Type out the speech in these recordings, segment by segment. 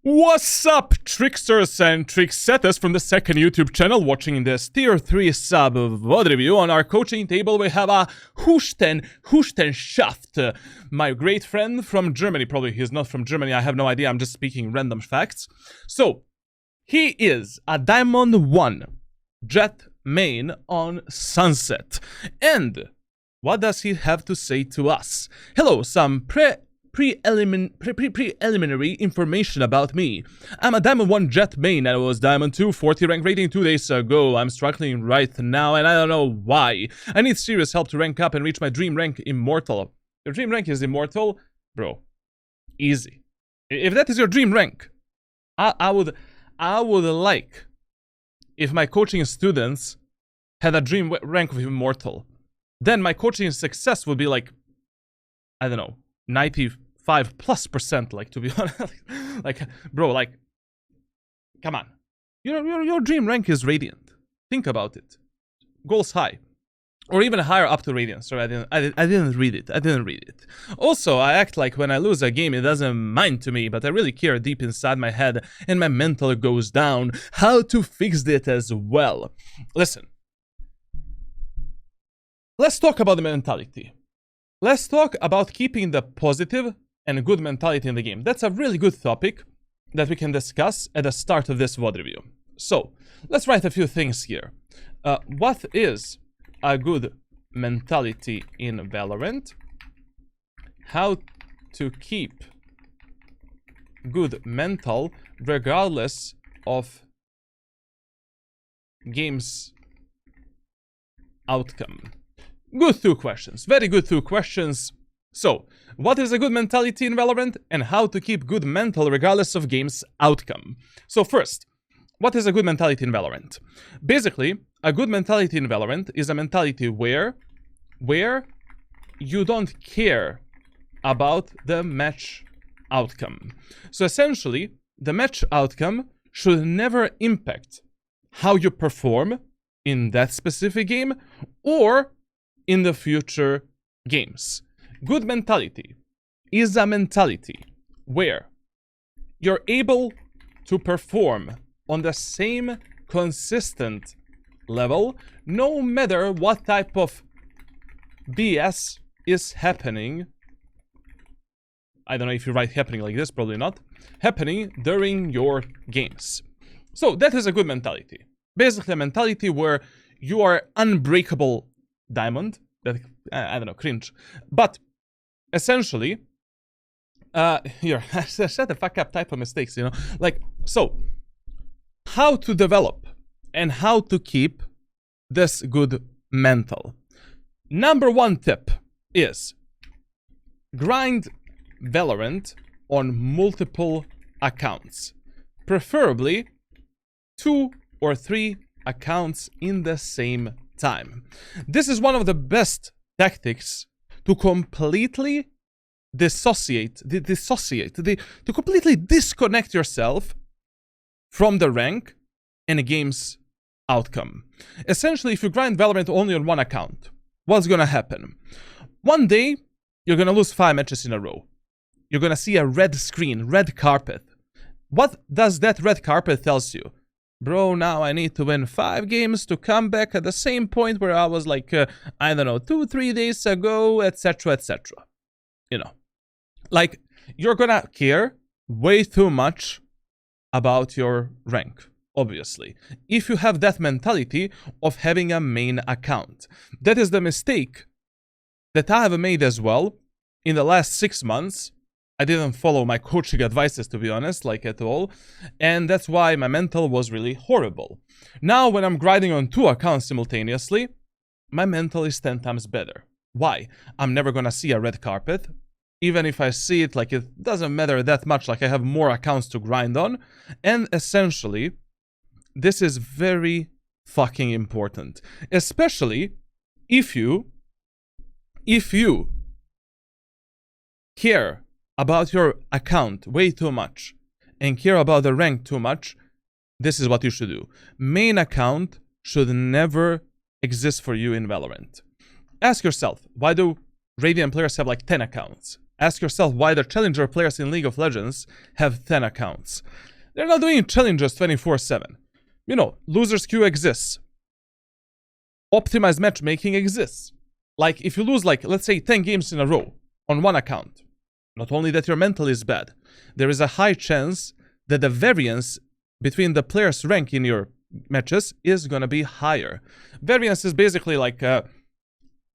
What's up, tricksters and tricksetters from the second YouTube channel watching this tier 3 sub VOD review. On our coaching table we have a Husten, my great friend from Germany. Probably he's not from Germany, I have no idea, I'm just speaking random facts. So, he is a Diamond 1 Jett main on Sunset. And what does he have to say to us? Hello, some preliminary information about me. I'm a Diamond 1 Jett main and I was Diamond 2 40 rank rating 2 days ago. I'm struggling right now and I don't know why. I need serious help to rank up and reach my dream rank Immortal. Your dream rank is Immortal? Bro, easy. If that is your dream rank, I would like if my coaching students had a dream rank of Immortal. Then my coaching success would be like, I don't know, 95+%, like, to be honest. Like, bro, like, come on. Your dream rank is Radiant. Think about it. Goals high. Or even higher up to Radiant. Sorry, I didn't read it. Also, I act like when I lose a game, it doesn't mind to me, but I really care deep inside my head, and my mental goes down. How to fix it as well. Listen. Let's talk about the mentality. Let's talk about keeping the positive and good mentality in the game. That's a really good topic that we can discuss at the start of this VOD review. So, let's write a few things here. What is a good mentality in Valorant? How to keep good mental regardless of game's outcome. Good two questions. Very good two questions. So, what is a good mentality in Valorant and how to keep good mental regardless of game's outcome? So first, what is a good mentality in Valorant? Basically, a good mentality in Valorant is a mentality where you don't care about the match outcome. So essentially, the match outcome should never impact how you perform in that specific game or in the future games. Good mentality is a mentality where you're able to perform on the same consistent level no matter what type of BS is happening. I don't know if you write happening like this, probably not. Happening during your games. So that is a good mentality. Basically a mentality where you are unbreakable diamond. That, I don't know, cringe. But essentially, here, shut the fuck up type of mistakes, you know? Like, so, how to develop and how to keep this good mental. Number one tip is grind Valorant on multiple accounts. Preferably 2 or 3 accounts in the same time. This is one of the best tactics to completely to completely disconnect yourself from the rank and a game's outcome. Essentially, if you grind Valorant only on one account, what's gonna happen? One day, you're gonna lose 5 matches in a row. You're gonna see a red screen, red carpet. What does that red carpet tells you? Bro, now I need to win 5 games to come back at the same point where I was like, I don't know, 2-3 days ago, etc, etc. You know, like, you're gonna care way too much about your rank, obviously. If you have that mentality of having a main account. That is the mistake that I have made as well in the last 6 months. I didn't follow my coaching advices, to be honest, like at all. And that's why my mental was really horrible. Now, when I'm grinding on 2 accounts simultaneously, my mental is 10 times better. Why? I'm never gonna see a red carpet. Even if I see it, like, it doesn't matter that much, like I have more accounts to grind on. And essentially, this is very fucking important. Especially if you care about your account way too much and care about the rank too much, this is what you should do. Main account should never exist for you in Valorant. Ask yourself, why do Radiant players have like 10 accounts? Ask yourself why the challenger players in League of Legends have 10 accounts. They're not doing challenges 24/7. You know, losers queue exists. Optimized matchmaking exists. Like, if you lose, like, let's say 10 games in a row on one account, not only that your mental is bad, there is a high chance that the variance between the player's rank in your matches is gonna be higher. Variance is basically like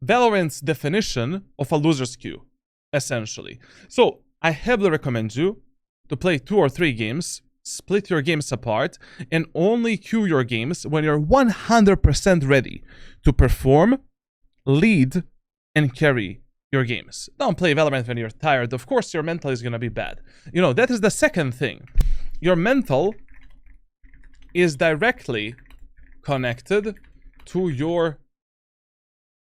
Valorant's definition of a loser's queue, essentially. So, I heavily recommend you to play 2 or 3 games, split your games apart, and only queue your games when you're 100% ready to perform, lead, and carry your games. Don't play Valorant when you're tired. Of course, your mental is gonna be bad. You know, that is the second thing. Your mental is directly connected to your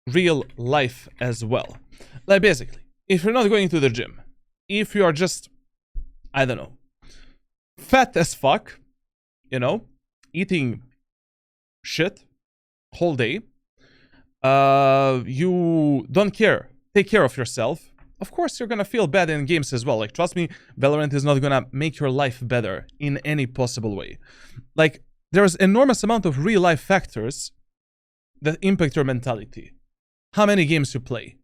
real life as well. Like, basically, if you're not going to the gym, if you are just, I don't know, fat as fuck, you know, eating shit whole day, you don't care, take care of yourself, of course you're gonna feel bad in games as well. Like, trust me, Valorant is not gonna make your life better in any possible way. Like, there's enormous amount of real life factors that impact your mentality. How many games you play,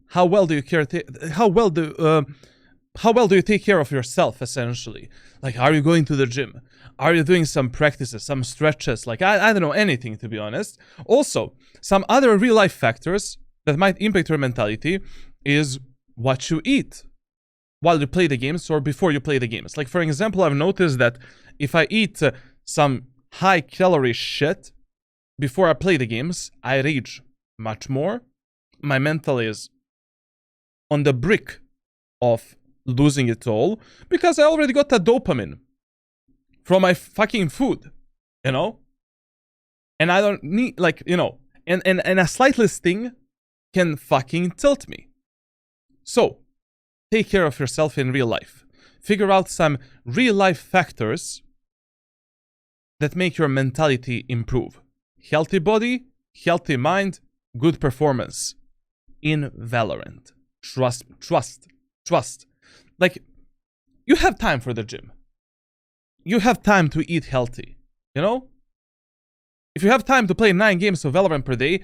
how well do you care, how well do you take care of yourself, essentially? Like, are you going to the gym? Are you doing some practices, some stretches? Like, I don't know, anything, to be honest. Also, some other real-life factors that might impact your mentality is what you eat while you play the games or before you play the games. Like, for example, I've noticed that if I eat some high-calorie shit before I play the games, I rage much more. My mental is on the brink of losing it all because I already got that dopamine from my fucking food, you know? And I don't need, like, you know, and a slightest thing can fucking tilt me. So, take care of yourself in real life. Figure out some real life factors that make your mentality improve. Healthy body, healthy mind, good performance in Valorant. Trust. Like, you have time for the gym. You have time to eat healthy, you know? If you have time to play 9 games of Valorant per day,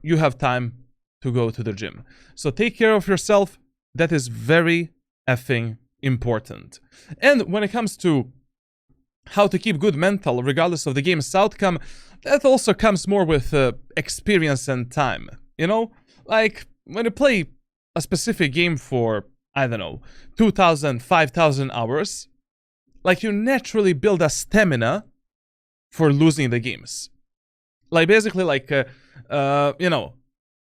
you have time to go to the gym. So take care of yourself. That is very effing important. And when it comes to how to keep good mental regardless of the game's outcome, that also comes more with experience and time, you know? Like, when you play a specific game for, I don't know, 2,000, 5,000 hours, like, you naturally build a stamina for losing the games. Like, basically, like, you know,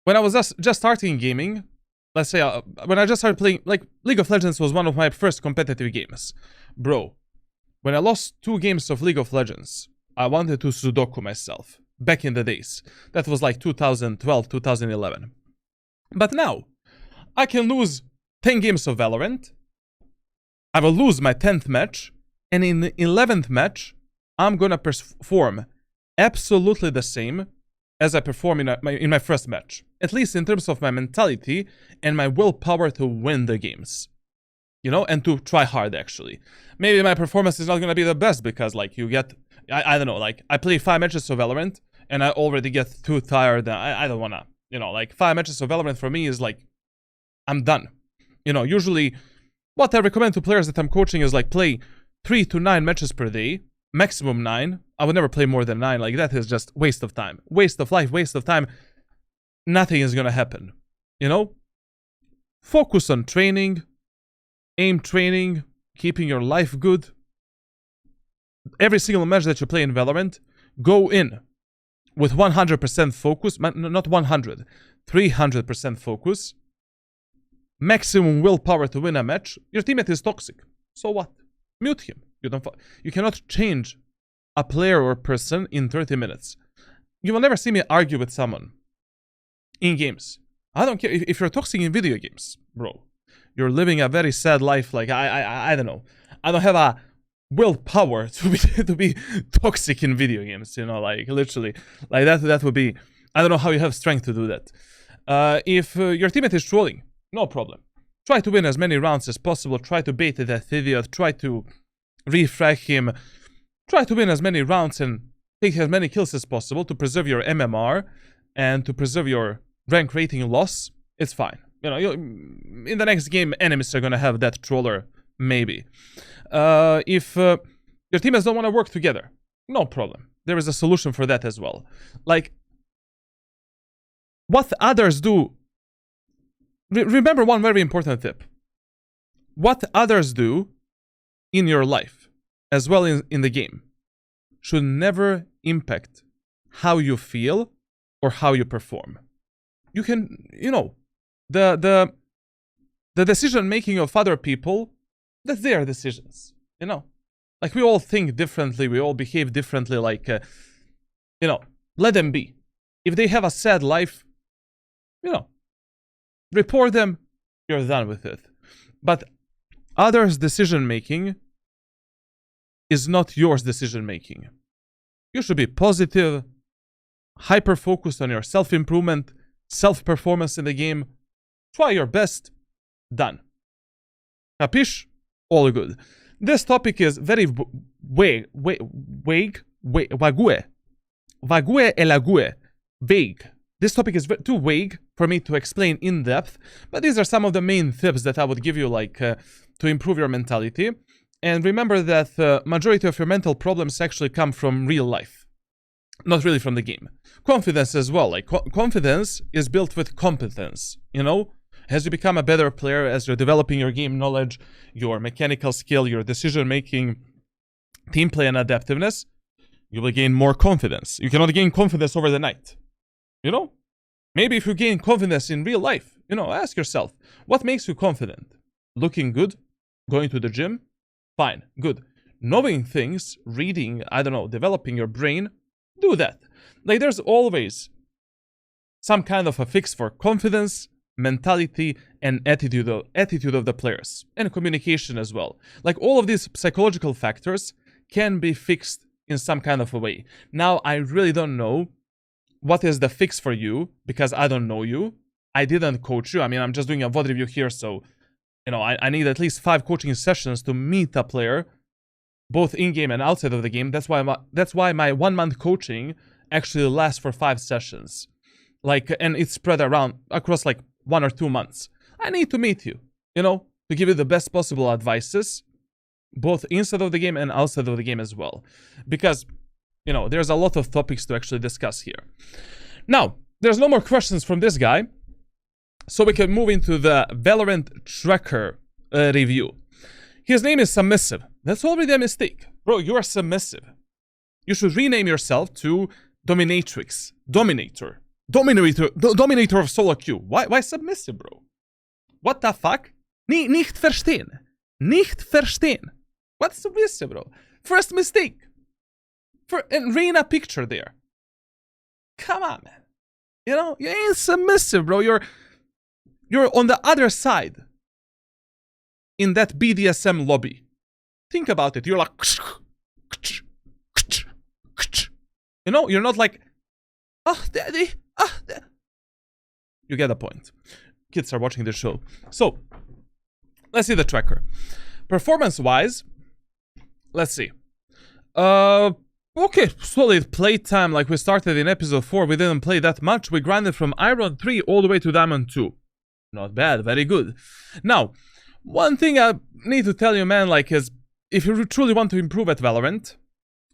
when I was just starting gaming, let's say, when I just started playing, like, League of Legends was one of my first competitive games. Bro, when I lost 2 games of League of Legends, I wanted to Sudoku myself, back in the days. That was like 2012, 2011. But now, I can lose 10 games of Valorant, I will lose my 10th match, and in the 11th match, I'm gonna perform absolutely the same as I perform in my first match. At least in terms of my mentality and my willpower to win the games. You know, and to try hard, actually. Maybe my performance is not gonna be the best because, like, you get, I don't know, like, I play 5 matches of Valorant and I already get too tired. I don't wanna, you know, like, 5 matches of Valorant for me is like, I'm done. You know, usually what I recommend to players that I'm coaching is, like, play 3 to 9 matches per day, maximum 9. I would never play more than 9. Like, that is just waste of time, waste of life, waste of time. Nothing is gonna happen, you know? Focus on training, aim training, keeping your life good. Every single match that you play in Valorant, go in with 100% focus, not 100, 300% focus. Maximum willpower to win a match. Your teammate is toxic. So what? Mute him. You cannot change a player or person in 30 minutes. You will never see me argue with someone in games. I don't care if you're toxic in video games, bro. You're living a very sad life. Like, I don't know. I don't have a willpower to be toxic in video games. You know, like, literally, like, that would be. I don't know how you have strength to do that. If your teammate is trolling, no problem. Try to win as many rounds as possible. Try to bait that idiot. Try to refrag him. Try to win as many rounds and take as many kills as possible to preserve your MMR and to preserve your rank rating loss. It's fine. You know, in the next game, enemies are gonna have that troller, maybe. If your teammates don't want to work together, no problem. There is a solution for that as well. Like, what others do... remember one very important tip. What others do in your life, as well in the game, should never impact how you feel or how you perform. You can, you know, the decision making of other people, that's their decisions, you know. Like, we all think differently, we all behave differently, like, you know, let them be. If they have a sad life, you know, report them, you're done with it. But others' decision making is not yours decision making. You should be positive, hyper focused on your self-improvement, self-performance in the game. Try your best. Done. Capish? All good. This topic is very vague. Vague. This topic is too vague for me to explain in depth, but these are some of the main tips that I would give you, like, to improve your mentality. And remember that the majority of your mental problems actually come from real life, not really from the game. Confidence as well. Like, confidence is built with competence, you know? As you become a better player, as you're developing your game knowledge, your mechanical skill, your decision-making, team play, and adaptiveness, you will gain more confidence. You cannot gain confidence over the night, you know? Maybe if you gain confidence in real life, you know, ask yourself, what makes you confident? Looking good? Going to the gym? Fine, good. Knowing things, reading, I don't know, developing your brain, do that. Like, there's always some kind of a fix for confidence, mentality, and attitude of the players, and communication as well. Like, all of these psychological factors can be fixed in some kind of a way. Now, I really don't know what is the fix for you, because I don't know you. I didn't coach you. I mean, I'm just doing a VOD review here, so, you know, I need at least 5 coaching sessions to meet a player, both in-game and outside of the game. That's why my 1 month coaching actually lasts for 5 sessions. Like, and it's spread around across like 1 or 2 months. I need to meet you, you know, to give you the best possible advices, both inside of the game and outside of the game as well. Because, you know, there's a lot of topics to actually discuss here. Now, there's no more questions from this guy, so we can move into the Valorant tracker review. His name is Submissive. That's already a mistake. Bro, you are submissive. You should rename yourself to Dominatrix. Dominator of solo queue. Why submissive, bro? What the fuck? Nicht verstehen. Nicht verstehen. What's submissive, bro? First mistake. And rain a picture there. Come on, man. You know, you ain't submissive, bro. You're on the other side. In that BDSM lobby. Think about it. You're like... You know, you're not like... Oh, daddy. Oh, daddy. You get the point. Kids are watching the show. So, let's see the tracker. Performance-wise, let's see. Okay, solid playtime. Like we started in episode 4, we didn't play that much. We grinded from Iron 3 all the way to Diamond 2. Not bad, very good. Now, one thing I need to tell you, man, like, is if you truly want to improve at Valorant,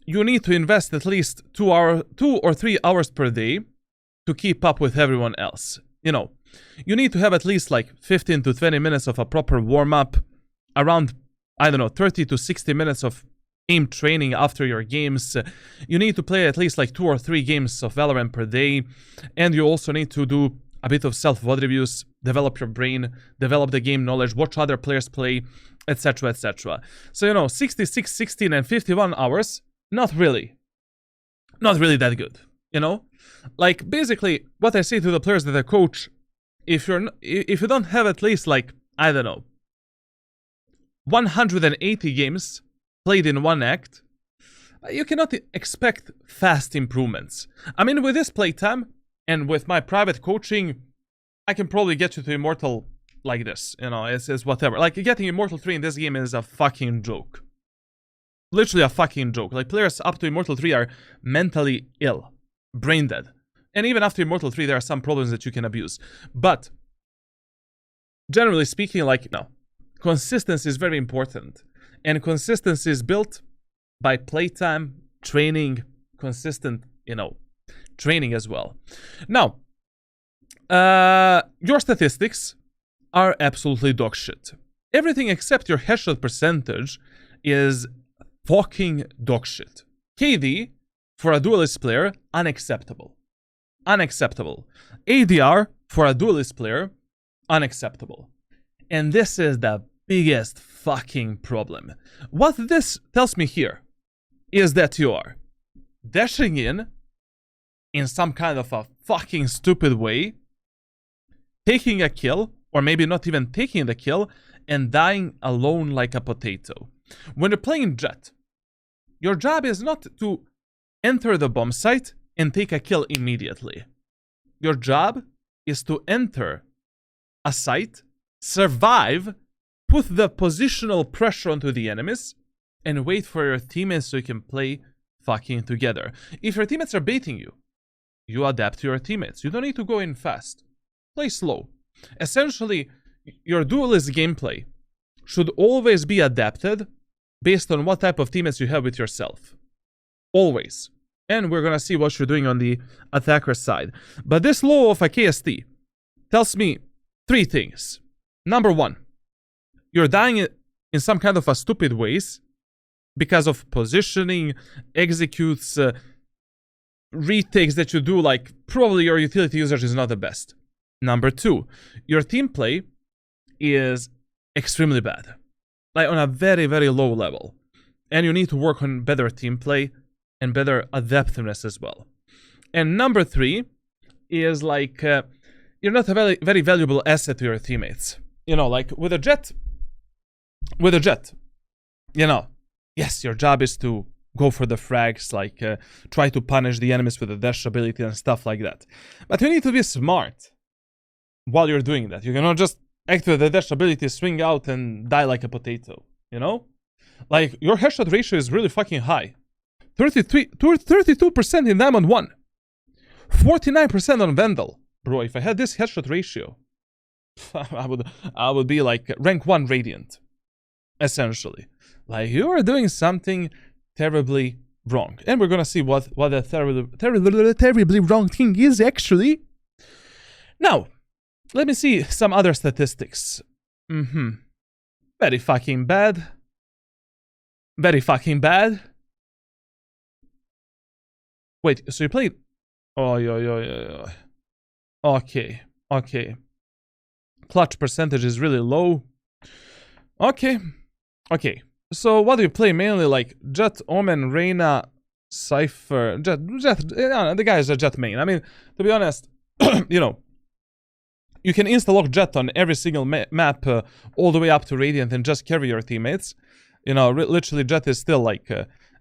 you need to invest at least 2 or 3 hours per day to keep up with everyone else. You know, you need to have at least like 15 to 20 minutes of a proper warm-up, around, I don't know, 30 to 60 minutes of aim training after your games. You need to play at least like 2 or 3 games of Valorant per day, and you also need to do a bit of self-VOD reviews, develop your brain, develop the game knowledge, watch other players play, etc, etc. So, you know, 66, 16, and 51 hours, not really that good, you know? Like, basically, what I say to the players that I coach, if you don't have at least like, I don't know, 180 games played in one act, you cannot expect fast improvements. I mean, with this playtime, and with my private coaching, I can probably get you to Immortal 3 in 2 or 3 hours. You know, like this. You know, it's whatever. Like, getting Immortal 3 in this game is a fucking joke. Literally a fucking joke. Like, players up to Immortal 3 are mentally ill. Brain dead. And even after Immortal 3, there are some problems that you can abuse. But, generally speaking, like, no. Consistency is very important. And consistency is built by playtime, training, consistent, you know, training as well. Now, your statistics are absolutely dog shit. Everything except your headshot percentage is fucking dog shit. KD, for a duelist player, unacceptable. Unacceptable. ADR, for a duelist player, unacceptable. And this is the biggest fucking problem. What this tells me here is that you are dashing in some kind of a fucking stupid way, taking a kill, or maybe not even taking the kill, and dying alone like a potato. When you're playing Jett, your job is not to enter the bomb site and take a kill immediately. Your job is to enter a site, survive, put the positional pressure onto the enemies, and wait for your teammates so you can play fucking together. If your teammates are baiting you, you adapt to your teammates. You don't need to go in fast. Play slow. Essentially, your duelist gameplay should always be adapted based on what type of teammates you have with yourself. Always. And we're gonna see what you're doing on the attacker side. But this law of a KST tells me 3 things. Number 1, you're dying in some kind of a stupid ways because of positioning, executes, retakes that you do, like probably your utility usage is not the best. Number 2, your team play is extremely bad. Like on a very, very low level. And you need to work on better team play and better adaptiveness as well. And number 3 is like, you're not a very, very valuable asset to your teammates. You know, like with a Jett, you know, yes, your job is to go for the frags, like try to punish the enemies with the dash ability and stuff like that. But you need to be smart while you're doing that. You cannot just activate the dash ability, swing out and die like a potato, you know? Like, your headshot ratio is really fucking high. 32% in Diamond 1. 49% on Vandal. Bro, if I had this headshot ratio, I would be like rank 1 Radiant. Essentially. Like, you are doing something terribly wrong. And we're gonna see what the terribly wrong thing is actually. Now, let me see some other statistics. Very fucking bad. Very fucking bad. Wait, so you played... Oh, yo. Okay. Clutch percentage is really low. Okay. So what do you play? Mainly like Jett, Omen, Reyna, Cypher, Jett, the guy is a Jett main. I mean, to be honest, you know, you can insta-lock Jett on every single map all the way up to Radiant and just carry your teammates. You know, literally Jett is still like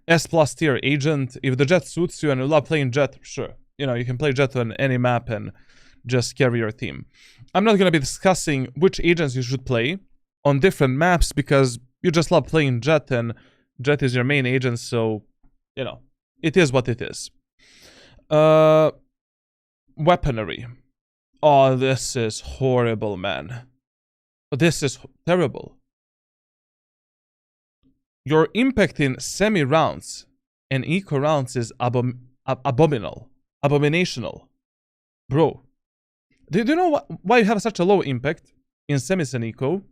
S+ tier agent. If the Jett suits you and you love playing Jett, sure. You know, you can play Jett on any map and just carry your team. I'm not going to be discussing which agents you should play on different maps because you just love playing Jett and Jett is your main agent, so, you know, it is what it is. Weaponry. Oh, this is horrible, man. This is terrible. Your impact in semi-rounds and eco rounds is abominational. Bro, do you know why you have such a low impact in semis and eco?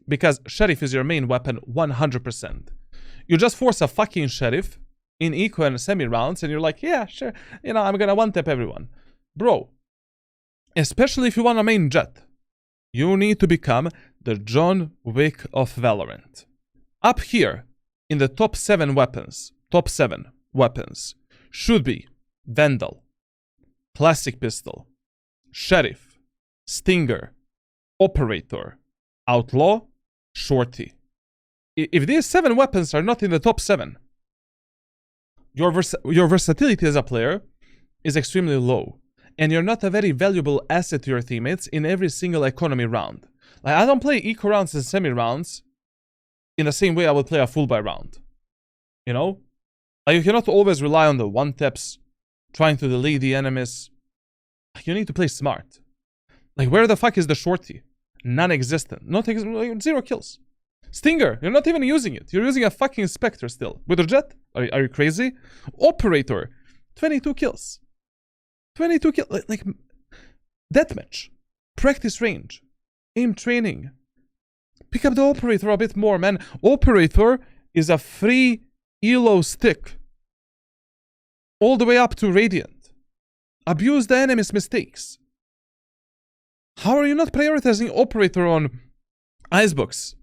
Because Sheriff is your main weapon 100%. You just force a fucking Sheriff in eco and semi-rounds and you're like, yeah, sure, you know, I'm gonna one-tap everyone. Bro, especially if you want to main Jett, you need to become the John Wick of Valorant. Up here, in the top 7 weapons, should be Vandal, Classic Pistol, Sheriff, Stinger, Operator, Outlaw, Shorty. If these 7 weapons are not in the top 7, your versatility as a player is extremely low, and you're not a very valuable asset to your teammates in every single economy round. Like, I don't play eco rounds and semi rounds in the same way I would play a full buy round. You know? Like, you cannot always rely on the one taps, trying to delay the enemies. Like, you need to play smart. Like, where the fuck is the shorty? Non-existent. Zero kills. Stinger, you're not even using it. You're using a fucking Spectre still. With a Jett? Are you crazy? Operator, 22 kills. 22 kills. Like, deathmatch. Practice range. Aim training. Pick up the Operator a bit more, man. Operator is a free elo stick. All the way up to Radiant. Abuse the enemy's mistakes. How are you not prioritizing Operator on Icebox,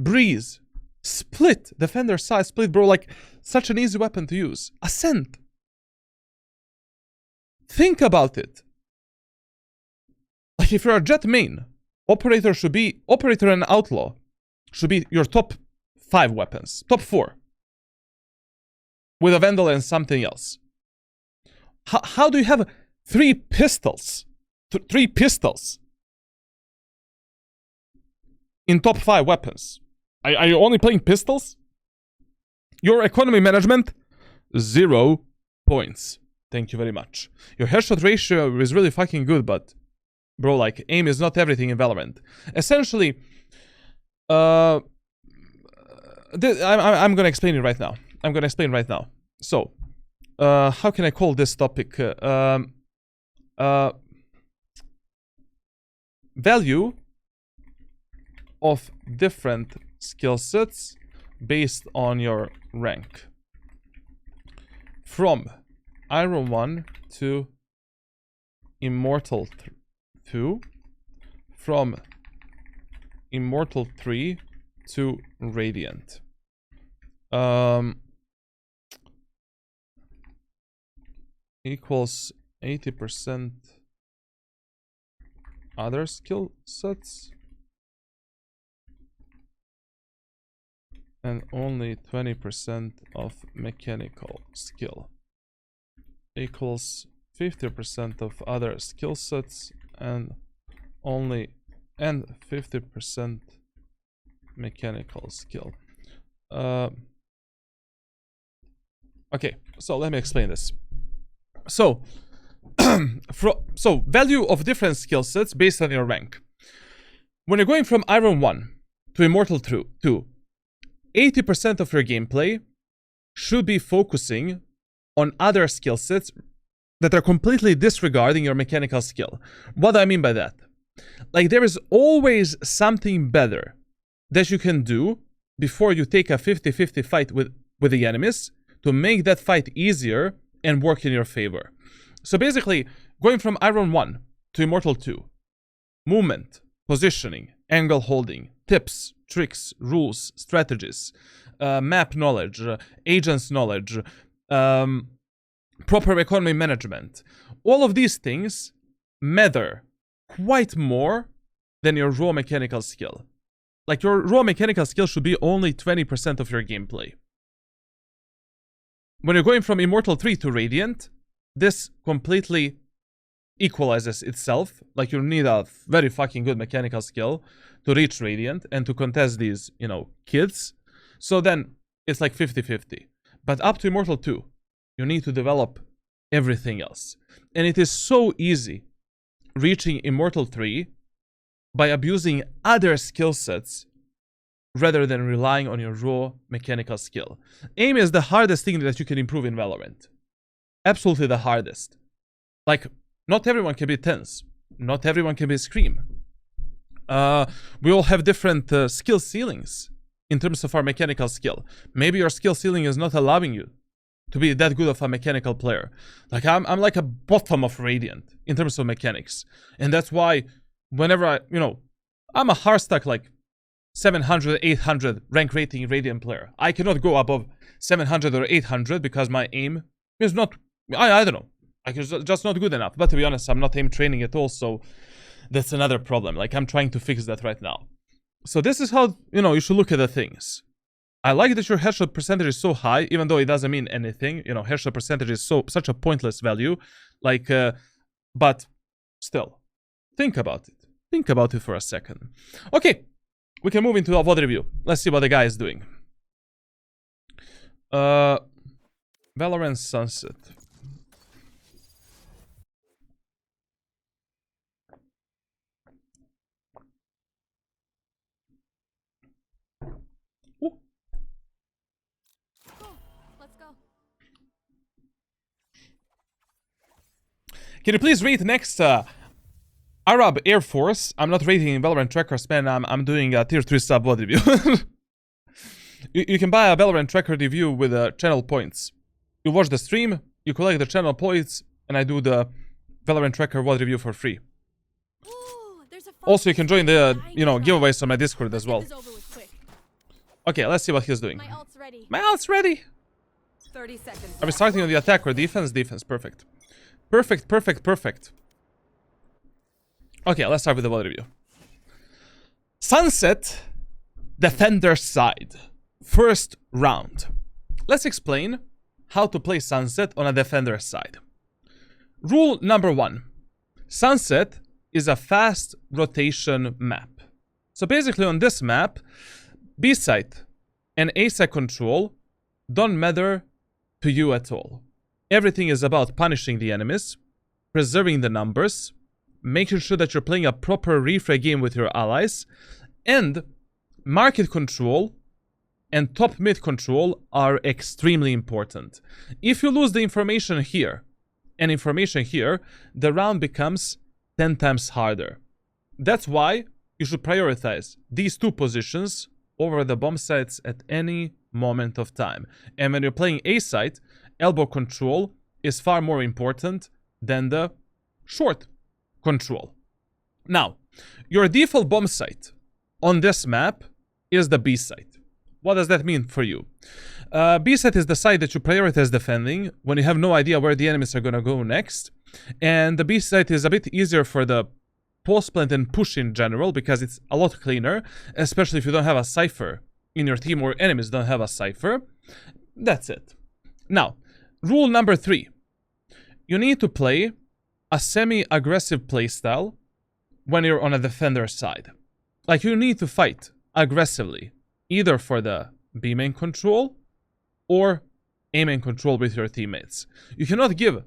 Breeze, Split, Defender Side Split, bro? Like, such an easy weapon to use. Ascent. Think about it. Like, if you're a Jett main, Operator and Outlaw should be your top 5 weapons. Top 4. With a Vandal and something else. How do you have 3 pistols? 3 pistols in top 5 weapons? Are you only playing pistols? Your economy management, 0 points. Thank you very much. Your headshot ratio is really fucking good, but bro, like, aim is not everything in Valorant. Essentially, I'm gonna explain it right now. So, how can I call this topic? Value of different skill sets based on your rank. From Iron 1 to Immortal 2. From Immortal 3 to Radiant. Equals 80% other skill sets and only 20% of mechanical skill. Equals 50% of other skill sets and 50% mechanical skill. Okay, so let me explain this. So, value of different skill sets based on your rank. When you're going from Iron 1 to Immortal 2, 80% of your gameplay should be focusing on other skill sets that are completely disregarding your mechanical skill. What do I mean by that? Like, there is always something better that you can do before you take a 50-50 fight with the enemies to make that fight easier and work in your favor. So basically, going from Iron 1 to Immortal 2, movement, positioning, angle holding, tips, tricks, rules, strategies, map knowledge, agents knowledge, proper economy management. All of these things matter quite more than your raw mechanical skill. Like, your raw mechanical skill should be only 20% of your gameplay. When you're going from Immortal 3 to Radiant, this completely equalizes itself. Like, you need a very fucking good mechanical skill to reach Radiant and to contest these, kids. So then it's like 50-50. But up to Immortal 2, you need to develop everything else. And it is so easy reaching Immortal 3 by abusing other skill sets rather than relying on your raw mechanical skill. Aim is the hardest thing that you can improve in Valorant. Absolutely the hardest. Like, not everyone can be Tense. Not everyone can be Scream. We all have different skill ceilings in terms of our mechanical skill. Maybe your skill ceiling is not allowing you to be that good of a mechanical player. Like, I'm like a bottom of Radiant in terms of mechanics. And that's why whenever I'm a hard stack like 700, 800 rank rating Radiant player. I cannot go above 700 or 800 because my aim is not, I don't know. Like, it's just not good enough. But to be honest, I'm not aim training at all, so that's another problem. Like, I'm trying to fix that right now. So this is how, you should look at the things. I like that your headshot percentage is so high, even though it doesn't mean anything. Headshot percentage is such a pointless value. Like, but still, think about it. think about it for a second. Okay, we can move into a VOD review. Let's see what the guy is doing. Valorant Sunset. Ooh. Let's go. Can you please rate next Arab Air Force? I'm not rating Valorant trackers, man. I'm doing a tier 3 sub VOD review. You can buy a Valorant tracker review with channel points. You watch the stream, you collect the channel points, and I do the Valorant tracker VOD review for free. Ooh, there's a Also, you can join the, giveaways on my Discord as well. Get this over with quick. Okay, let's see what he's doing. My ult's ready. My ult's ready. 30 seconds. Are we starting on the attack or defense? Defense, perfect. Perfect, perfect, perfect. Okay, let's start with the VOD review. Sunset, Defender side. First round. Let's explain how to play Sunset on a Defender side. Rule number 1. Sunset is a fast rotation map. So basically on this map, B site and A site control don't matter to you at all. Everything is about punishing the enemies, preserving the numbers, making sure that you're playing a proper refrag game with your allies, and market control and top mid control are extremely important. If you lose the information here and information here, the round becomes 10 times harder. That's why you should prioritize these two positions over the bomb sites at any moment of time. And when you're playing A site, elbow control is far more important than the short control. Now, your default bomb site on this map is the B site. What does that mean for you? B site is the site that you prioritize defending when you have no idea where the enemies are going to go next. And the B site is a bit easier for the post plant and push in general because it's a lot cleaner, especially if you don't have a cipher in your team or enemies don't have a cipher. That's it. Now, rule number 3. You need to play a semi-aggressive playstyle when you're on a defender side. Like, you need to fight aggressively, either for the B main control or A main control with your teammates. You cannot give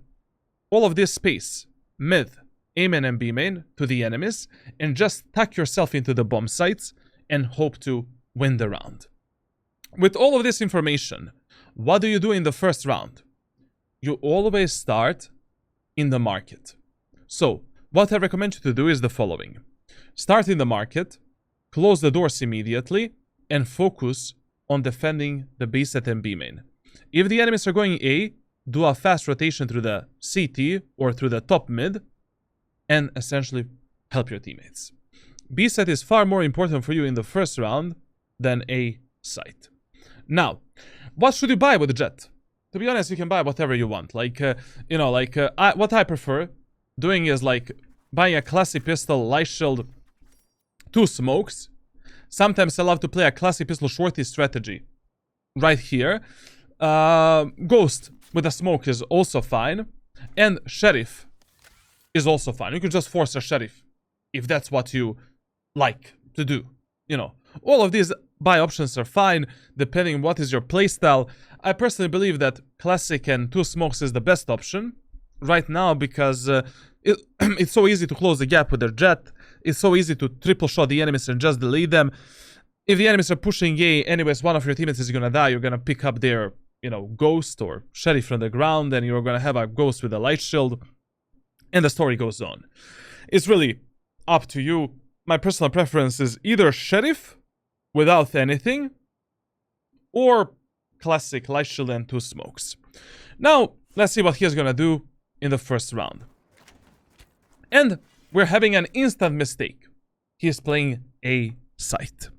all of this space, mid, A main and B main, to the enemies and just tuck yourself into the bomb sites and hope to win the round. With all of this information, what do you do in the first round? You always start in the market. So, what I recommend you to do is the following. Start in the market, close the doors immediately, and focus on defending the B set and B main. If the enemies are going A, do a fast rotation through the CT or through the top mid, and essentially help your teammates. B set is far more important for you in the first round than A site. Now, what should you buy with Jett? To be honest, you can buy whatever you want. What I prefer doing is like buying a classy pistol, light shield, 2 smokes. Sometimes I love to play a classy pistol shorty strategy right here. Ghost with a smoke is also fine. And Sheriff is also fine. You can just force a Sheriff if that's what you like to do. All of these buy options are fine depending on what is your playstyle. I personally believe that classic and 2 smokes is the best option right now because it's so easy to close the gap with their Jett. It's so easy to triple shot the enemies and just delete them. If the enemies are pushing A, anyways, one of your teammates is gonna die. You're gonna pick up their, ghost or Sheriff from the ground, and you're gonna have a ghost with a light shield, and the story goes on. It's really up to you. My personal preference is either Sheriff without anything, or classic light shield and 2 smokes. Now, let's see what he's gonna do in the first round. And we're having an instant mistake. He's playing A site.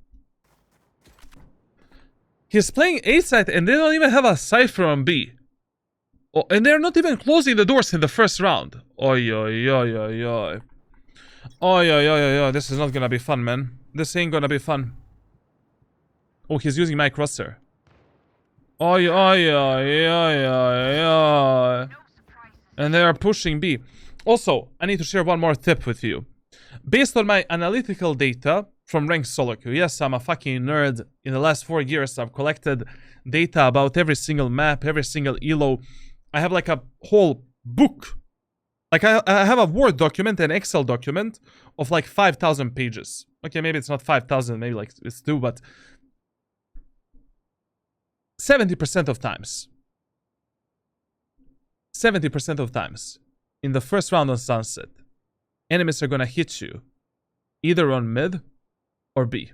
He's playing A site and they don't even have a cipher on B. Oh, and they're not even closing the doors in the first round. Oi, oi, oi, oi, oi. Oi, oi, oi, oi, this is not gonna be fun, man. This ain't gonna be fun. Oh, he's using my crosser. Oi, oi, oi, oi, oi, oi. And they are pushing B. Also, I need to share one more tip with you. Based on my analytical data from ranked solo queue, yes, I'm a fucking nerd. In the last 4 years, I've collected data about every single map, every single elo. I have like a whole book. Like I have a Word document and Excel document of like 5,000 pages. Okay, maybe it's not 5,000, maybe like it's 2, but 70% of times, 70% of times, in the first round on Sunset, enemies are gonna hit you either on mid or B.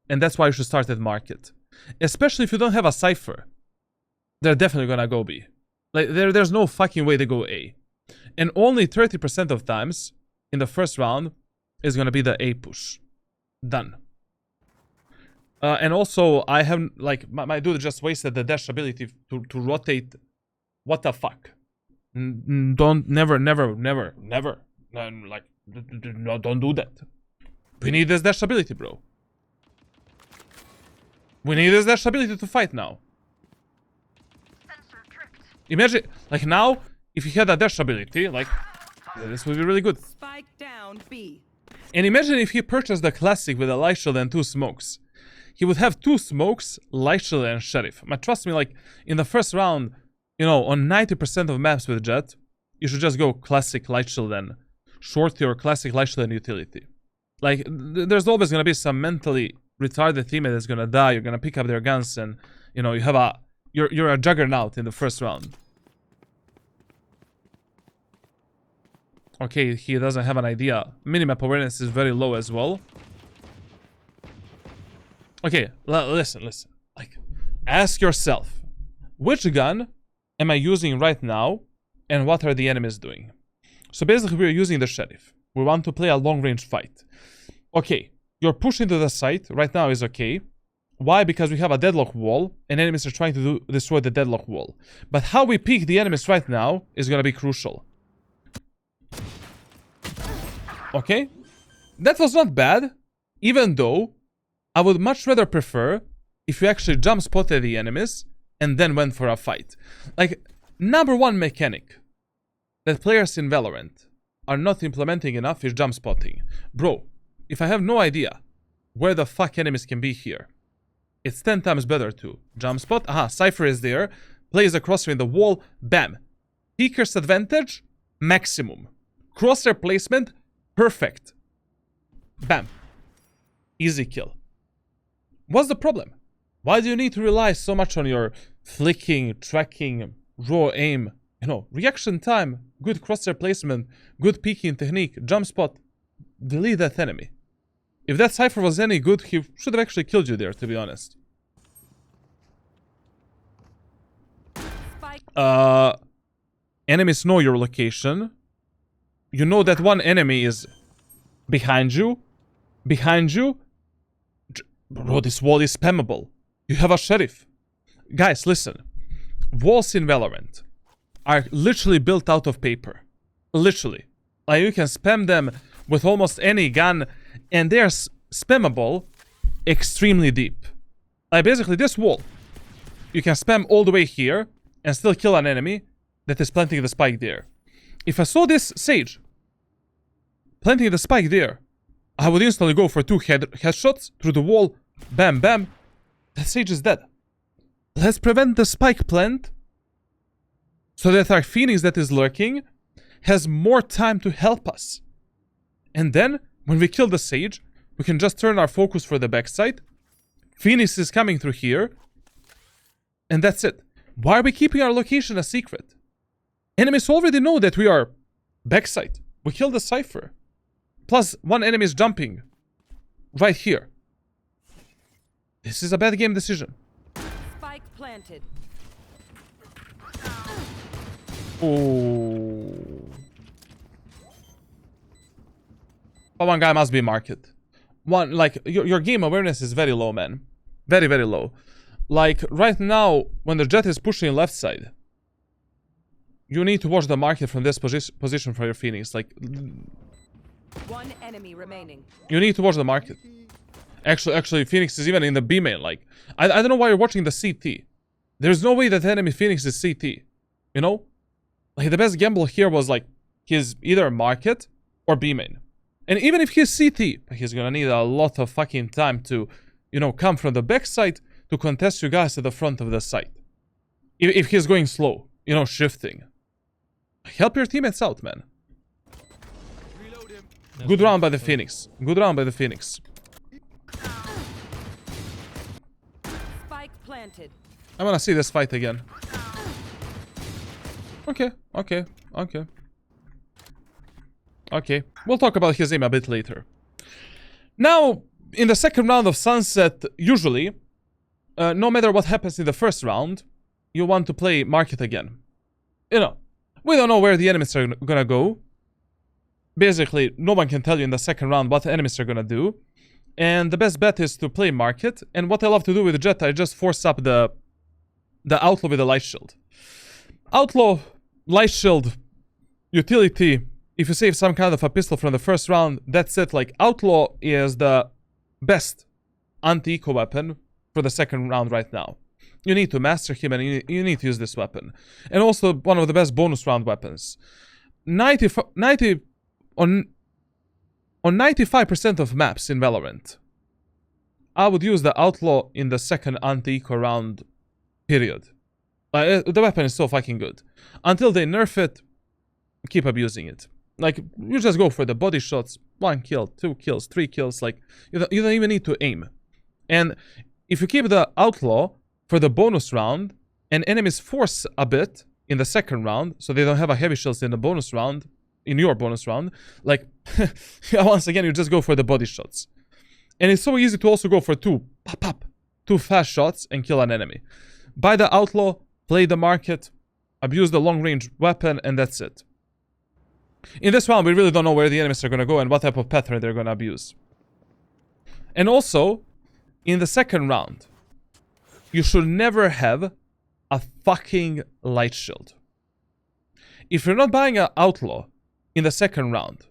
And that's why you should start at market. Especially if you don't have a Cypher. They're definitely gonna go B. Like, there's no fucking way they go A. And only 30% of times in the first round is gonna be the A push. Done. And also, I have, like, my dude just wasted the dash ability to rotate. What the fuck? Never, like, no, don't do that. We need this dash ability, bro. We need this dash ability to fight now. Imagine, like, now, if you had a dash ability, like, this would be really good. Spike down B. And imagine if he purchased the classic with a light shield and 2 smokes. He would have 2 smokes, light shield and sheriff. But trust me, like, in the first round, you know, on 90% of maps with Jett, you should just go classic light shield and shorty or classic light shield and utility. Like, there's always gonna be some mentally retarded teammate that's gonna die. You're gonna pick up their guns and, you know, you have a... You're a juggernaut in the first round. Okay, he doesn't have an idea. Minimap awareness is very low as well. Okay, listen. Like, ask yourself, which gun am I using right now, and what are the enemies doing? So basically, we're using the sheriff. We want to play a long-range fight. Okay, you're pushing to the site right now is okay. Why? Because we have a deadlock wall, and enemies are trying to destroy the deadlock wall. But how we pick the enemies right now is gonna be crucial. Okay, that was not bad, even though I would much rather prefer if you actually jump spotted the enemies and then went for a fight. Like, number one mechanic that players in Valorant are not implementing enough is jump spotting. Bro, if I have no idea where the fuck enemies can be here, it's 10 times better to jump spot. Aha, Cypher is there, plays a crosshair in the wall, bam. Peeker's advantage, maximum. Crosshair placement, perfect. Bam. Easy kill. What's the problem? Why do you need to rely so much on your flicking, tracking, raw aim? You know, reaction time, good crosshair placement, good peeking technique, jump spot. Delete that enemy. If that Cypher was any good, he should have actually killed you there, to be honest. Enemies know your location. You know that one enemy is behind you. Bro, this wall is spammable. You have a sheriff. Guys, listen. Walls in Valorant are literally built out of paper. Literally. Like, you can spam them with almost any gun, and they are spammable extremely deep. Like, basically, this wall, you can spam all the way here and still kill an enemy that is planting the spike there. If I saw this Sage planting the spike there, I would instantly go for 2 headshots through the wall. Bam, bam. That Sage is dead. Let's prevent the spike plant so that our Phoenix that is lurking has more time to help us. And then, when we kill the Sage, we can just turn our focus for the backside. Phoenix is coming through here. And that's it. Why are we keeping our location a secret? Enemies already know that we are backside. We killed the Cypher. Plus, one enemy is jumping right here. This is a bad game decision. Spike planted. Oh. But one guy must be market. One, like, your game awareness is very low, man. Very, very low. Like, right now, when the Jett is pushing left side, you need to watch the market from this position for your Phoenix. Like, One enemy remaining. you need to watch the market. Actually, Phoenix is even in the B main. Like, I don't know why you're watching the CT. There's no way that enemy Phoenix is CT. You know? Like, the best gamble here was, like, he's either market or B main. And even if he's CT, he's gonna need a lot of fucking time to, you know, come from the backside to contest you guys at the front of the site. If he's going slow, you know, shifting. Help your teammates out, man. Good round by the Phoenix. Good round by the Phoenix. Spike planted. I wanna see this fight again. Okay. Okay, we'll talk about his aim a bit later. Now, in the second round of Sunset, usually, no matter what happens in the first round, you want to play market again. You know, we don't know where the enemies are gonna go. Basically, no one can tell you in the second round what the enemies are gonna do. And the best bet is to play market. And what I love to do with Jett, I just force up the Outlaw with the Light Shield. Outlaw, Light Shield, utility. If you save some kind of a pistol from the first round, that's it. Like, Outlaw is the best anti-eco weapon for the second round right now. You need to master him and you need to use this weapon. And also one of the best bonus round weapons. On 95% of maps in Valorant, I would use the Outlaw in the second anti-eco round, period. The weapon is so fucking good. Until they nerf it, keep abusing it. Like, you just go for the body shots. 1 kill, 2 kills, 3 kills. Like, you don't even need to aim. And if you keep the Outlaw for the bonus round, and enemies force a bit in the second round, so they don't have a heavy shields in the bonus round, in your bonus round, like, once again, you just go for the body shots. And it's so easy to also go for 2 fast shots and kill an enemy. Buy the Outlaw, play the market, abuse the long-range weapon, and that's it. In this round, we really don't know where the enemies are going to go and what type of pattern they're going to abuse. And also, in the second round, you should never have a fucking Light Shield. If you're not buying an Outlaw in the second round,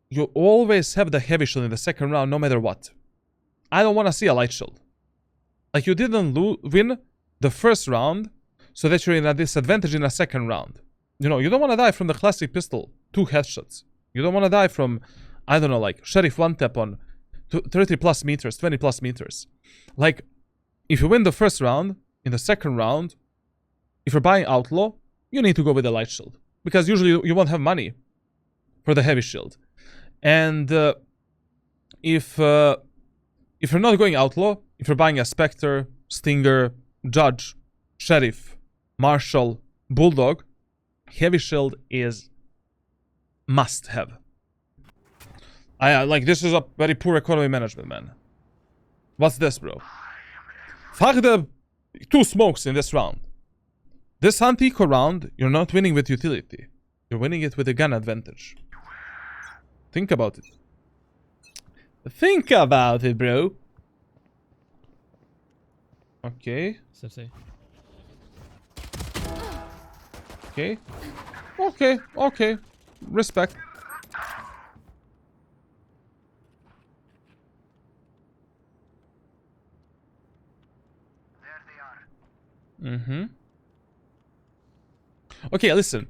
you always have the Heavy Shield in the second round no matter what. I don't want to see a Light Shield. Like, you didn't win the first round so that you're in a disadvantage in a second round. You know, you don't want to die from the classic pistol, 2 headshots. You don't want to die from, I don't know, like, Sheriff 1-tap on 30 plus meters, 20 plus meters. Like, if you win the first round, in the second round, if you're buying Outlaw, you need to go with the Light Shield. Because usually you won't have money for the Heavy Shield. And if you're not going Outlaw, if you're buying a Spectre, Stinger, Judge, Sheriff, Marshal, Bulldog, Heavy Shield is must have. Like, this is a very poor economy management, man. What's this, bro? Fuck the 2 smokes in this round. This anti-eco round, you're not winning with utility. You're winning it with a gun advantage. Think about it. Think about it, bro. Okay. Okay. Respect. Okay, listen.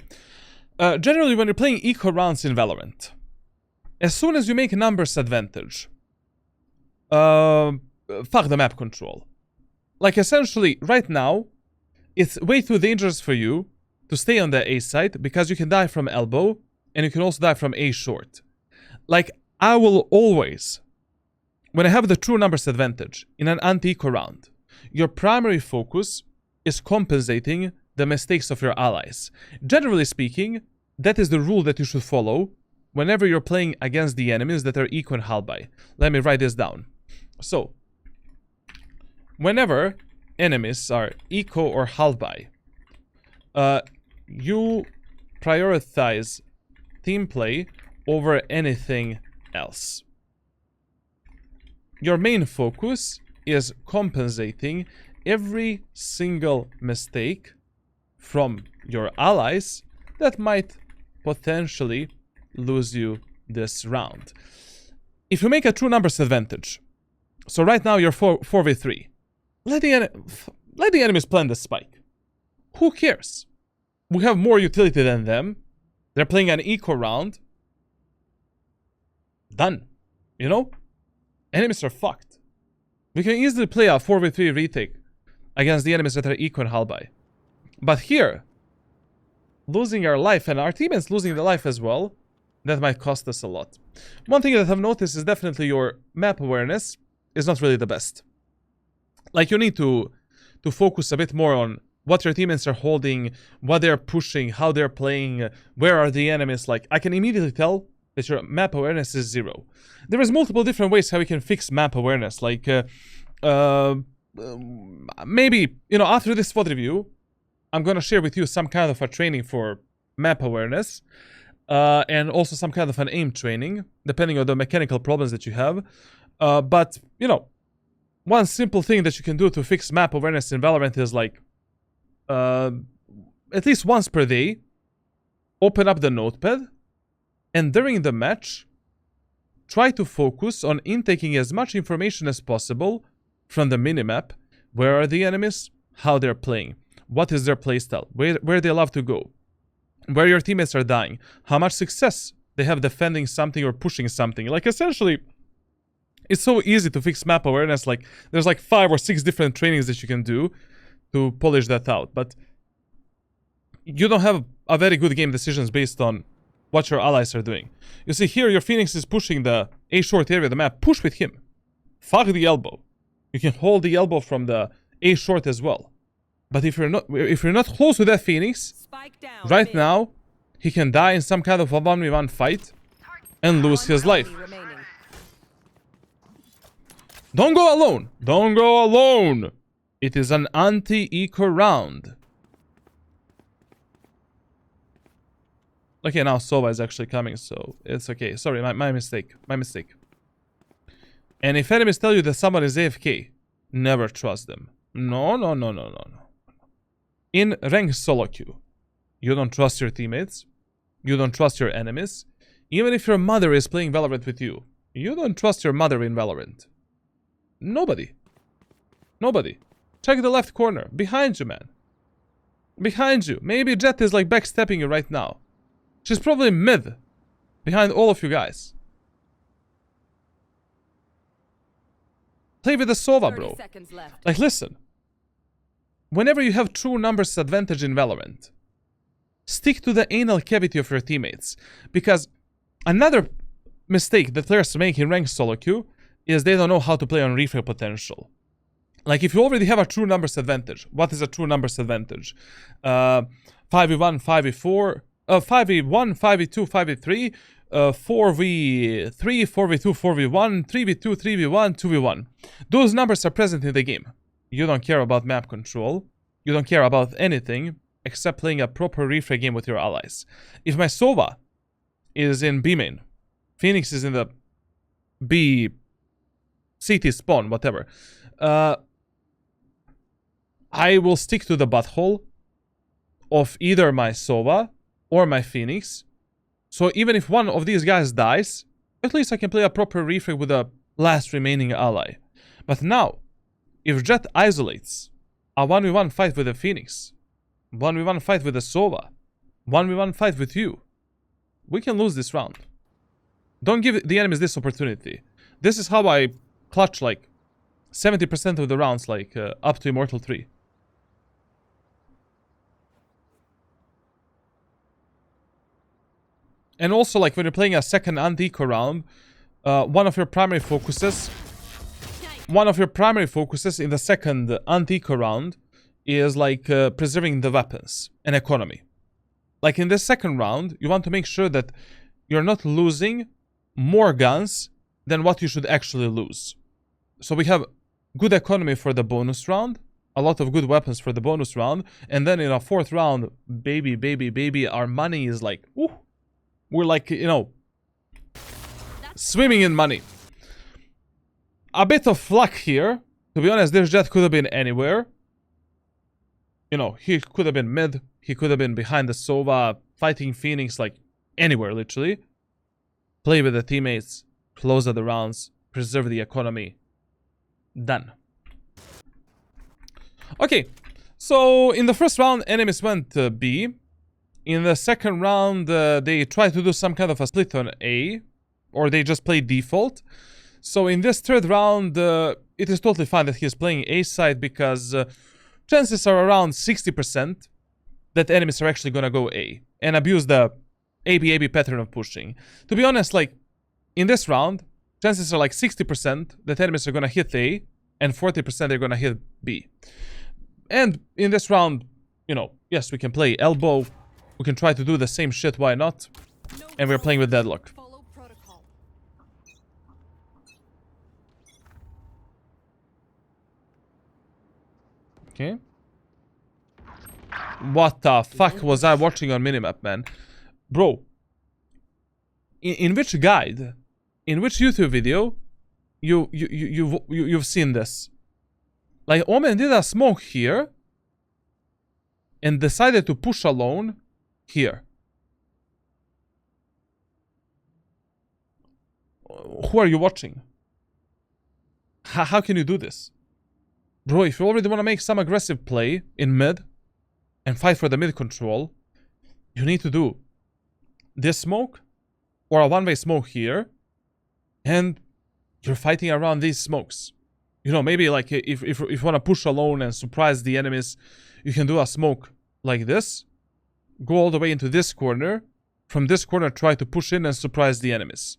Generally, when you're playing eco rounds in Valorant, as soon as you make a numbers advantage, fuck the map control. Like, essentially, right now, it's way too dangerous for you to stay on the A side because you can die from elbow and you can also die from A short. Like, I will always, when I have the true numbers advantage in an anti-eco round, your primary focus is compensating the mistakes of your allies. Generally speaking, that is the rule that you should follow whenever you're playing against the enemies that are eco and halby. Let me write this down. So, whenever enemies are eco or halby, you prioritize team play over anything else. Your main focus is compensating every single mistake from your allies that might potentially lose you this round. If you make a true numbers advantage, so right now you're 4v3, let the enemies plant the spike. Who cares? We have more utility than them. They're playing an eco round. Done. You know? Enemies are fucked. We can easily play a 4v3 retake against the enemies that are eco and halby. But here, losing our life and our teammates losing the life as well, that might cost us a lot. One thing that I've noticed is definitely your map awareness is not really the best. Like, you need to focus a bit more on what your teammates are holding, what they're pushing, how they're playing, where are the enemies. Like, I can immediately tell that your map awareness is 0. There is multiple different ways how we can fix map awareness. Like, maybe, you know, after this VOD review, I'm gonna share with you some kind of a training for map awareness, and also some kind of an aim training, depending on the mechanical problems that you have. But, you know, one simple thing that you can do to fix map awareness in Valorant is like, at least once per day, open up the notepad, and during the match, try to focus on intaking as much information as possible from the minimap. Where are the enemies? How they're playing? What is their playstyle? Where they love to go? Where your teammates are dying? How much success they have defending something or pushing something? Like, essentially, it's so easy to fix map awareness. Like, there's like 5 or 6 different trainings that you can do to polish that out. But you don't have a very good game decisions based on what your allies are doing. You see here, your Phoenix is pushing the A short area of the map. Push with him. Fuck the elbow. You can hold the elbow from the A short as well. But if you're not close to that Phoenix, Spike down, right mid. now, he can die in some kind of a 1v1 fight and lose his life. Remaining. Don't go alone. Don't go alone. It is an anti-eco round. Okay, now Sova is actually coming, so it's okay. Sorry, my mistake. My mistake. And if enemies tell you that someone is AFK, never trust them. No, no, no, no, no, no. In ranked solo queue, you don't trust your teammates. You don't trust your enemies. Even if your mother is playing Valorant with you, you don't trust your mother in Valorant. Nobody. Nobody. Check the left corner. Behind you, man. Behind you. Maybe Jett is like backstepping you right now. She's probably mid. Behind all of you guys. Play with the Sova, 30 bro. seconds left. Like, listen. Whenever you have true numbers advantage in Valorant, stick to the anal cavity of your teammates. Because another mistake that players make in ranked solo queue is they don't know how to play on refrag potential. Like, if you already have a true numbers advantage, what is a true numbers advantage? 5v1, 5v4, 5v1, 5v2, 5v3, 4v3, 4v2, 4v1, 3v2, 3v1, 2v1. Those numbers are present in the game. You don't care about map control. You don't care about anything except playing a proper refrag game with your allies. If my Sova is in B main, Phoenix is in the B CT spawn, whatever, I will stick to the butthole of either my Sova or my Phoenix. So even if one of these guys dies, at least I can play a proper refrag with the last remaining ally. But now, if Jett isolates a 1v1 fight with a Phoenix, 1v1 fight with a Sova, 1v1 fight with you, we can lose this round. Don't give the enemies this opportunity. This is how I clutch like 70% of the rounds, like up to Immortal 3. And also, like, when you're playing a second anti-eco round, one of your primary focuses in the second anti-eco round is like preserving the weapons and economy. Like, in the second round, you want to make sure that you're not losing more guns than what you should actually lose. So we have good economy for the bonus round, a lot of good weapons for the bonus round, and then in a fourth round, baby, our money is like, ooh, we're like, you know, swimming in money. A bit of luck here. To be honest, this Jett could have been anywhere. You know, he could have been mid. He could have been behind the Sova, fighting Phoenix, like anywhere, literally. Play with the teammates, close out the rounds, preserve the economy. Done. Okay, so in the first round, enemies went B. In the second round, they tried to do some kind of a split on A. or they just play default. So in this third round, it is totally fine that he's playing A side because chances are around 60% that enemies are actually gonna go A and abuse the AB pattern of pushing. To be honest, like in this round, chances are like 60% that enemies are gonna hit A and 40% they're gonna hit B. And in this round, you know, yes, we can play elbow. We can try to do the same shit, why not? And we're playing with deadlock. Follow protocol. Okay. What the fuck was I watching on minimap, man? Bro. In which guide? In which YouTube video you've seen this? Like, Omen did a smoke here and decided to push alone here. Who are you watching? How can you do this? Bro, if you already want to make some aggressive play in mid and fight for the mid control, you need to do this smoke or a one-way smoke here, and you're fighting around these smokes. You know, maybe like if you want to push alone and surprise the enemies, you can do a smoke like this, go all the way into this corner, from this corner try to push in and surprise the enemies.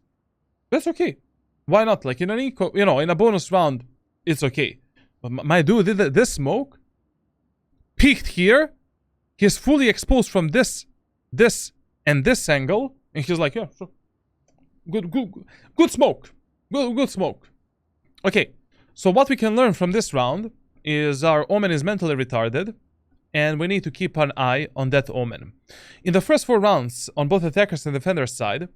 That's okay. Why not? Like in an eco, you know, in a bonus round, it's okay. But my dude did this smoke, peeked here, he's fully exposed from this, and this angle, and he's like, yeah, sure. Good smoke. Good smoke. Okay, so what we can learn from this round is our Omen is mentally retarded, and we need to keep an eye on that Omen. In the first 4 rounds, on both attackers and defenders side,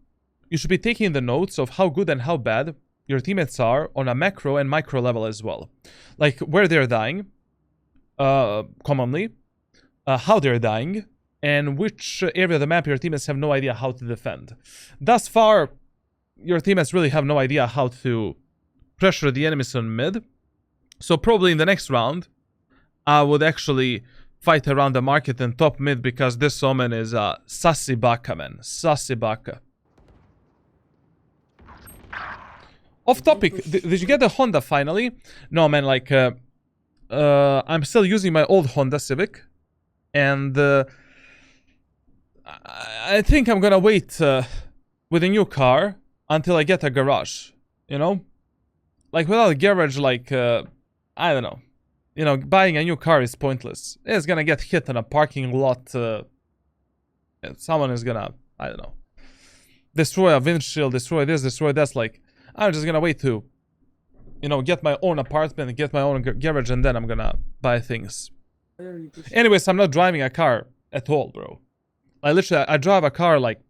you should be taking the notes of how good and how bad your teammates are on a macro and micro level as well. Like where they're dying, commonly, how they're dying, and which area of the map your teammates have no idea how to defend. Thus far, your teammates really have no idea how to pressure the enemies on mid. So probably in the next round, I would actually fight around the market and top mid because this Omen is a sassy baka, man. Sassy baka. Off topic, did you get the Honda finally? No, man, like, I'm still using my old Honda Civic. And I think I'm gonna wait with a new car until I get a garage, you know? Like, without a garage, like, I don't know. You know, buying a new car is pointless. It's gonna get hit in a parking lot. Someone is gonna, I don't know, destroy a windshield, destroy this, destroy that. Like, I'm just gonna wait to, you know, get my own apartment, get my own garage, and then I'm gonna buy things. Anyways, I'm not driving a car at all, bro. I drive a car like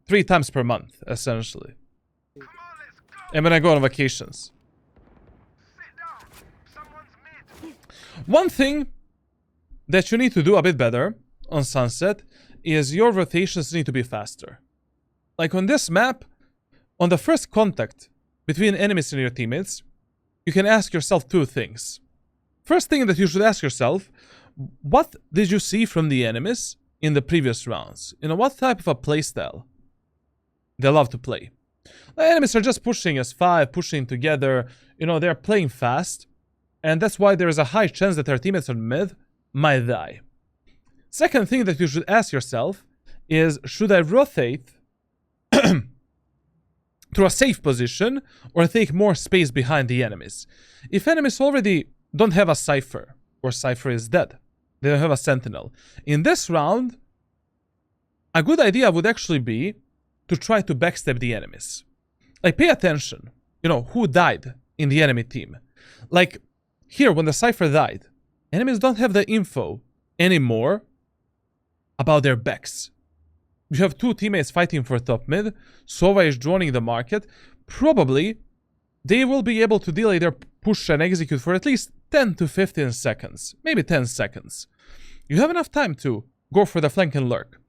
3 times per month, essentially. And when I go on vacations. One thing that you need to do a bit better on Sunset is your rotations need to be faster. Like on this map, on the first contact between enemies and your teammates, you can ask yourself 2 things. First thing that you should ask yourself, what did you see from the enemies in the previous rounds? You know, what type of a playstyle they love to play? The enemies are just pushing S5, pushing together, you know, they're playing fast. And that's why there is a high chance that their teammates on mid might die. Second thing that you should ask yourself is, should I rotate to a safe position or take more space behind the enemies? If enemies already don't have a Cypher, or Cypher is dead, they don't have a Sentinel. In this round, a good idea would actually be to try to backstab the enemies. Like, pay attention, you know, who died in the enemy team. Like, here, when the Cypher died, enemies don't have the info anymore about their backs. You have 2 teammates fighting for top mid, Sova is joining the market. Probably, they will be able to delay their push and execute for at least 10 to 15 seconds. Maybe 10 seconds. You have enough time to go for the flank and lurk.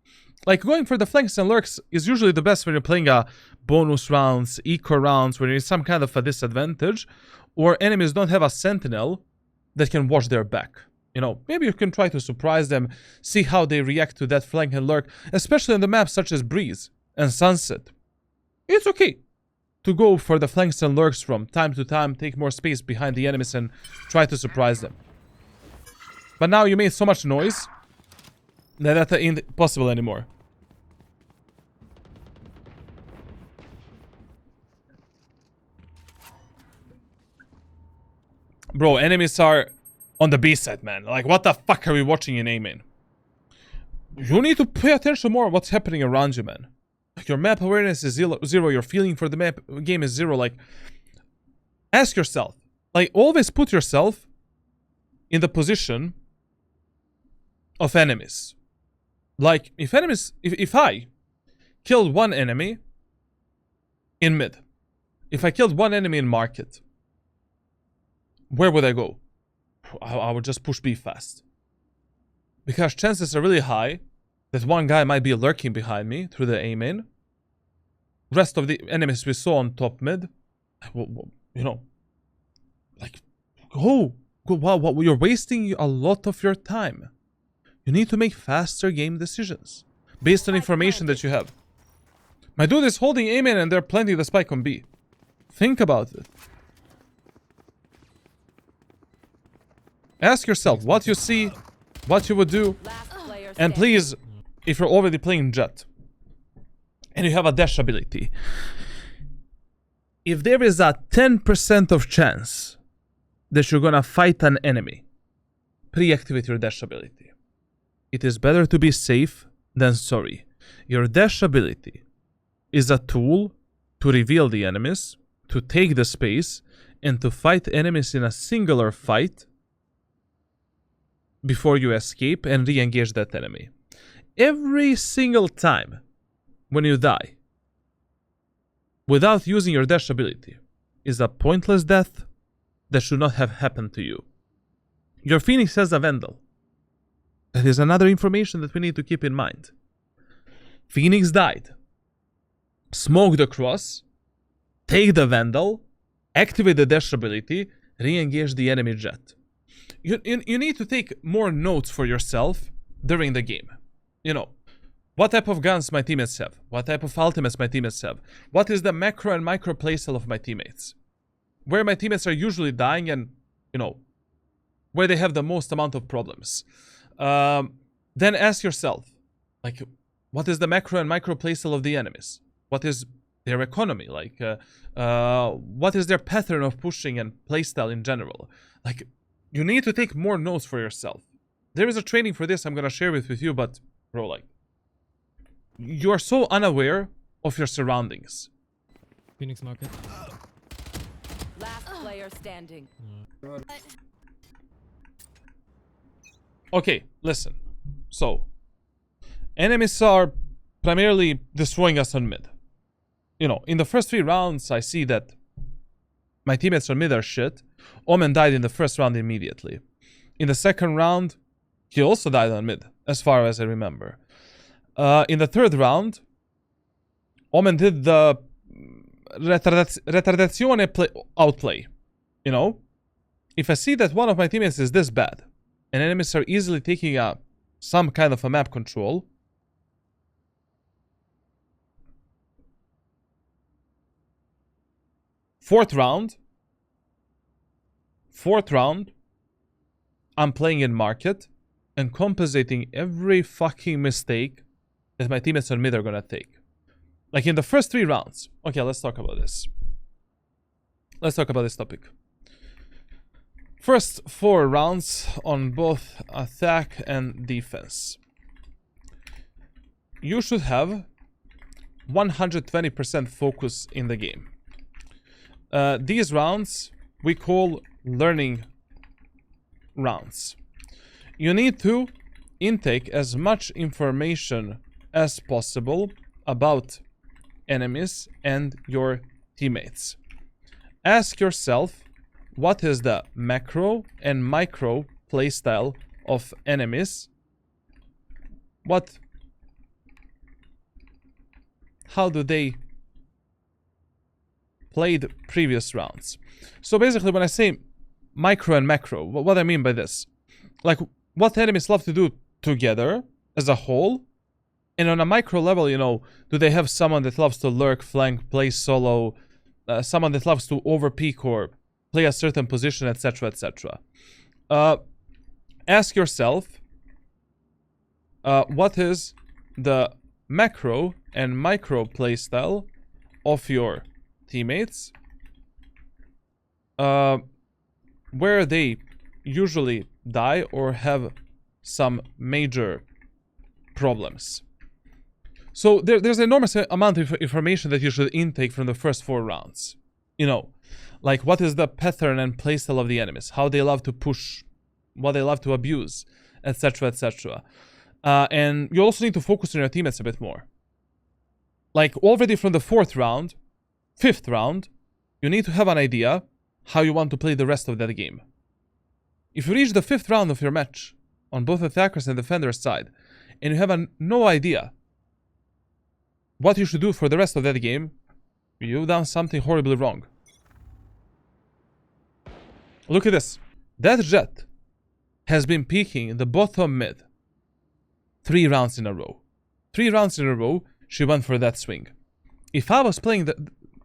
Like, going for the flanks and lurks is usually the best when you're playing a bonus rounds, eco rounds, when you're in some kind of a disadvantage, or enemies don't have a sentinel that can watch their back. You know, maybe you can try to surprise them, see how they react to that flank and lurk, especially on the maps such as Breeze and Sunset. it's okay to go for the flanks and lurks from time to time, take more space behind the enemies and try to surprise them. But now you made so much noise that ain't possible anymore. Bro, enemies are on the B side, man. Like, what the fuck are we watching in A main? You need to pay attention more what's happening around you, man. Like, your map awareness is zero. Your feeling for the map game is zero. Like, ask yourself. Like, always put yourself in the position of enemies. Like, if I killed one enemy in mid, if I killed one enemy in market, where would I go? I would just push B fast. Because chances are really high that one guy might be lurking behind me through the A main. Rest of the enemies we saw on top mid, you know, like, go. Wow, you're wasting a lot of your time. You need to make faster game decisions based on information that you have. My dude is holding A main and they're planting the spike on B. Think about it. Ask yourself what you see, what you would do, and please, if you're already playing Jett and you have a dash ability, if there is a 10% of chance that you're gonna fight an enemy, pre-activate your dash ability. It is better to be safe than sorry. Your dash ability is a tool to reveal the enemies, to take the space, and to fight enemies in a singular fight before you escape and re-engage that enemy. Every single time when you die without using your dash ability is a pointless death that should not have happened to you. Your Phoenix has a Vandal. That is another information that we need to keep in mind. Phoenix died. Smoke the cross, take the Vandal, activate the dash ability, re-engage the enemy Jett. You need to take more notes for yourself during the game. You know, what type of guns my teammates have, what type of ultimates my teammates have, what is the macro and micro playstyle of my teammates, where my teammates are usually dying and, you know, where they have the most amount of problems. Then ask yourself, like, what is the macro and micro playstyle of the enemies? What is their economy? Like, what is their pattern of pushing and playstyle in general? Like, you need to take more notes for yourself. There is a training for this I'm gonna share with you, but bro, like, you are so unaware of your surroundings. Phoenix market. Last player standing. Okay, listen. So, enemies are primarily destroying us on mid. You know, in the first 3 rounds, I see that my teammates on mid are shit. Omen died in the first round immediately. In the second round, he also died on mid, as far as I remember. In the third round, Omen did the retardazione outplay. You know? If I see that one of my teammates is this bad, and enemies are easily taking some kind of a map control, Fourth round, I'm playing in market and compensating every fucking mistake that my teammates on mid are gonna take. Like in the first 3 rounds. Okay, let's talk about this. Let's talk about this topic. First 4 rounds on both attack and defense. You should have 120% focus in the game. These rounds we call learning rounds. You need to intake as much information as possible about enemies and your teammates. Ask yourself, what is the macro and micro playstyle of enemies? How do they play the previous rounds? So basically, when I say micro and macro, what I mean by this, like what enemies love to do together as a whole, And on a micro level, you know, do they have someone that loves to lurk, flank, play solo, someone that loves to overpeak or play a certain position, etc., etc. Ask yourself, what is the macro and micro playstyle of your teammates, where they usually die or have some major problems. So there's an enormous amount of information that you should intake from the first 4 rounds. You know, like what is the pattern and playstyle of the enemies, how they love to push, what they love to abuse, etc., etc. And you also need to focus on your teammates a bit more. Like already from the 4th round, 5th round, you need to have an idea how you want to play the rest of that game. If you reach the 5th round of your match, on both attackers and defenders side, and you have no idea what you should do for the rest of that game, you've done something horribly wrong. Look at this. That Jett has been peeking in the bottom mid 3 rounds in a row. 3 rounds in a row, she went for that swing. If I was playing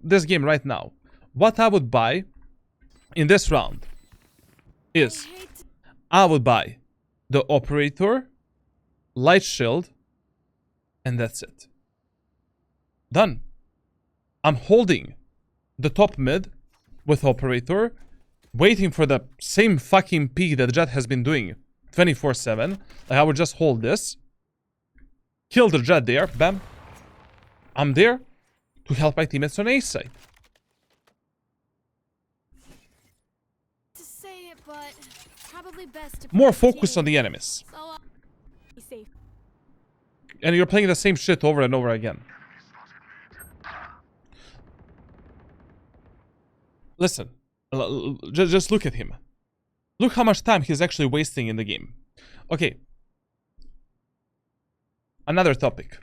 this game right now, what I would buy in this round is I would buy the operator, light shield, and that's it. Done. I'm holding the top mid with operator, waiting for the same fucking peak that Jett has been doing 24/7. Like I would just hold this, kill the Jett there, bam. I'm there to help my teammates on A side. To say it, but probably best to More focus on the enemies. So, be safe. And you're playing the same shit over and over again. Listen, just look at him. Look how much time he's actually wasting in the game. Okay. Another topic.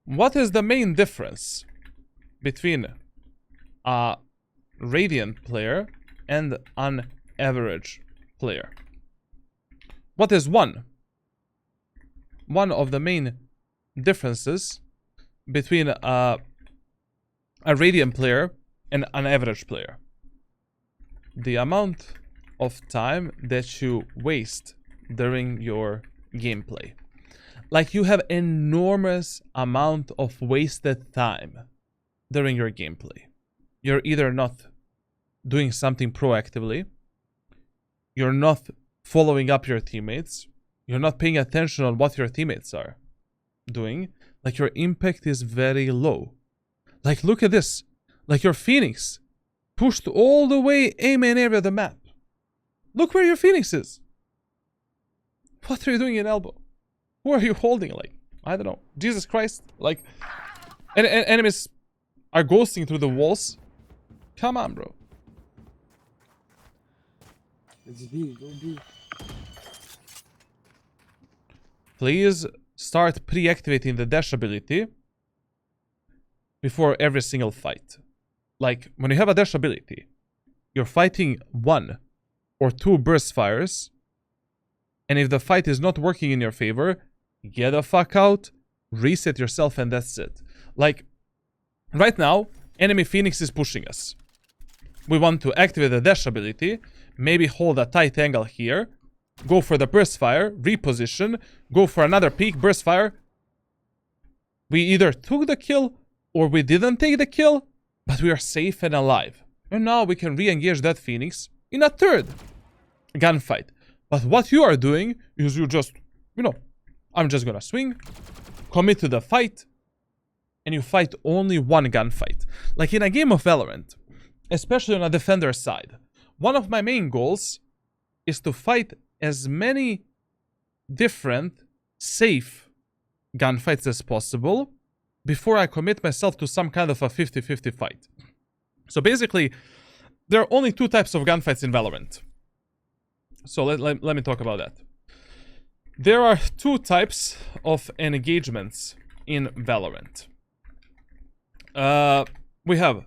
What is the main difference between a Radiant player and an average player? What is one of the main differences between a Radiant player and an average player? The amount of time that you waste during your gameplay. Like you have enormous amount of wasted time during your gameplay. You're either not doing something proactively, you're not following up your teammates, you're not paying attention on what your teammates are doing. Like your impact is very low. Like look at this. Like your Phoenix pushed all the way A main area of the map. Look where your Phoenix is. What are you doing in elbow? Who are you holding? Like, I don't know. Jesus Christ. Like, enemies are ghosting through the walls. Come on, bro. It's B, go B. Please start pre-activating the dash ability before every single fight. Like, when you have a dash ability, you're fighting 1 or 2 burst fires, and if the fight is not working in your favor, get the fuck out, reset yourself, and that's it. Like, right now, enemy Phoenix is pushing us. We want to activate the dash ability, maybe hold a tight angle here, go for the burst fire, reposition, go for another peek, burst fire. We either took the kill, or we didn't take the kill, but we are safe and alive. And now we can re-engage that Phoenix in a 3rd gunfight. But what you are doing is you just, you know, I'm just gonna swing, commit to the fight, and you fight only 1 gunfight. Like in a game of Valorant, especially on a defender side, one of my main goals is to fight as many different safe gunfights as possible before I commit myself to some kind of a 50-50 fight. So basically, there are only 2 types of gunfights in Valorant. So let me talk about that. There are 2 types of engagements in Valorant. We have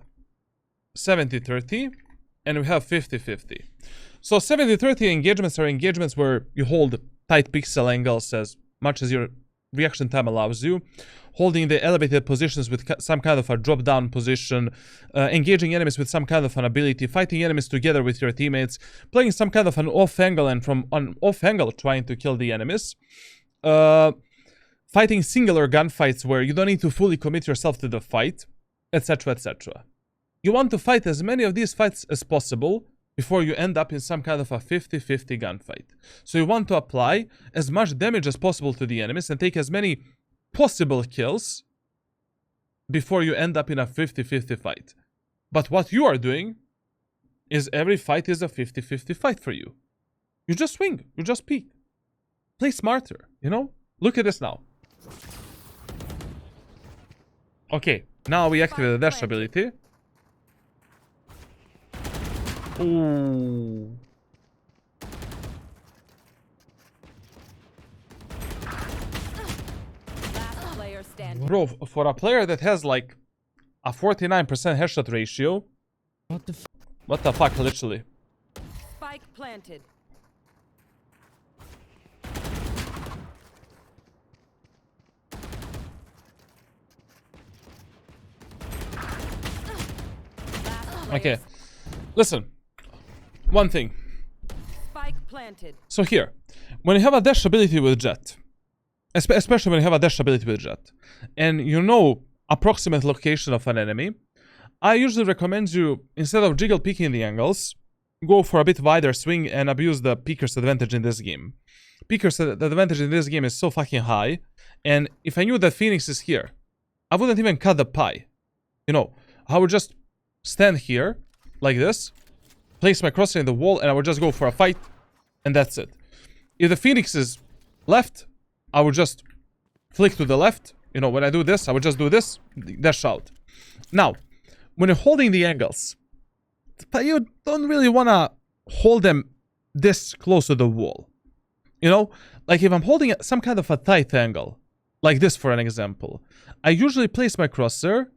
70-30 and we have 50-50. So 70-30 engagements are engagements where you hold tight pixel angles as much as you're reaction time allows you, holding the elevated positions with some kind of a drop-down position, engaging enemies with some kind of an ability, fighting enemies together with your teammates, playing some kind of an off angle and from an off angle trying to kill the enemies, fighting singular gunfights where you don't need to fully commit yourself to the fight, etc., etc. You want to fight as many of these fights as possible before you end up in some kind of a 50-50 gunfight. So you want to apply as much damage as possible to the enemies and take as many possible kills before you end up in a 50-50 fight. But what you are doing is every fight is a 50-50 fight for you. You just swing, you just peek. Play smarter, you know? Look at this now. Okay, now we activate the dash ability. Ooh. Last player standing. Bro, for a player that has like a 49% headshot ratio. What the fuck, literally. Spike planted. Okay, listen. One thing. Spike planted. So here, when you have a dash ability with Jett, especially when you have a dash ability with Jett, and you know approximate location of an enemy, I usually recommend you, instead of jiggle peeking the angles, go for a bit wider swing and abuse the peeker's advantage in this game. Peeker's advantage in this game is so fucking high, and if I knew that Phoenix is here, I wouldn't even cut the pie. You know, I would just stand here, like this, place my crosshair in the wall, and I would just go for a fight, and that's it. If the Phoenix is left, I would just flick to the left. You know, when I do this, I would just do this, dash out. Now, when you're holding the angles, you don't really want to hold them this close to the wall. You know, like if I'm holding some kind of a tight angle, like this for an example, I usually place my crosshair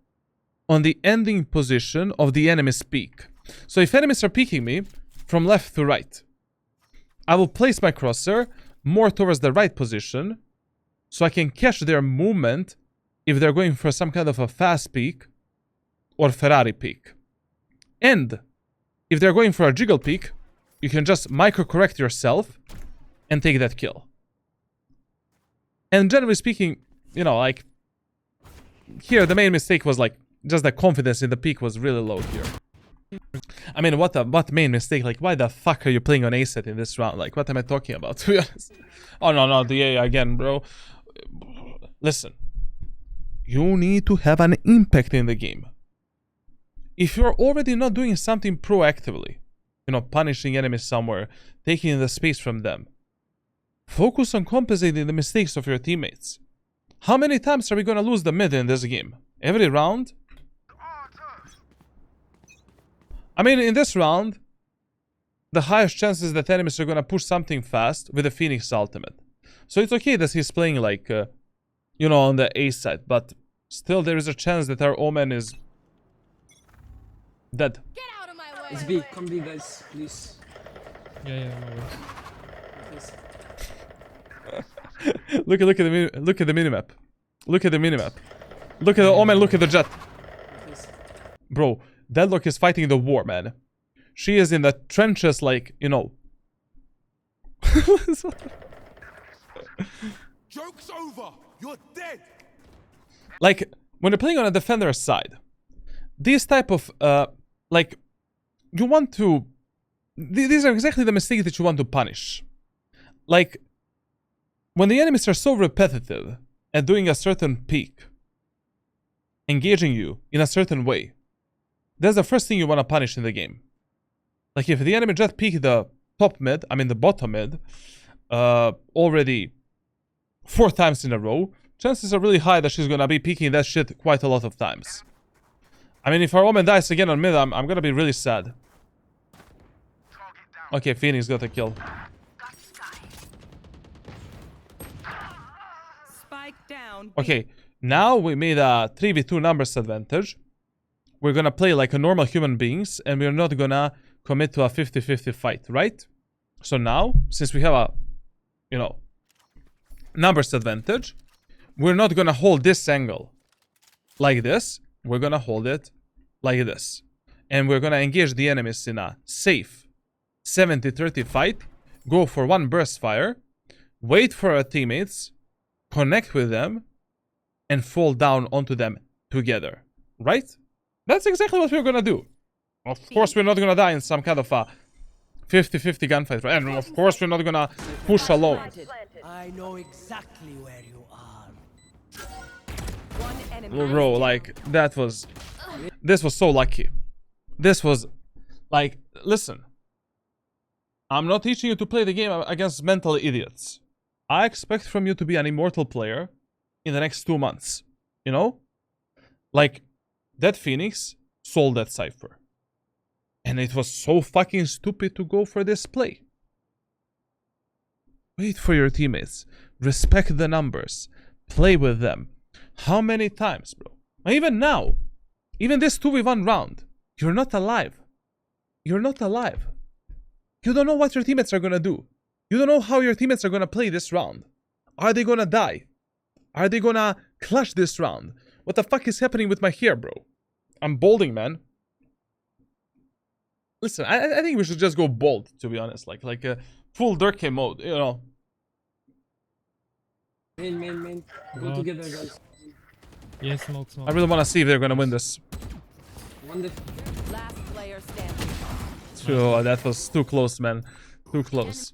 on the ending position of the enemy's peak. So if enemies are peeking me from left to right, I will place my crosshair more towards the right position so I can catch their movement if they're going for some kind of a fast peek or Ferrari peek. And if they're going for a jiggle peek, you can just micro-correct yourself and take that kill. And generally speaking, you know, like, here the main mistake was like, just the confidence in the peak was really low here. I mean, what main mistake? Like, why the fuck are you playing on A set in this round? Like, what am I talking about, to be honest? Oh, no, the A again, bro. Listen. You need to have an impact in the game. If you're already not doing something proactively, you know, punishing enemies somewhere, taking the space from them, focus on compensating the mistakes of your teammates. How many times are we gonna lose the mid in this game? Every round? I mean, in this round, the highest chances that enemies are gonna push something fast with the Phoenix ultimate. So it's okay that he's playing like, you know, on the A side, but still there is a chance that our Omen is dead. Get out of my way. It's B. Come B, guys, please. Yeah, no worries. Please. look at the minimap. Look at the minimap. Look at the Omen, look at the Jett. Please. Bro, Deadlock is fighting the war, man. She is in the trenches, like, you know. Joke's over. You're dead. Like, when you're playing on a defender's side, these type of, like, you want to... These are exactly the mistakes that you want to punish. Like, when the enemies are so repetitive at doing a certain peak, engaging you in a certain way, that's the first thing you want to punish in the game. Like, if the enemy just peeked the top mid, I mean the bottom mid, already 4 times in a row, chances are really high that she's gonna be peeking that shit quite a lot of times. I mean, if our Omen dies again on mid, I'm gonna be really sad. Okay, Phoenix got a kill. Spike down. Okay, now we made a 3v2 numbers advantage. We're gonna play like a normal human beings, and we're not gonna commit to a 50-50 fight, right? So now, since we have a, you know, numbers advantage, we're not gonna hold this angle like this. We're gonna hold it like this. And we're gonna engage the enemies in a safe 70-30 fight. Go for one burst fire. Wait for our teammates. Connect with them. And fall down onto them together. Right? That's exactly what we're gonna do. Of course, we're not gonna die in some kind of a 50-50 gunfight. Right? And of course, we're not gonna push alone. I know exactly where you are. One enemy. Bro, like, that was... This was so lucky. This was... Like, listen. I'm not teaching you to play the game against mental idiots. I expect from you to be an immortal player in the next 2 months. You know? Like, that Phoenix sold that Cypher. And it was so fucking stupid to go for this play. Wait for your teammates. Respect the numbers. Play with them. How many times, bro? Even now. Even this 2v1 round. You're not alive. You're not alive. You don't know what your teammates are gonna do. You don't know how your teammates are gonna play this round. Are they gonna die? Are they gonna clutch this round? What the fuck is happening with my hair, bro? I'm balding, man. Listen, I think we should just go bald, to be honest. Like a full Durkheim mode, you know. Main. Go Wow. together, guys. Yeah, smoke. I really want to see if they're gonna win this. One def. Last player standing. Oh, that was too close, man. Too close.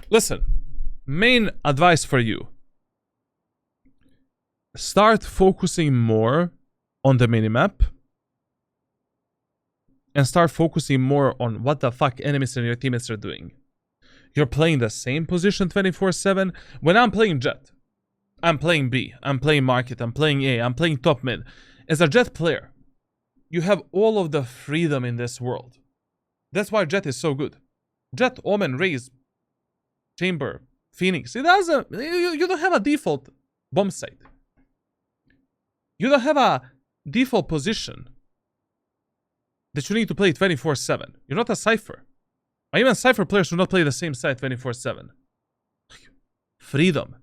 Listen, main advice for you. Start focusing more on the minimap. And start focusing more on what the fuck enemies and your teammates are doing. You're playing the same position 24/7. When I'm playing Jett, I'm playing B, I'm playing Market, I'm playing A, I'm playing top mid. As a Jett player, you have all of the freedom in this world. That's why Jett is so good. Jett, Omen, Raze, Chamber, Phoenix. It doesn't. You don't have a default bomb site. You don't have a default position that you need to play 24/7. You're not a Cypher. Even Cypher players should not play the same site 24/7. Freedom.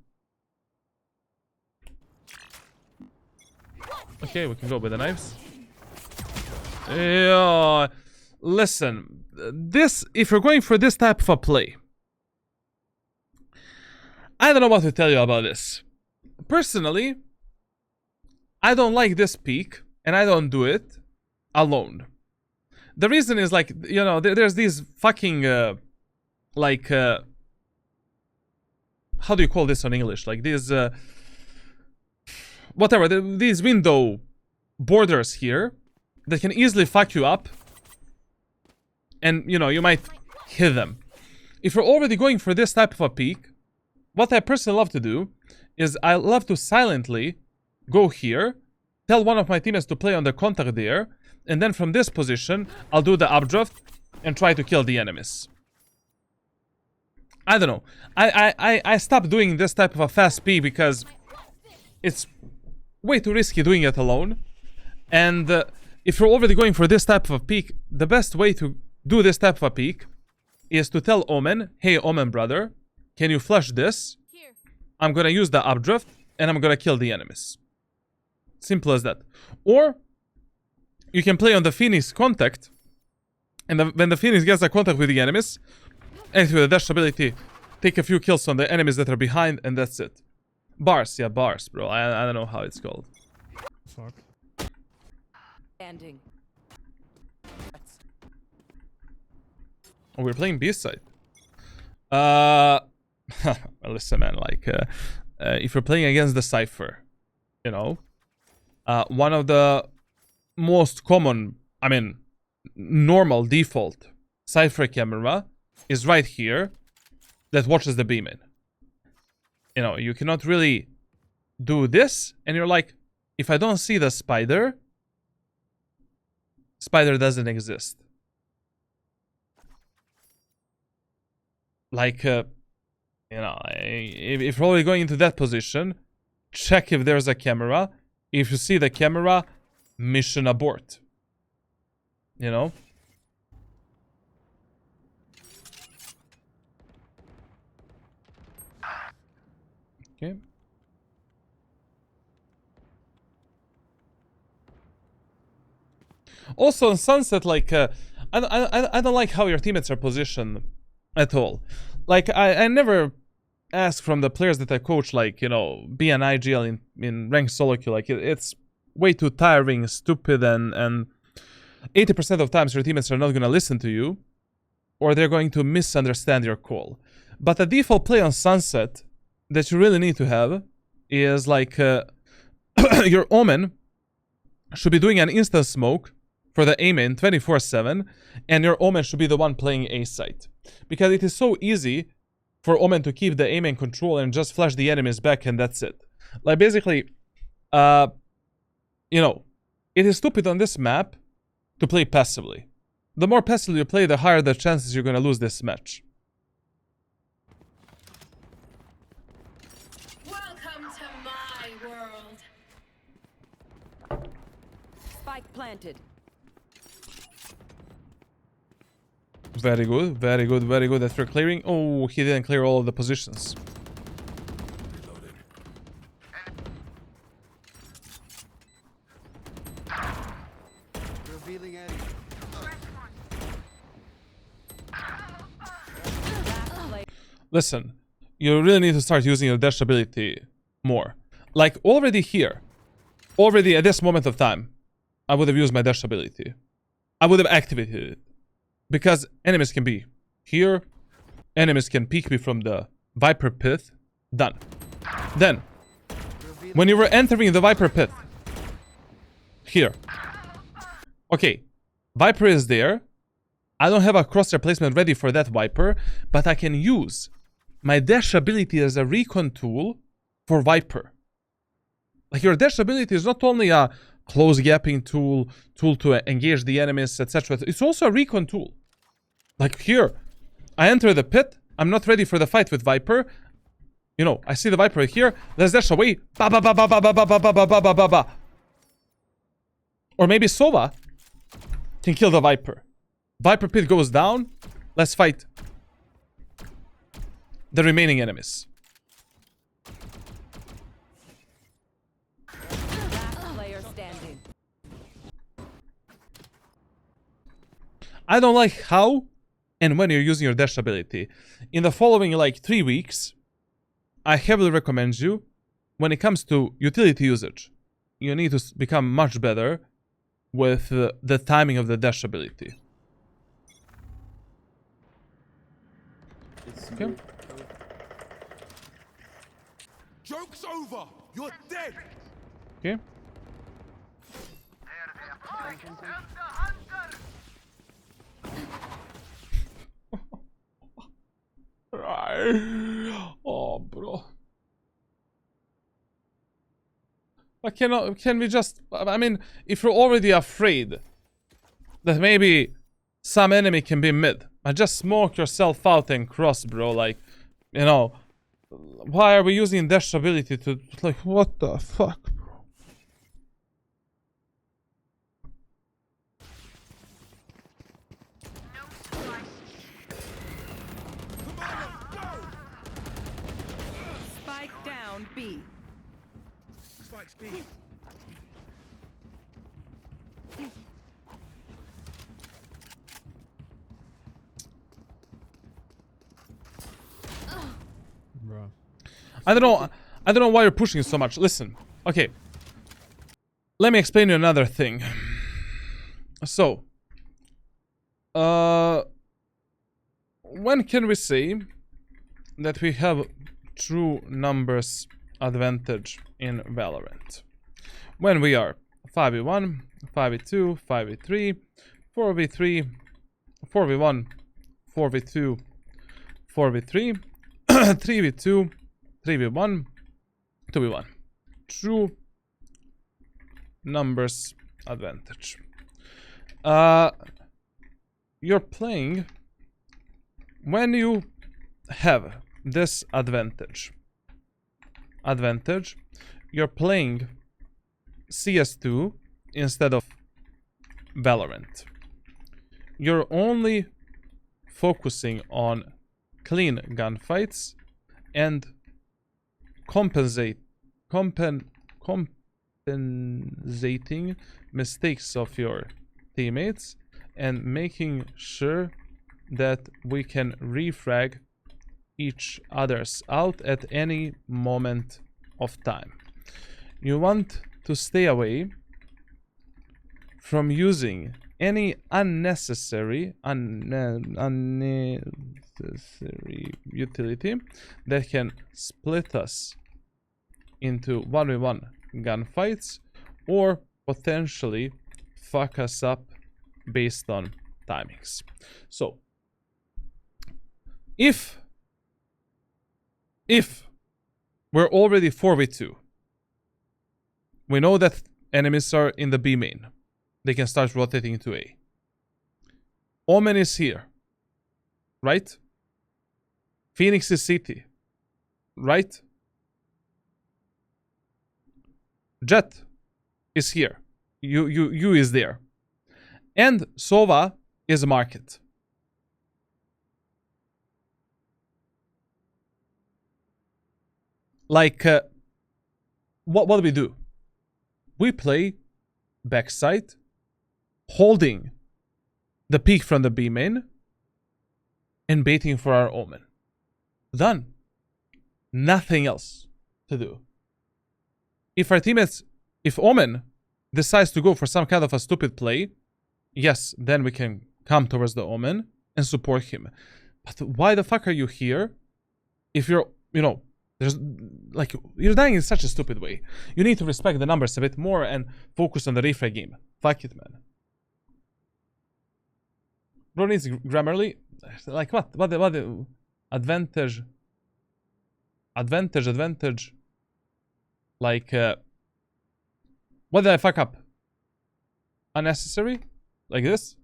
Okay, we can go with the knives. Yeah, listen, this, if you're going for this type of a play, I don't know what to tell you about this. Personally, I don't like this peak, and I don't do it alone. The reason is, like, you know, there's these fucking, like, how do you call this on English? Like, these, whatever, these window borders here that can easily fuck you up. And, you know, you might hit them. If you're already going for this type of a peak, what I personally love to do is I love to silently go here, tell one of my teammates to play on the contact there, and then from this position, I'll do the updraft and try to kill the enemies. I don't know. I stopped doing this type of a fast peek because it's way too risky doing it alone. And if you're already going for this type of a peek, the best way to do this type of a peek is to tell Omen, hey, Omen brother, can you flush this? Here. I'm gonna use the updraft and I'm gonna kill the enemies. Simple as that. Or you can play on the Phoenix contact, and when the Phoenix gets a contact with the enemies, and with the dash ability, take a few kills on the enemies that are behind, and that's it. Bars, yeah, bars, bro. I don't know how it's called. Fuck. Standing. Oh, we're playing B side. Listen, man, like, if you're playing against the Cypher, you know, one of the most common, I mean, normal default Cypher camera is right here that watches the beam in. You know, you cannot really do this, and you're like, if I don't see the spider doesn't exist. Like, you know, if you're already going into that position, check if there's a camera. If you see the camera, mission abort. You know? Okay. Also, in Sunset, like, I don't like how your teammates are positioned at all. Like, I never ask from the players that I coach, like, you know, be an IGL in ranked solo queue. Like, it's way too tiring, stupid, and 80% of times your teammates are not going to listen to you, or they're going to misunderstand your call. But the default play on Sunset that you really need to have is, like, your Omen should be doing an instant smoke for the A main 24/7, and your Omen should be the one playing A site. Because it is so easy for Omen to keep the A main control and just flash the enemies back, and that's it. Like, basically, you know, it is stupid on this map to play passively. The more passively you play, the higher the chances you're gonna lose this match. Welcome to my world. Spike planted. Very good, very good, very good after clearing. Oh, he didn't clear all of the positions. Revealing area. Listen, you really need to start using your dash ability more. Like, already here, already at this moment of time, I would have used my dash ability. I would have activated it. Because enemies can be here, enemies can peek me from the Viper Pit. Done. Then, when you were entering the Viper Pit, here. Okay, Viper is there. I don't have a crosshair placement ready for that Viper, but I can use my dash ability as a recon tool for Viper. Like, your dash ability is not only a close gapping tool to engage the enemies, etc. It's also a recon tool. Like, here, I enter the pit. I'm not ready for the fight with Viper. You know, I see the Viper here. Let's dash away. Ba ba ba ba ba ba ba ba ba ba ba ba ba ba. Or maybe Sova can kill the Viper. Viper pit goes down. Let's fight the remaining enemies. Last player standing. I don't like how and when you're using your dash ability. In the following, like, 3 weeks, I heavily recommend you, when it comes to utility usage, you need to become much better with the timing of the dash ability. Okay. Joke's over. You're dead. Okay. Oh, bro. But can we just... I mean, if you're already afraid that maybe some enemy can be mid, just smoke yourself out and cross, bro. Like, you know, why are we using dash ability to... Like, what the fuck, bro? Spike down B. Spike's B. Bro. I don't know why you're pushing so much. Listen, okay. Let me explain you another thing. So, when can we say that we have true numbers advantage in Valorant? When we are 5v1, 5v2, 5v3, 4v3, 4v1, 4v2, 4v3, 3v2, 3v1, 2v1. True numbers advantage. You're playing when you have this advantage. You're playing CS2 instead of Valorant. You're only focusing on clean gunfights and compensating mistakes of your teammates and making sure that we can refrag each other's out at any moment of time. You want to stay away from using any unnecessary utility that can split us into 1v1 gunfights or potentially fuck us up based on timings. So if we're already 4v2, we know that enemies are in the B main. They can start rotating to A. Omen is here, right? Phoenix is CT, right? Jett is here. You is there. And Sova is market. Like, what do we do? We play backside, holding the peak from the B main, and baiting for our Omen. Done. Nothing else to do. If our teammates, if Omen decides to go for some kind of a stupid play, yes, then we can come towards the Omen and support him. But why the fuck are you here? If you're, you know, there's like, you're dying in such a stupid way. You need to respect the numbers a bit more and focus on the refrag game. Fuck it, man. Bro needs Grammarly. Like what? What the advantage? Advantage. Like, what did I fuck up? Unnecessary? Like this?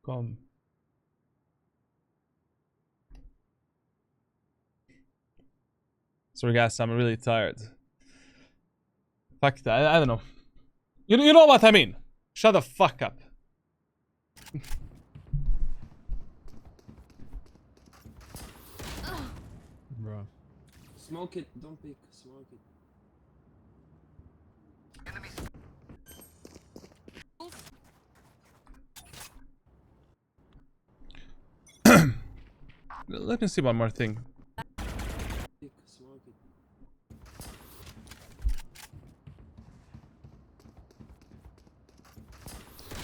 Come. Sorry guys, I'm really tired. Fuck that, I don't know. You know what I mean. Shut the fuck up. Bro. Smoke it, don't pick, smoke it. Let me see one more thing. Pick, smoke it.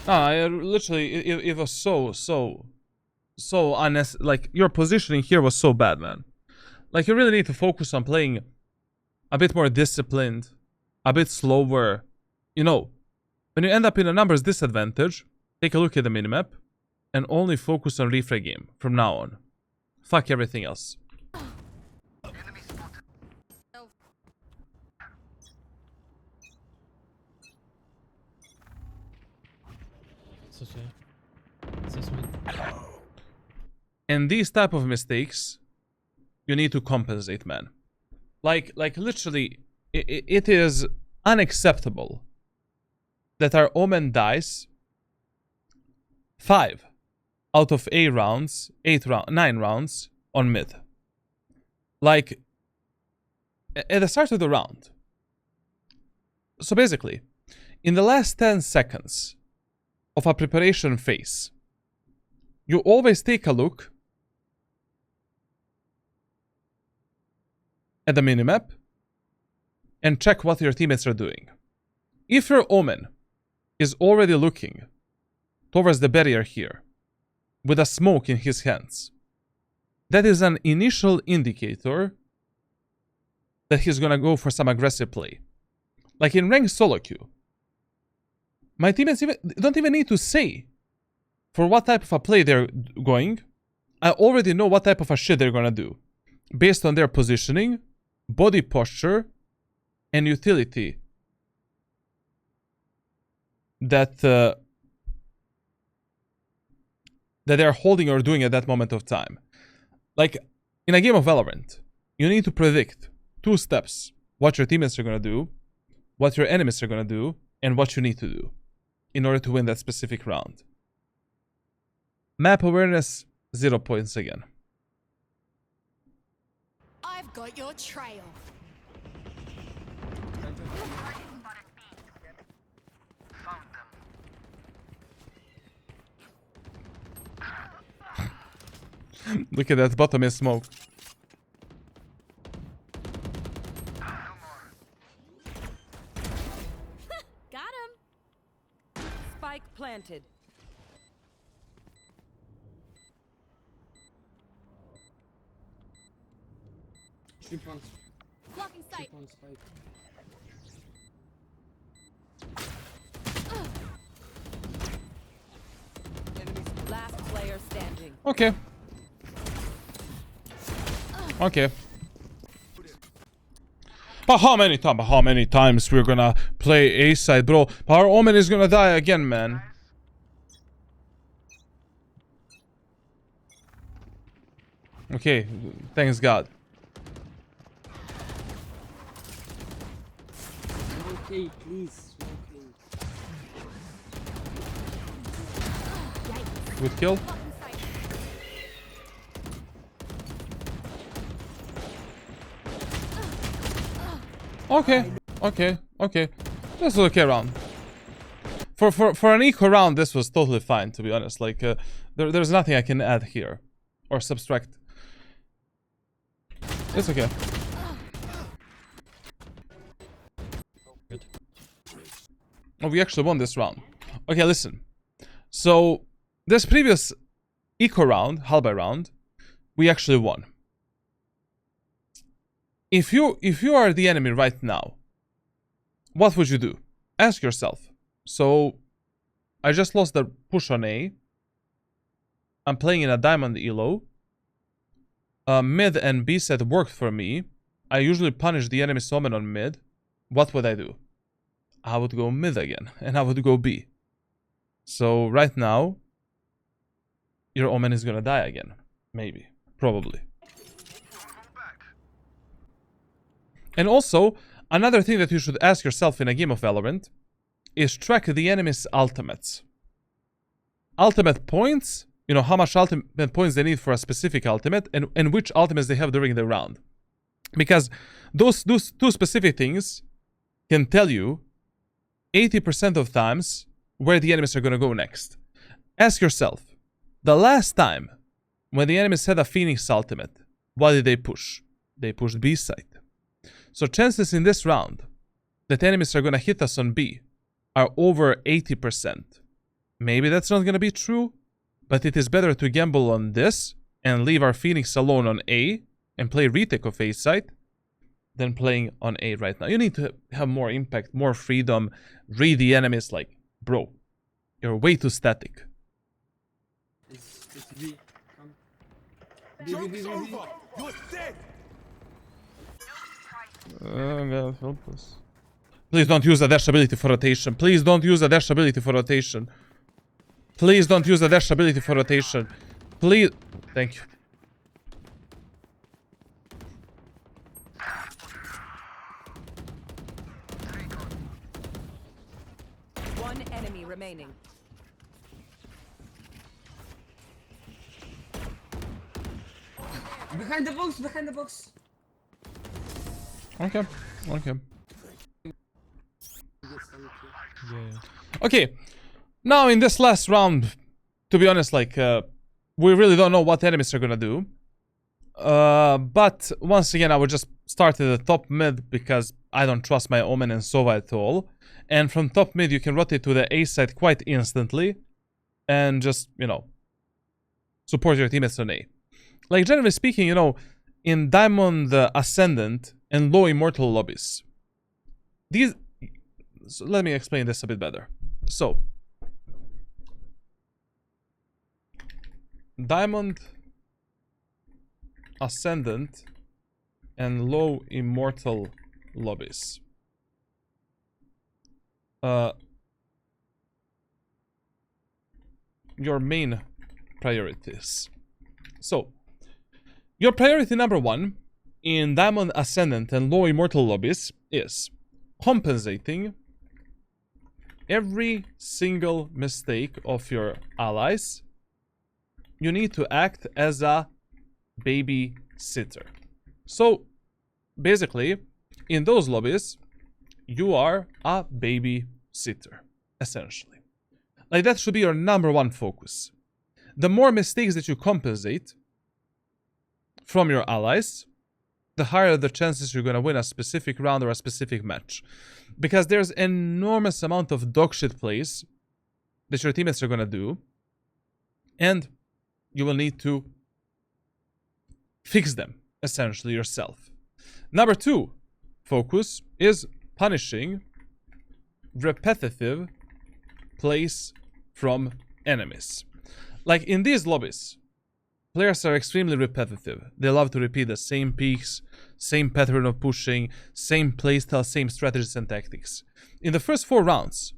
I literally, it was so unnecessary. Like, your positioning here was so bad, man. Like, you really need to focus on playing a bit more disciplined, a bit slower. You know, when you end up in a numbers disadvantage, take a look at the minimap and only focus on refrag game from now on. Fuck everything else. So sweet. And these type of mistakes, you need to compensate, man. Like literally, it is unacceptable that our Omen dies 5 out of 8 rounds, 9 rounds on mid. Like, at the start of the round. So basically, in the last 10 seconds of a preparation phase, you always take a look at the minimap and check what your teammates are doing. If your Omen is already looking towards the barrier here with a smoke in his hands, that is an initial indicator that he's gonna go for some aggressive play. Like in ranked solo queue, my teammates don't even need to say for what type of a play they're going. I already know what type of a shit they're gonna do based on their positioning, body posture, and utility that they're holding or doing at that moment of time. Like, in a game of Valorant, you need to predict 2 steps what your teammates are gonna do, what your enemies are gonna do, and what you need to do in order to win that specific round. Map awareness, 0 points again. I've got your trail. Look at that bottom is smoke. Got him. Spike planted. Three points. Blocking Three sight. points, spike. Last player standing. Okay. Okay. But how many times we're gonna play A side, bro? Our Omen is gonna die again, man. Okay, thanks God. Okay, please. Okay. Good kill. Blocking sight. Okay, okay. This was okay round. For an eco round, this was totally fine, to be honest. Like, there's nothing I can add here or subtract. It's okay. Good. Oh, we actually won this round. Okay, listen. So, this previous eco round, Halby round, we actually won. If you are the enemy right now, what would you do? Ask yourself. So, I just lost the push on A. I'm playing in a diamond elo. Mid and B set worked for me. I usually punish the enemy summon on mid. What would I do? I would go mid again, and I would go B. So right now, your Omen is gonna die again. Maybe. Probably. And also, another thing that you should ask yourself in a game of Valorant is track the enemy's ultimates. Ultimate points, you know, how much ultimate points they need for a specific ultimate, and which ultimates they have during the round. Because those two specific things can tell you 80% of times where the enemies are going to go next. Ask yourself, the last time when the enemies had a Phoenix ultimate, what did they push? They pushed B side. So chances in this round that enemies are going to hit us on B are over 80%. Maybe that's not going to be true, but it is better to gamble on this and leave our Phoenix alone on A and play retake of A side than playing on A right now. You need to have more impact, more freedom, read the enemies like, bro, you're way too static. It's B. Come. B, B, B, Joke's B, B. over. You're dead. God, help us. Please don't use the dash ability for rotation. Please don't use the dash ability for rotation. Please don't use the dash ability for rotation. Please. Thank you. One enemy remaining. Behind the box, behind the box. Okay. Okay. Get some kill. Yeah. Okay. Now in this last round, to be honest, like, we really don't know what enemies are gonna do. But once again, I would just start at the top mid because I don't trust my Omen and Sova at all. And from top mid, you can rotate to the A side quite instantly. And just, you know, support your teammates on A. Like, generally speaking, you know, in Diamond Ascendant and Low Immortal lobbies, these... So let me explain this a bit better. So, Diamond Ascendant and Low Immortal lobbies. Your main priorities. So, your priority number one in Diamond Ascendant and Low Immortal lobbies is compensating every single mistake of your allies. You need to act as a babysitter. So, basically, in those lobbies, you are a babysitter, essentially. Like, that should be your number one focus. The more mistakes that you compensate from your allies, the higher the chances you're gonna win a specific round or a specific match. Because there's enormous amount of dogshit plays that your teammates are gonna do, and you will need to fix them, essentially, yourself. Number two focus is punishing repetitive plays from enemies. Like, in these lobbies, players are extremely repetitive. They love to repeat the same peaks, same pattern of pushing, same playstyle, same strategies and tactics. In the first 4 rounds,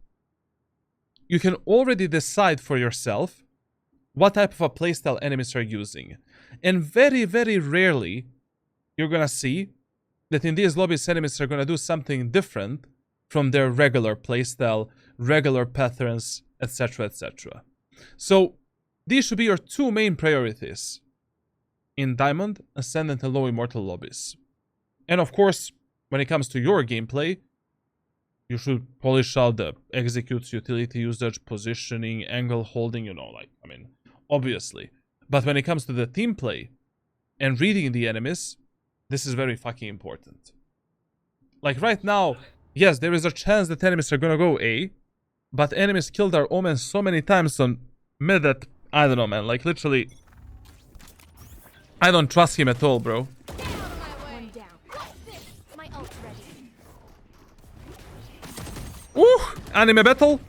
you can already decide for yourself what type of a playstyle enemies are using. And very, very rarely, you're gonna see that in these lobbies, enemies are gonna do something different from their regular playstyle, regular patterns, etc., etc. So, these should be your 2 main priorities in Diamond, Ascendant, and Low Immortal lobbies. And of course, when it comes to your gameplay, you should polish out the executes, utility usage, positioning, angle holding, you know, like, I mean, obviously. But when it comes to the team play and reading the enemies, this is very fucking important. Like, right now, yes, there is a chance that enemies are gonna go A, but enemies killed our Omen so many times on mid that, I don't know, man, like, literally, I don't trust him at all, bro. Get out of my way. One down. What's this? My ult's ready. Ooh, anime battle.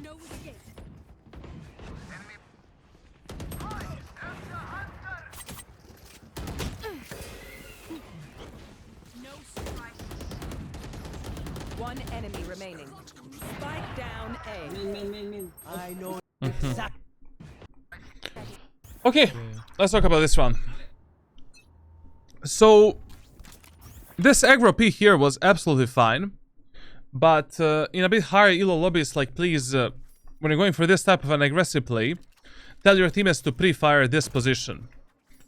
No escape. No strike. One enemy remaining. Spike down A. Main. I know exactly. Okay, let's talk about this one. So, this aggro P here was absolutely fine. But in a bit higher elo lobbies, like, please, when you're going for this type of an aggressive play, tell your teammates to pre-fire this position.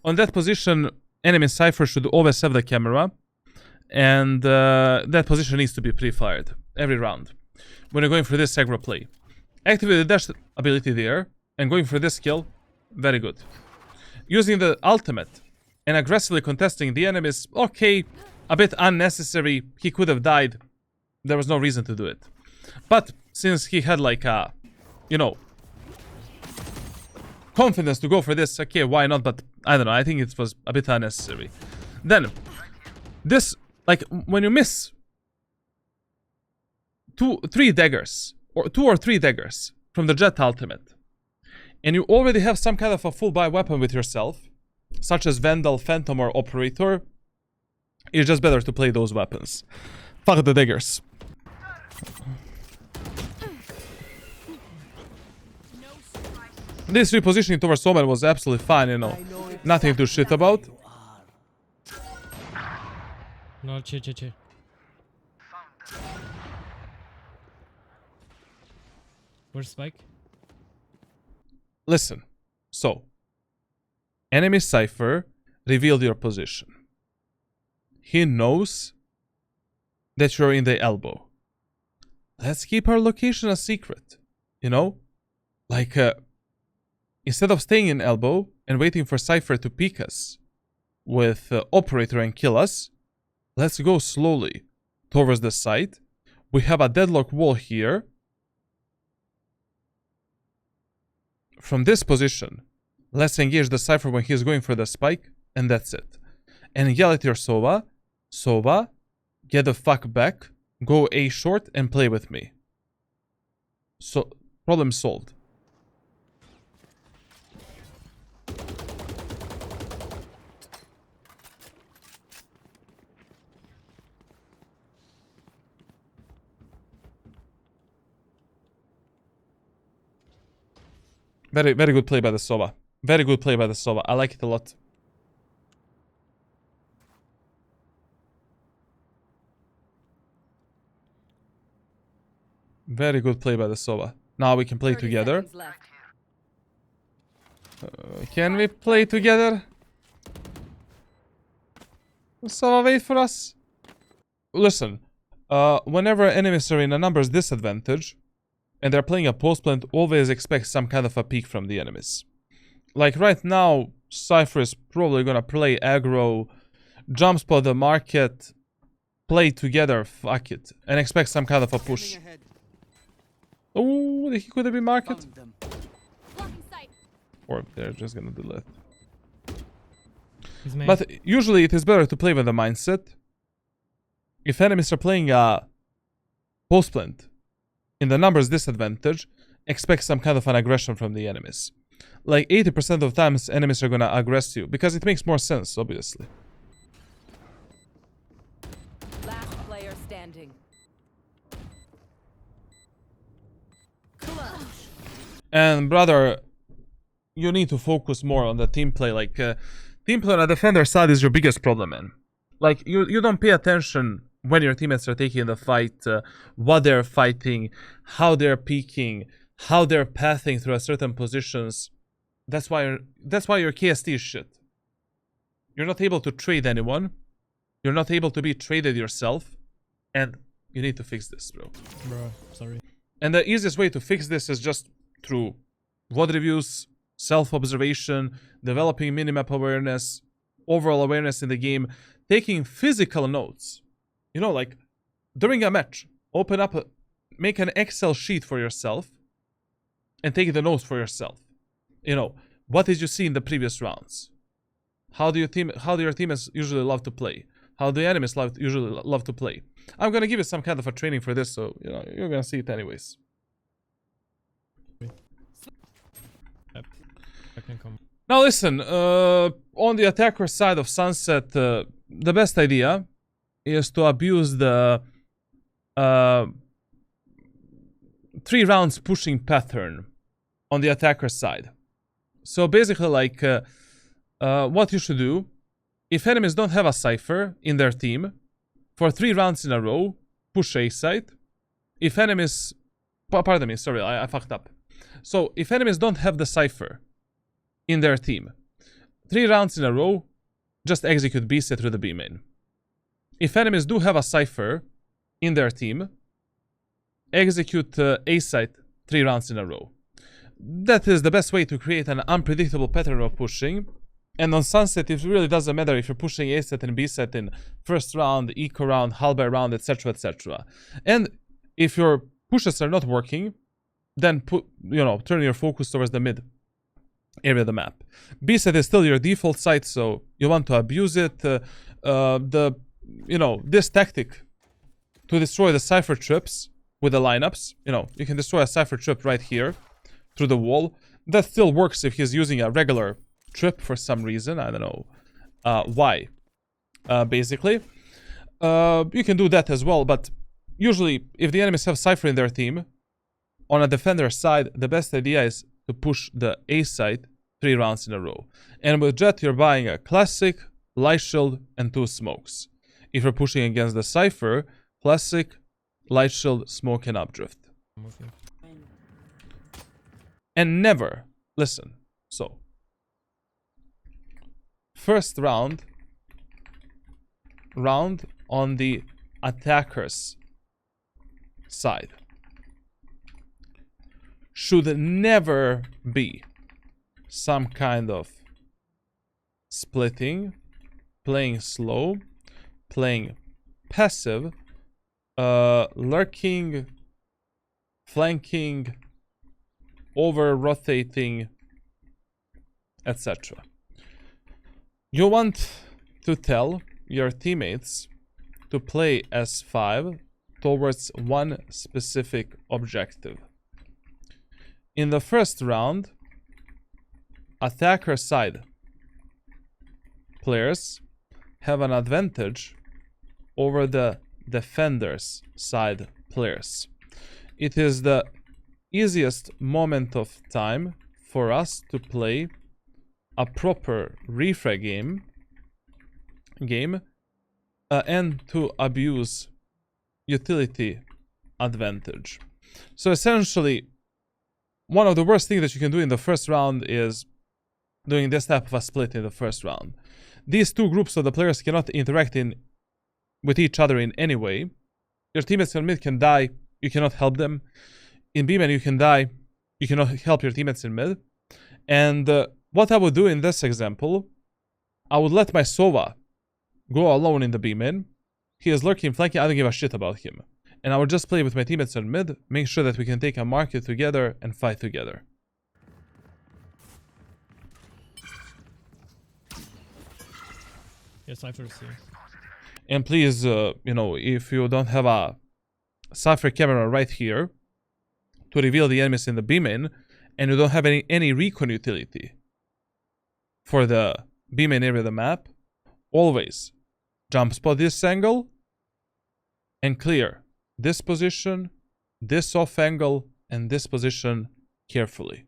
On that position, enemy Cypher should always have the camera. And that position needs to be pre-fired every round when you're going for this aggro play. Activate the dash ability there and going for this kill, very good. Using the ultimate and aggressively contesting the enemies, okay, a bit unnecessary. He could have died. There was no reason to do it. But since he had, like, a, you know, confidence to go for this, okay, why not? But I don't know, I think it was a bit unnecessary. Then, this, like, when you miss 2 or 3 daggers from the Jett ultimate, and you already have some kind of a full buy weapon with yourself, such as Vandal, Phantom, or Operator, it's just better to play those weapons. Fuck the daggers. This repositioning towards Omen was absolutely fine, you know. Nothing to shit about. No, chill. Where's Spike? Listen. So, enemy Cypher revealed your position. He knows that you're in the elbow. Let's keep our location a secret. You know? Like, instead of staying in elbow and waiting for Cypher to peek us with Operator and kill us, let's go slowly towards the site. We have a deadlock wall here. From this position, let's engage the Cypher when he's going for the spike, and that's it. And yell at your Sova, Sova, get the fuck back, go A short, and play with me. So, problem solved. Very, very good play by the Sova. Very good play by the Sova. I like it a lot. Very good play by the Sova. Now we can play 30 together. seconds left. Can we play together? Sova, wait for us. Listen, whenever enemies are in a numbers disadvantage and they're playing a post plant, always expect some kind of a peek from the enemies. Like right now, Cypher is probably gonna play aggro, jump spot the market, play together, fuck it, and expect some kind of a push. Oh, he could have been market. Blocking sight. Or they're just gonna do that. He's main. But usually it is better to play with a mindset. If enemies are playing a post plant in the numbers disadvantage, expect some kind of an aggression from the enemies. Like 80% of times enemies are gonna aggress you because it makes more sense, obviously. Last player standing. And brother, you need to focus more on the team play. Like team play on the defender side is your biggest problem, man. Like you don't pay attention when your teammates are taking the fight, what they're fighting, how they're peeking, how they're pathing through a certain positions. That's why your KST is shit. You're not able to trade anyone. You're not able to be traded yourself, and you need to fix this, bro. Bro, sorry. And the easiest way to fix this is just through VOD reviews, self-observation, developing minimap awareness, overall awareness in the game, taking physical notes. You know, like during a match, make an Excel sheet for yourself and take the notes for yourself. You know, what did you see in the previous rounds? How do your teammates usually love to play? How do the enemies usually love to play? I'm gonna give you some kind of a training for this, so you know you're gonna see it anyways. Yep. I can come. Now listen, on the attacker side of Sunset, the best idea is to abuse the 3 rounds pushing pattern on the attacker side. So basically, like, what you should do, if enemies don't have a Cypher in their team, for 3 rounds in a row, push A site. If enemies... Pardon me, sorry, I fucked up. So, if enemies don't have the Cypher in their team, 3 rounds in a row, just execute B site through the B main. If enemies do have a Cypher in their team, execute A site 3 rounds in a row. That is the best way to create an unpredictable pattern of pushing. And on Sunset, it really doesn't matter if you're pushing A set and B set in first round, eco round, halberd round, etc., etc. And if your pushes are not working, then turn your focus towards the mid area of the map. B set is still your default site, so you want to abuse it. This tactic to destroy the Cypher trips with the lineups. You can destroy a Cypher trip right here through the wall. That still works if he's using a regular trip for some reason. I don't know why. Basically, you can do that as well. But usually, if the enemies have Cypher in their team, on a defender side, the best idea is to push the A site 3 rounds in a row. And with Jett, you're buying a classic, light shield, and 2 smokes. If you're pushing against the Cypher, classic, light shield, smoke, and updrift. Okay. And never, listen, so first round on the attacker's side should never be some kind of splitting, playing slow, playing passive, lurking, flanking, over-rotating, etc. You want to tell your teammates to play S5 towards one specific objective. In the first round, attacker side players have an advantage over the defender's side players. It is the easiest moment of time for us to play a proper refrag game and to abuse utility advantage. So essentially, one of the worst things that you can do in the first round is doing this type of a split in the first round. These two groups of the players cannot interact with each other in any way. Your teammates in mid can die, you cannot help them. In B-man you can die, you cannot help your teammates in mid. And what I would do in this example, I would let my Sova go alone in the B-man. He is lurking, flanking, I don't give a shit about him. And I would just play with my teammates in mid, make sure that we can take a market together and fight together. Yeah, Cypher C. And please, you know, if you don't have a Cypher camera right here to reveal the enemies in the B-main, and you don't have any recon utility for the B-main area of the map, always jump spot this angle and clear this position, this off angle, and this position carefully.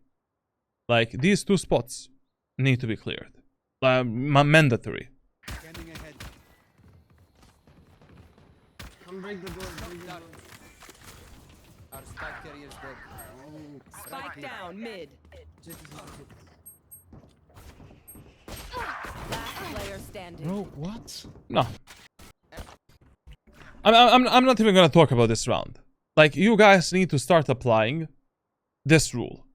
Like, these two spots need to be cleared. Mandatory. Scanning ahead. Come break the door. Break the door. Our spike carrier is dead. Oh, Spike down mid. Jett is not hit. Last player standing. Bro, what? No. I'm not even gonna talk about this round. Like, you guys need to start applying this rule.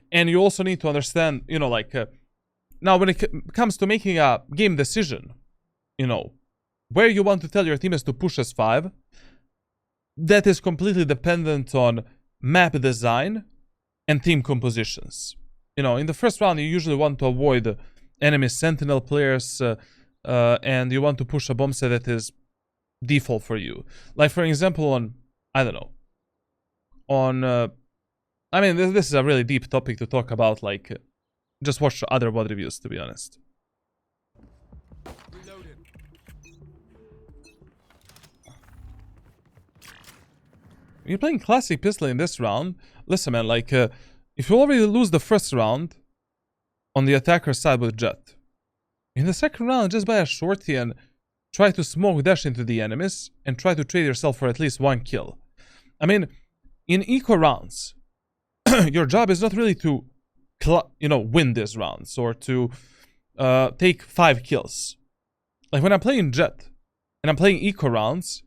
And you also need to understand, you know, like, now when it comes to making a game decision, you know, where you want to tell your teammates to push S5, that is completely dependent on map design and team compositions. You know, in the first round, you usually want to avoid enemy sentinel players, and you want to push a bomb set that is default for you. Like, for example, on, I don't know, on, I mean, this is a really deep topic to talk about, like, just watch other VOD reviews, to be honest. Reloading. You're playing classic pistol in this round. Listen, man, like, if you already lose the first round on the attacker side with Jett, in the second round, just buy a shorty and try to smoke dash into the enemies and try to trade yourself for at least one kill. I mean, in eco rounds, your job is not really to, you know, win these rounds or to take 5 kills. Like, when I'm playing Jett and I'm playing eco rounds,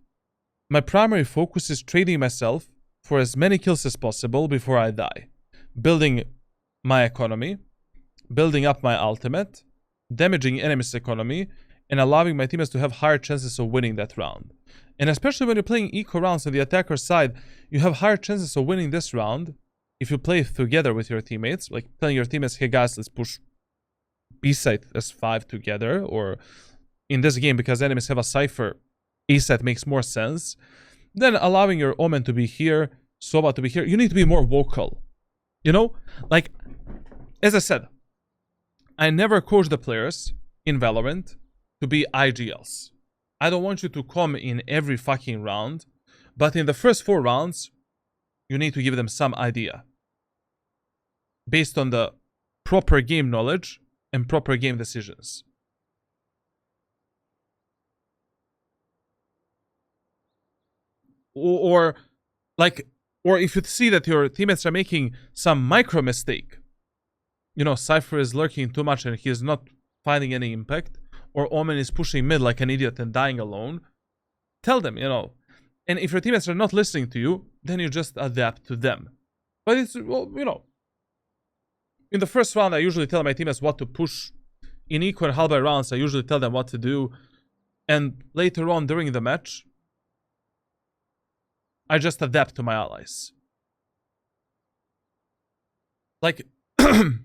my primary focus is trading myself for as many kills as possible before I die. Building my economy, building up my ultimate, damaging enemy's economy, and allowing my teammates to have higher chances of winning that round. And especially when you're playing eco rounds on the attacker side, you have higher chances of winning this round if you play together with your teammates, like telling your teammates, hey guys, let's push B site S5 together, or in this game, because enemies have a Cypher, A site makes more sense. Then allowing your Omen to be here, Sova to be here. You need to be more vocal. You know? Like, as I said, I never coach the players in Valorant to be IGLs. I don't want you to come in every fucking round, but in the first 4 rounds, you need to give them some idea based on the proper game knowledge and proper game decisions. Or if you see that your teammates are making some micro mistake, you know, Cypher is lurking too much and he is not finding any impact, or Omen is pushing mid like an idiot and dying alone, tell them, you know. And if your teammates are not listening to you, then you just adapt to them. But it's, well, you know, in the first round, I usually tell my teammates what to push. In equal and halberd rounds, I usually tell them what to do. And later on during the match, I just adapt to my allies. Like, the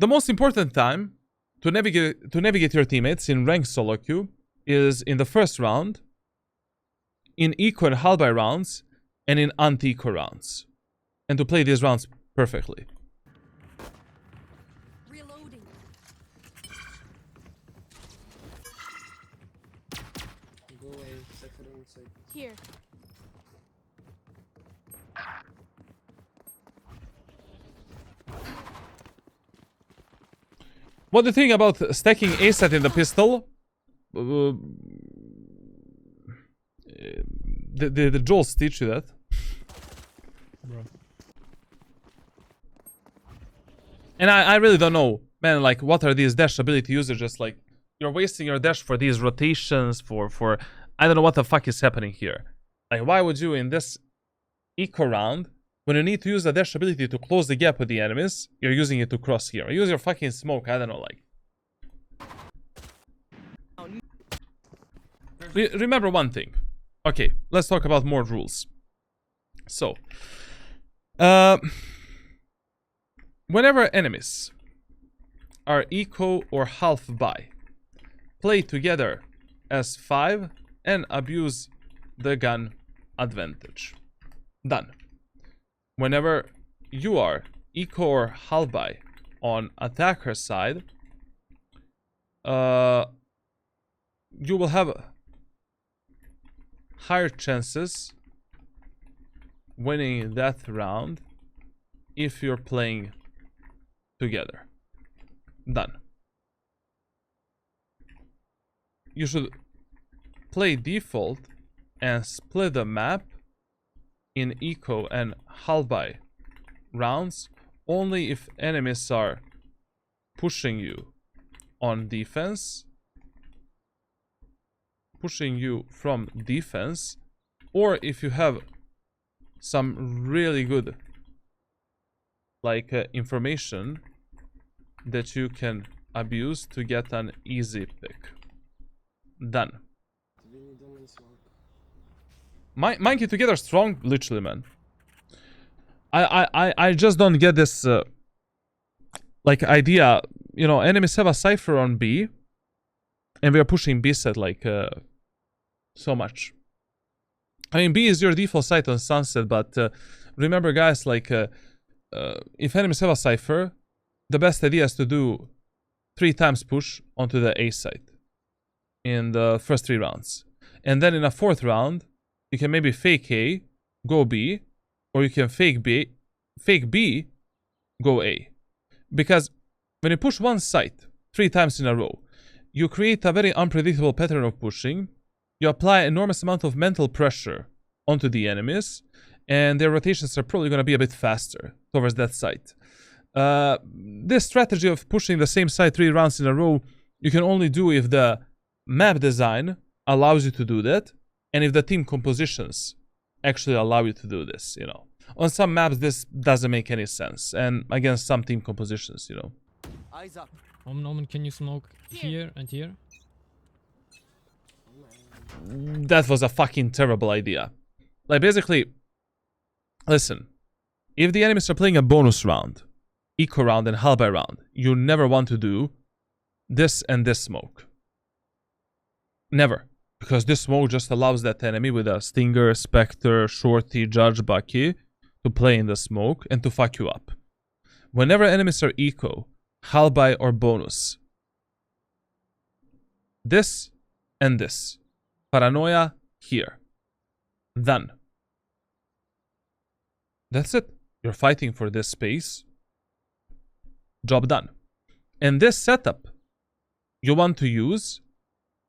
most important time to navigate your teammates in ranked solo queue is in the first round, in eco and halberd rounds, and in anti-eco rounds. And to play these rounds perfectly. Reloading. Go away. Cypher on side. Here. What do you think about stacking A set in the pistol? The Joels teach you that? Bro. And I really don't know, man, like, what are these dash ability usages? Like, you're wasting your dash for these rotations, for I don't know what the fuck is happening here. Like, why would you, in this eco round, when you need to use the dash ability to close the gap with the enemies, you're using it to cross here. Use your fucking smoke, I don't know, like. Remember one thing. Okay, let's talk about more rules. So, whenever enemies are eco or half buy, play together as 5 and abuse the gun advantage. Done. Whenever you are eco or half buy on attacker side, you will have higher chances winning that round if you're playing together. Done. You should play default and split the map in eco and half-buy rounds only if enemies are pushing you on defense, pushing you from defense, or if you have some really good like information that you can abuse to get an easy pick. Done. Monkey together strong, literally, man. I just don't get this like idea. You know, enemies have a cipher on B, and we are pushing B set like so much. I mean, B is your default site on Sunset, but remember, guys, like if enemies have a cipher, the best idea is to do 3 times push onto the A site in the first 3 rounds, and then in a 4th round, you can maybe fake A, go B, or you can fake B, go A. Because when you push one site 3 times in a row, you create a very unpredictable pattern of pushing. You apply enormous amount of mental pressure onto the enemies, and their rotations are probably going to be a bit faster towards that site. This strategy of pushing the same site 3 rounds in a row, you can only do if the map design allows you to do that, and if the team compositions actually allow you to do this, you know. On some maps, this doesn't make any sense, and against some team compositions, you know. Eyes up. Omen, can you smoke here and here? That was a fucking terrible idea. Like, basically, listen, if the enemies are playing a bonus round, eco round and halberd round, you never want to do this and this smoke. Never. Because this smoke just allows that enemy with a Stinger, Spectre, Shorty, Judge, Bucky to play in the smoke and to fuck you up. Whenever enemies are eco, halberd or bonus, this and this. Paranoia here. Done. That's it. You're fighting for this space. Job done. And this setup you want to use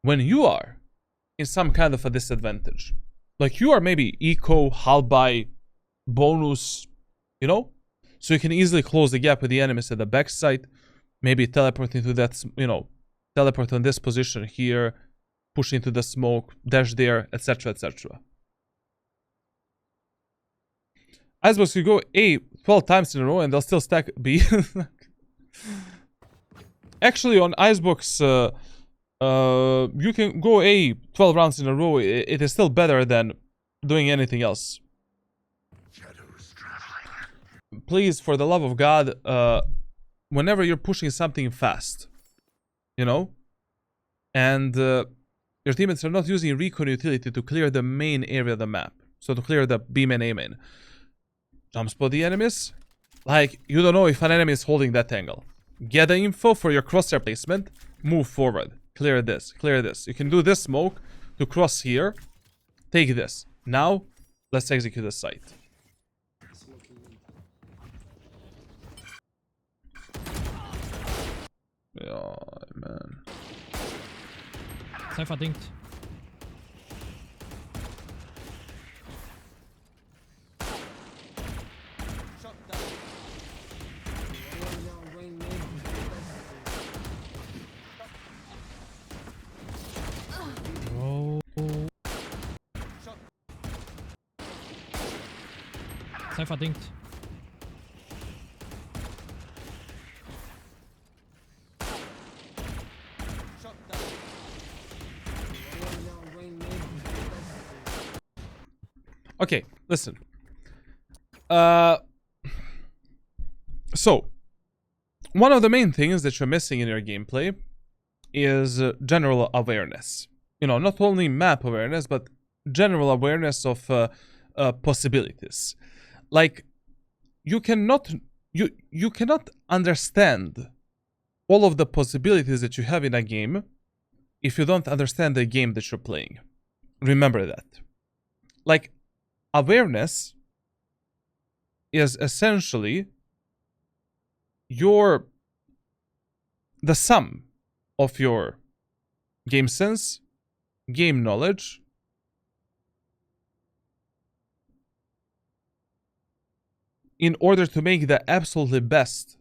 when you are in some kind of a disadvantage. Like you are maybe eco, halberd, bonus, you know? So you can easily close the gap with the enemies at the backside. Maybe teleport into that, you know, teleport on this position here, push into the smoke, dash there, etc, etc. Icebox, you go A 12 times in a row and they'll still stack B. Actually, on Icebox, you can go A 12 rounds in a row. It is still better than doing anything else. Please, for the love of God, whenever you're pushing something fast, you know, and your teammates are not using recon utility to clear the main area of the map, so to clear the B main, A main, jump spot the enemies. Like, you don't know if an enemy is holding that angle. Get the info for your crosshair placement, move forward. Clear this, clear this. You can do this smoke to cross here. Take this. Now, let's execute the site. Yeah, man. Cypher dinked. Shot down. Bro. Shot. Cypher dinked. Shot down. Okay, listen. So, one of the main things that you're missing in your gameplay is general awareness. You know, not only map awareness, but general awareness of possibilities. Like, you cannot understand all of the possibilities that you have in a game if you don't understand the game that you're playing. Remember that. Like, awareness is essentially the sum of your game sense, game knowledge, in order to make the absolutely best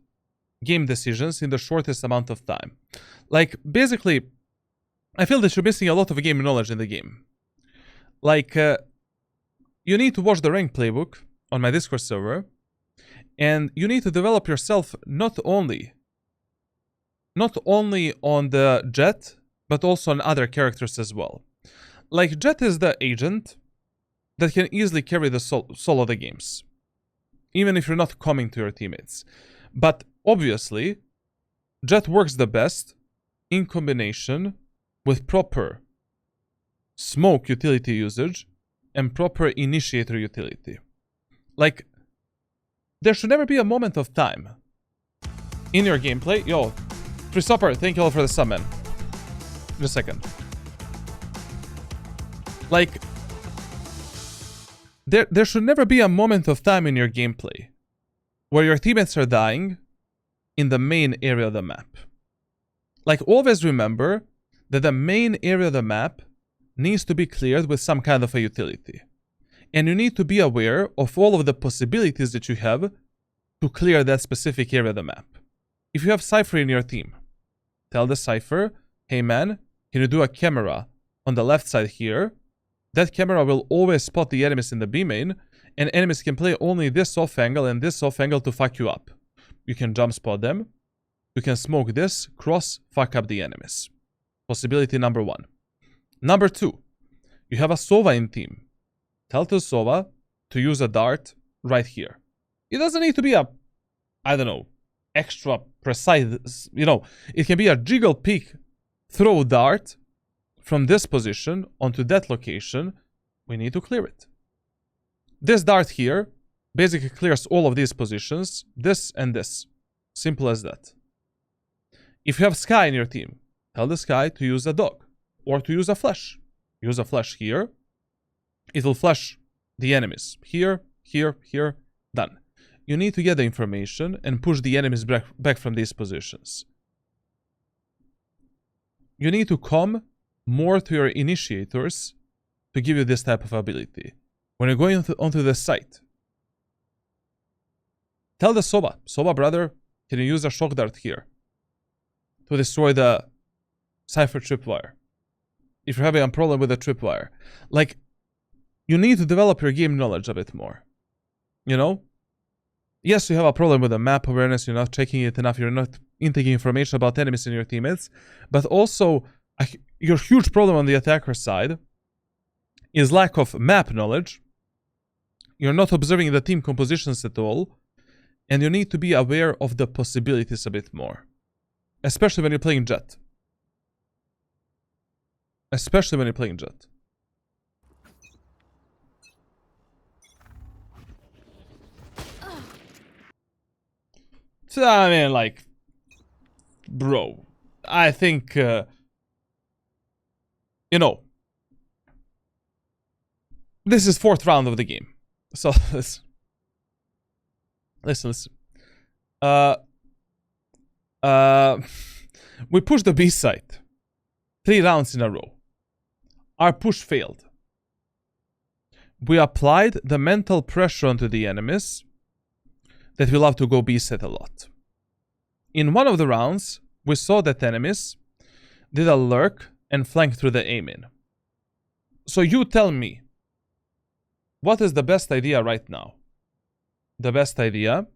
game decisions in the shortest amount of time. Like, basically, I feel that you're missing a lot of game knowledge in the game. Like, you need to watch the rank playbook on my Discord server, and you need to develop yourself not only on the Jett, but also on other characters as well. Like, Jett is the agent that can easily carry the solo the games, even if you're not coming to your teammates. But obviously, Jett works the best in combination with proper smoke utility usage and proper initiator utility. Like, there should never be a moment of time in your gameplay. Yo, Christopher, thank you all for the sub, man. Just a second. Like, there should never be a moment of time in your gameplay where your teammates are dying in the main area of the map. Like, always remember that the main area of the map needs to be cleared with some kind of a utility. And you need to be aware of all of the possibilities that you have to clear that specific area of the map. If you have Cypher in your team, tell the Cypher, hey man, can you do a camera on the left side here? That camera will always spot the enemies in the B main, and enemies can play only this off angle and this off angle to fuck you up. You can jump spot them, you can smoke this, cross, fuck up the enemies. Possibility number 1. Number 2, you have a Sova in team. Tell to Sova to use a dart right here. It doesn't need to be a, I don't know, extra precise, you know, it can be a jiggle peek throw dart from this position onto that location. We need to clear it. This dart here basically clears all of these positions, this and this. Simple as that. If you have Sky in your team, tell the Sky to use a dog or to use a flash. Use a flash here. It will flash the enemies. Here, here, here. Done. You need to get the information and push the enemies back from these positions. You need to come more to your initiators to give you this type of ability. When you're going onto the site, tell the Soba brother, can you use a shock dart here to destroy the Cypher tripwire? If you're having a problem with the tripwire. Like, you need to develop your game knowledge a bit more. You know? Yes, you have a problem with the map awareness, you're not checking it enough, you're not intaking information about enemies and your teammates, but also your huge problem on the attacker side is lack of map knowledge. You're not observing the team compositions at all, and you need to be aware of the possibilities a bit more. Especially when you're playing Jett. Especially when you're playing Jett. So, I mean, like, bro, I think, you know, this is 4th round of the game. So, listen. We pushed the B site 3 rounds in a row. Our push failed. We applied the mental pressure onto the enemies that we love to go B site a lot. In one of the rounds, we saw that enemies did a lurk and flank through the aim in. So you tell me, what is the best idea right now? The best idea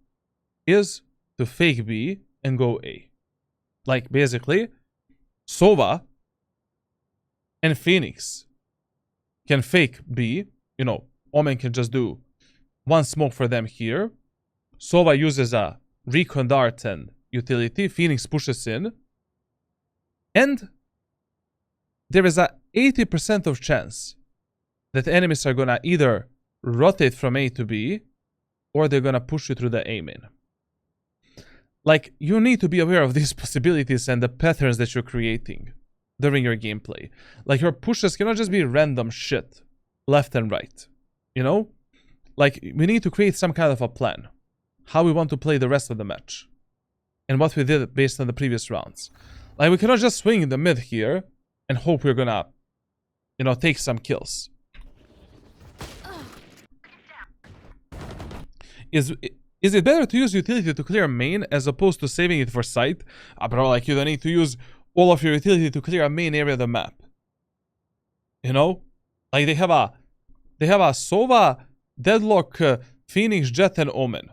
is to fake B and go A. Like basically, Sova and Phoenix can fake B. You know, Omen can just do one smoke for them here. Sova uses a recon dart and utility. Phoenix pushes in. And there is a 80% of chance that enemies are gonna either rotate from A to B or they're gonna push you through the aim in. Like, you need to be aware of these possibilities and the patterns that you're creating during your gameplay. Like, your pushes cannot just be random shit, left and right. You know? Like, we need to create some kind of a plan. How we want to play the rest of the match. And what we did based on the previous rounds. Like, we cannot just swing in the mid here and hope we're gonna, you know, take some kills. Is it better to use utility to clear main as opposed to saving it for sight? Bro, like, you don't need to use all of your utility to clear a main area of the map. You know? Like, they have a Sova, Deadlock, Phoenix, Jett, and Omen.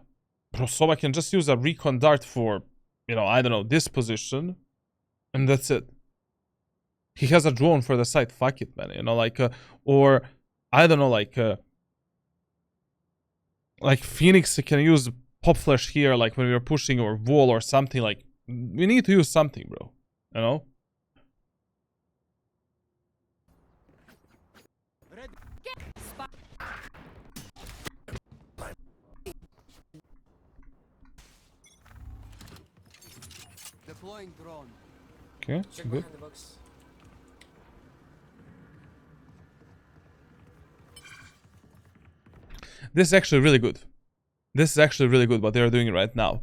Bro, Sova can just use a recon dart for, you know, I don't know, this position. And that's it. He has a drone for the site. Fuck it, man. You know, like, or, I don't know, like Phoenix can use pop flash here, like when we were pushing or wall or something. Like, we need to use something, bro. You know? Deploying drone. Okay, good. This is actually really good. This is actually really good what they're doing right now.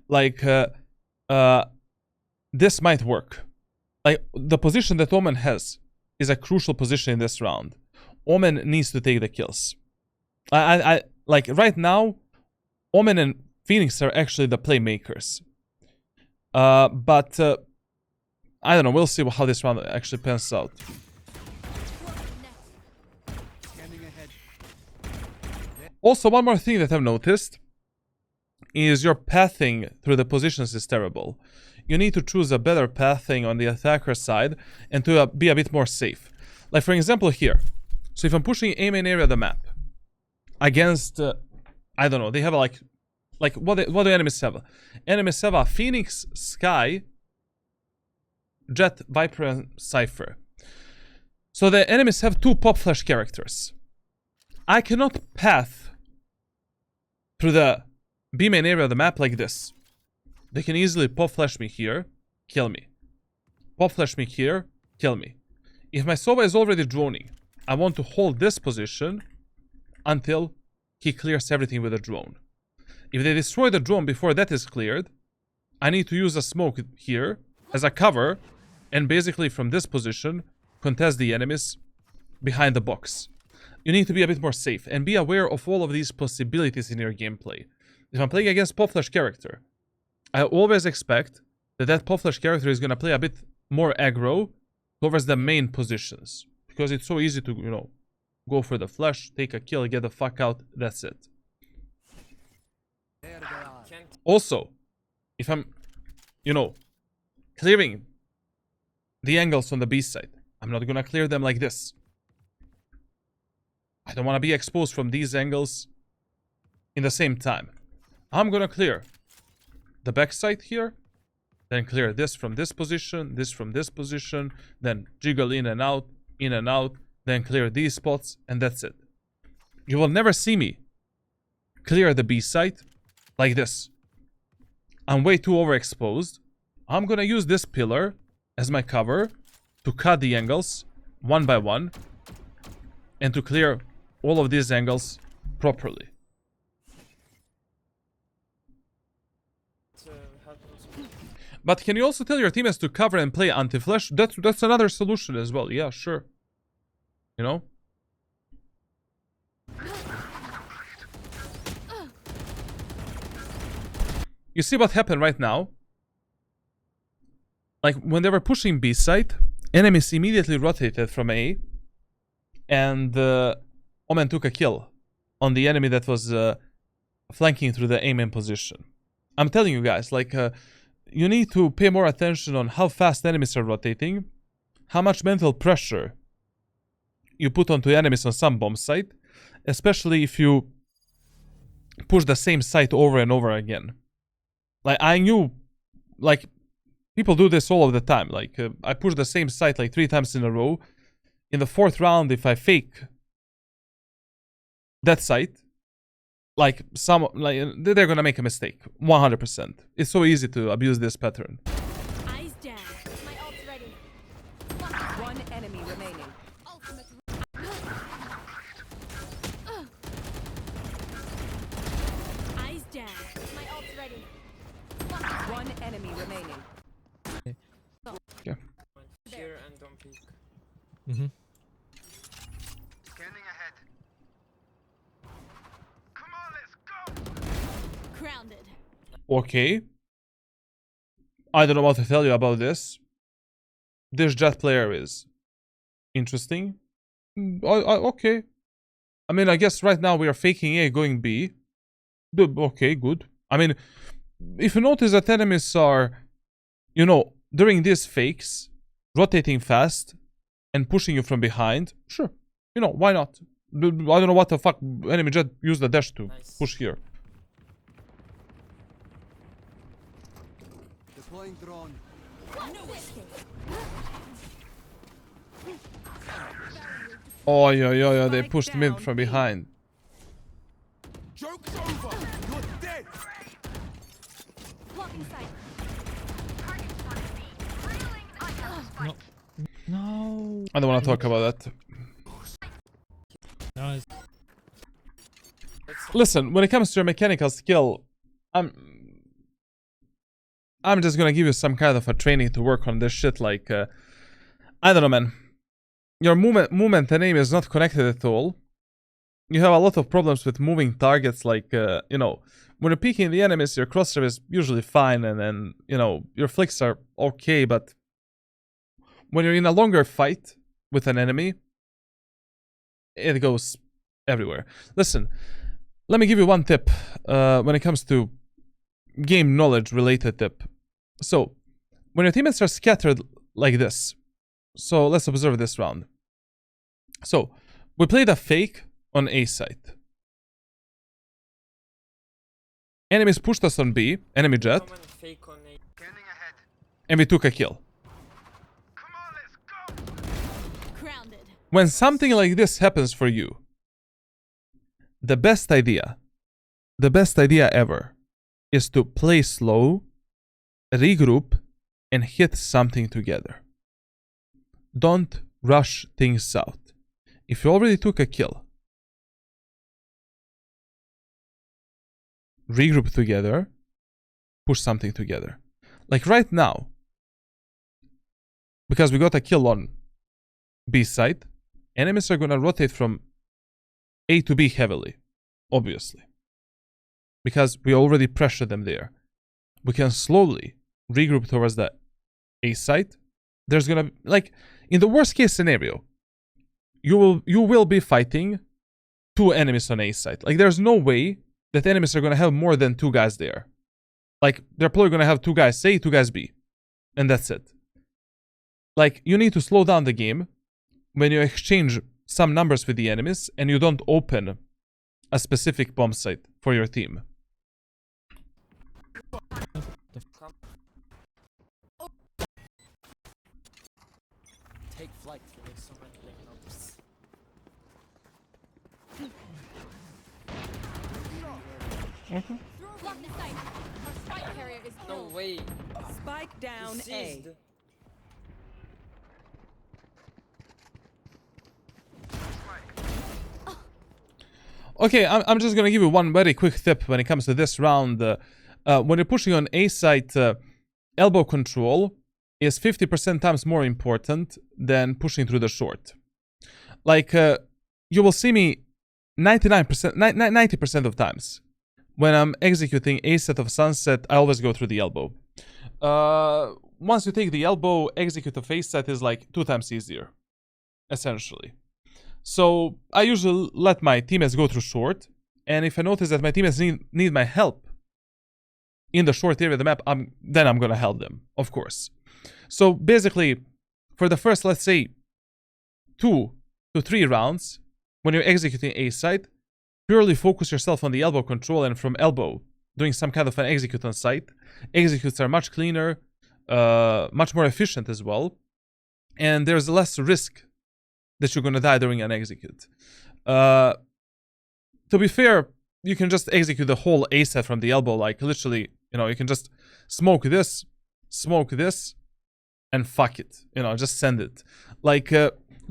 Like, this might work. Like, the position that Omen has is a crucial position in this round. Omen needs to take the kills. I like, right now, Omen and Phoenix are actually the playmakers. But, I don't know, we'll see how this round actually pans out. Also, one more thing that I've noticed is your pathing through the positions is terrible. You need to choose a better pathing on the attacker side and to be a bit more safe. Like, for example, here. So if I'm pushing a main area of the map against, I don't know, they have like what do enemies have? Enemies have a Phoenix, Sky, Jett, Viper, and Cypher. So the enemies have 2 pop flash characters. I cannot path through the B main area of the map like this. They can easily pop flash me here, kill me. Pop flash me here, kill me. If my Sova is already droning, I want to hold this position until he clears everything with a drone. If they destroy the drone before that is cleared, I need to use a smoke here as a cover and basically from this position contest the enemies behind the box. You need to be a bit more safe and be aware of all of these possibilities in your gameplay. If I'm playing against pop flash character, I always expect that that pop flash character is going to play a bit more aggro towards the main positions. Because it's so easy to, you know, go for the flash, take a kill, get the fuck out, that's it. Also, if I'm, you know, clearing the angles on the B side, I'm not going to clear them like this. I don't want to be exposed from these angles in the same time. I'm gonna clear the backside here, then clear this from this position, this from this position, then jiggle in and out, then clear these spots, and that's it. You will never see me clear the B side like this. I'm way too overexposed. I'm gonna use this pillar as my cover to cut the angles one by one and to clear all of these angles properly. But can you also tell your teammates to cover and play anti-flash? That's another solution as well. Yeah, sure. You know? You see what happened right now? Like, when they were pushing B side, enemies immediately rotated from A. And Omen took a kill on the enemy that was flanking through the A main position. I'm telling you guys, like, you need to pay more attention on how fast enemies are rotating, how much mental pressure you put onto enemies on some bomb site, especially if you push the same site over and over again. Like, I knew, like, people do this all of the time. Like, I push the same site like 3 times in a row. In the 4th round, if I fake that site, like, they're gonna make a mistake. 100%. It's so easy to abuse this pattern. Eyes down. My ult's ready. One enemy remaining. Ultimate. Eyes down. My ult's ready. One enemy remaining. Okay. Here and don't peek. Mm-hmm. Scanning ahead. Come on, let's go. Grounded. Okay. I don't know what to tell you about this. This Jett player is interesting. Okay. I mean, I guess right now we are faking A, going B. Okay, good. I mean, if you notice that enemies are, you know, during these fakes, rotating fast and pushing you from behind, sure. You know, why not? I don't know what the fuck enemy Jett used the dash to push here. Deploying drone. Oh, yeah, they pushed mid from behind. Joke's over. You're dead. Blocking sight. No. No. I don't want to talk about that. Nice. Listen, when it comes to your mechanical skill, I'm just gonna give you some kind of a training to work on this shit. Like, I don't know, man. Your movement and aim is not connected at all. You have a lot of problems with moving targets. Like, you know, when you're peeking the enemies, your crosshair is usually fine, and then, you know, your flicks are okay. But when you're in a longer fight with an enemy, it goes everywhere. Listen, let me give you one tip when it comes to game knowledge related tip. So, when your teammates are scattered like this, so let's observe this round. So, we played a fake on A site. Enemies pushed us on B, enemy Jett, Scanning ahead. and we took a kill. Come on, let's go. Grounded. When something like this happens for you, the best idea ever is to play slow, regroup, and hit something together. Don't rush things out. If you already took a kill, regroup together, push something together. Like right now, because we got a kill on B side, enemies are gonna rotate from A to B heavily, obviously. Because we already pressured them there. We can slowly regroup towards the A side. There's gonna be, like, in the worst case scenario, you will be fighting 2 enemies on A side. Like, there's no way that enemies are gonna have more than 2 guys there. Like, they're probably gonna have 2 guys A, 2 guys B. And that's it. Like, you need to slow down the game when you exchange some numbers with the enemies and you don't open a specific bomb site for your team. Take flight. Blocking sight. Our spike carrier is killed. way. Spike down A. Okay, I'm just gonna give you one very quick tip when it comes to this round. When you're pushing on A site, elbow control is 50% times more important than pushing through the short. Like, you will see me 90% of times. When I'm executing a set of sunset, I always go through the elbow. Once you take the elbow, execute a face set is like 2 times easier, essentially. So I usually let my teammates go through short, and if I notice that my teammates need my help in the short area of the map, then I'm gonna help them, of course. So basically, for the first, let's say, 2 to 3 rounds, when you're executing a site, purely focus yourself on the elbow control, and from elbow, doing some kind of an execute on site. Executes are much cleaner, much more efficient as well, and there's less risk that you're gonna die during an execute. To be fair, you can just execute the whole A set from the elbow, like literally, you know, you can just smoke this, and fuck it, you know, just send it. Like,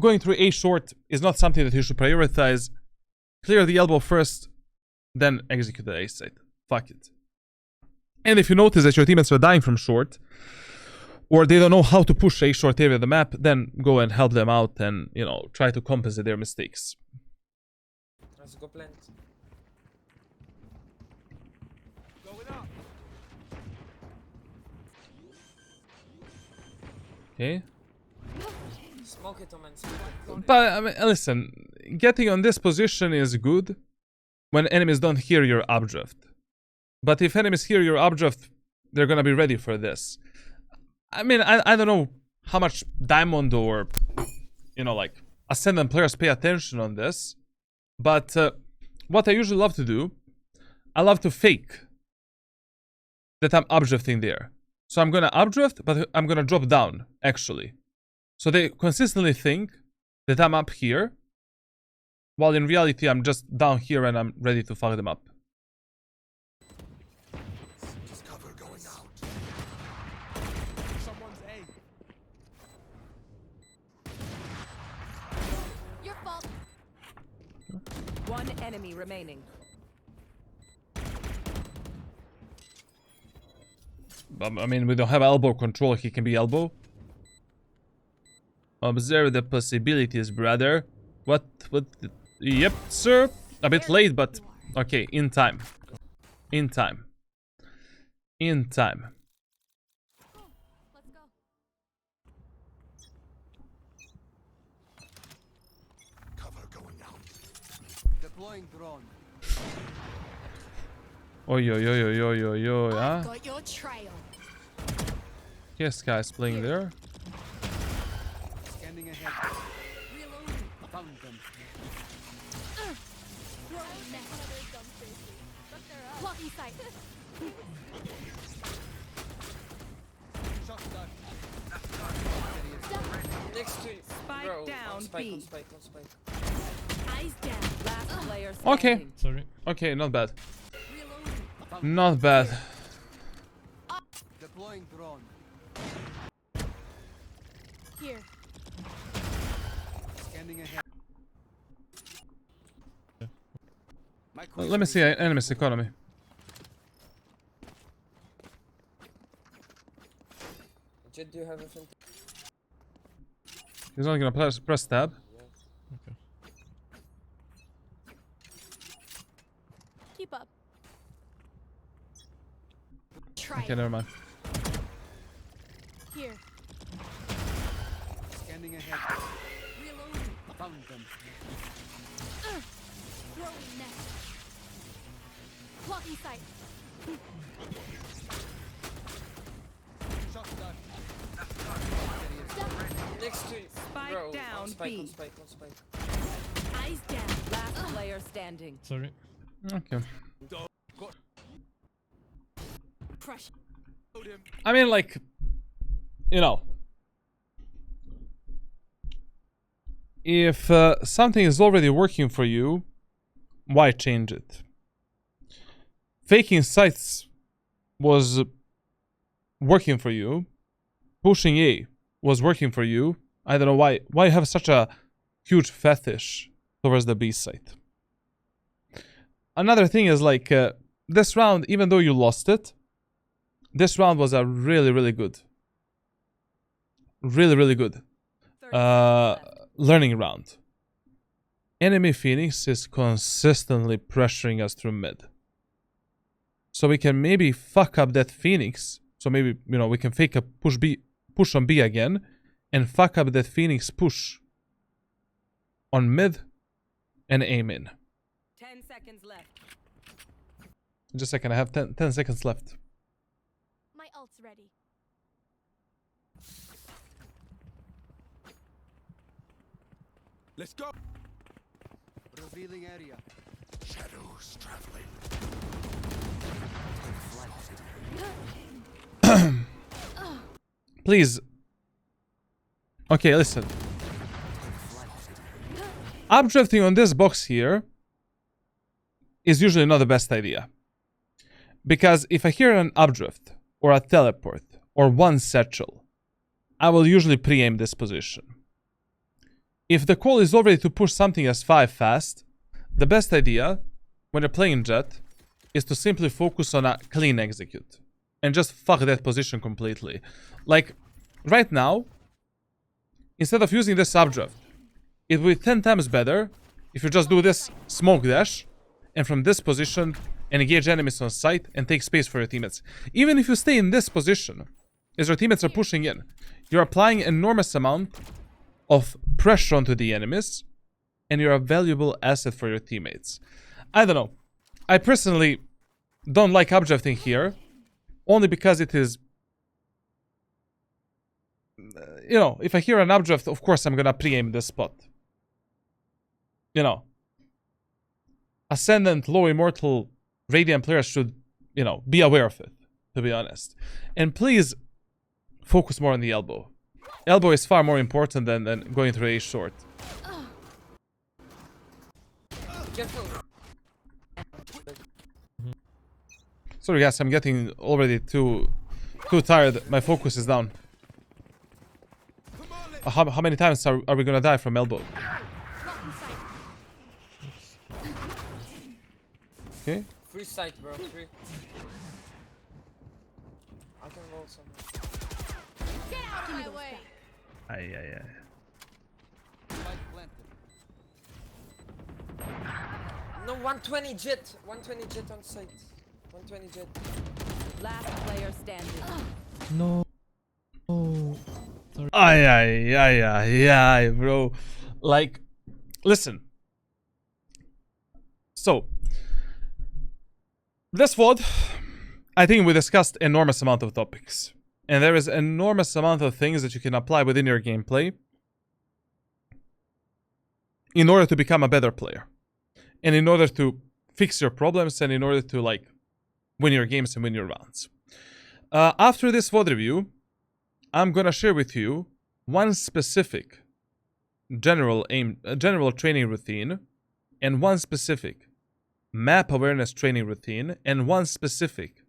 going through A short is not something that you should prioritize. Clear the elbow first, then execute the A site. Fuck it. And if you notice that your teammates are dying from short, or they don't know how to push a short area of the map, then go and help them out and, you know, try to compensate their mistakes. Let's go plant. Going up. Okay. Smoke it, man. Smoke it. But, I mean, listen, getting on this position is good when enemies don't hear your updraft. But if enemies hear your updraft, they're gonna be ready for this. I mean, I don't know how much Diamond or, you know, like, Ascendant players pay attention on this. But what I usually love to do, I love to fake that I'm updrafting there. So I'm gonna updraft, but I'm gonna drop down, actually. So they consistently think that I'm up here, while in reality I'm just down here and I'm ready to fuck them up. Just cover going out. Someone's A. Your fault. One enemy remaining. I mean, we don't have elbow control, he can be elbow. Observe the possibilities, brother. What? Yep, sir. A bit late, but okay, in time. In time. In time. Let's go. Cover going out. Deploying drone. Oi, huh? Got your trail. Yes, guys playing there. Scanning ahead. Reloading. Found them. Throwing net. Blocking sight. Shot down. Next to you. Spike Bro, down on spike, B. on spike, on spike. Eyes down. Last player standing. Okay. Sorry. Okay, not bad. Reloading. Not bad. Deploying drone. Here. Scanning ahead. Let me see enemy's economy. Jett, do you have a fantastic? He's not gonna press tab. Okay. Keep up. Try. Okay, never mind. Here. Scanning ahead. Reloading. Found them. Throwing net. Blocking sight. Shot down. Next to you. Spike Bro, down on spike, B. on spike, on spike. Eyes down. Last player standing. Sorry. Okay. Crush. I mean, like, you know, if something is already working for you, why change it? Faking sites was working for you. Pushing A was working for you. I don't know why you have such a huge fetish towards the B site. Another thing is, like, this round, even though you lost it, this round was a really good, really good 30 seconds left. learning round. Enemy Phoenix is consistently pressuring us through mid. So we can maybe fuck up that Phoenix. So maybe, you know, we can fake a push on B again and fuck up that Phoenix push on mid and aim in. 10 seconds left. Just a second, I have 10 seconds left. My ult's ready. Let's go. Revealing area. Shadows traveling. Please. Okay, listen. Updrafting on this box here is usually not the best idea. Because if I hear an updraft, or a teleport, or one satchel, I will usually pre-aim this position. If the call is already to push something as 5 fast, the best idea, when you're playing Jett, is to simply focus on a clean execute. And just fuck that position completely. Like, right now, instead of using this updraft, it would be 10 times better if you just do this smoke dash, and from this position, engage enemies on sight and take space for your teammates. Even if you stay in this position, as your teammates are pushing in, you're applying enormous amount of pressure onto the enemies, and you're a valuable asset for your teammates. I don't know. I personally don't like updrafting here, only because it is... You know, if I hear an updraft, of course I'm gonna pre-aim this spot. You know. Ascendant, low immortal, Radiant players should, you know, be aware of it, to be honest. And please focus more on the elbow. Elbow is far more important than going through A short. Careful. Sorry guys, I'm getting already too tired. My focus is down. How many times are we gonna die from elbow? Okay. Free sight, bro. Free. I can roll somewhere. Get out of my way. Aye. Spike planted. No, 120 Jett. 120 Jett on site. 120 Jett. Last player standing. No. Oh. Sorry. Aye, bro. Like, listen. So, this VOD, I think we discussed enormous amount of topics. And there is enormous amount of things that you can apply within your gameplay in order to become a better player. And in order to fix your problems and in order to, like, win your games and win your rounds. After this VOD review, I'm gonna share with you one specific general training routine and one specific map awareness training routine and one specific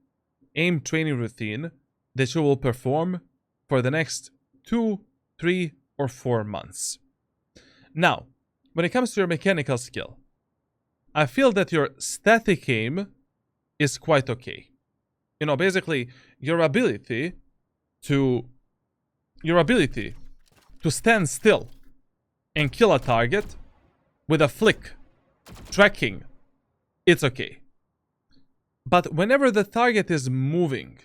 aim training routine that you will perform for the next 2, 3, or 4 months. Now, when it comes to your mechanical skill, I feel that your static aim is quite okay. You know, basically, your ability to stand still and kill a target with a flick, tracking, it's okay. But whenever the target is moving,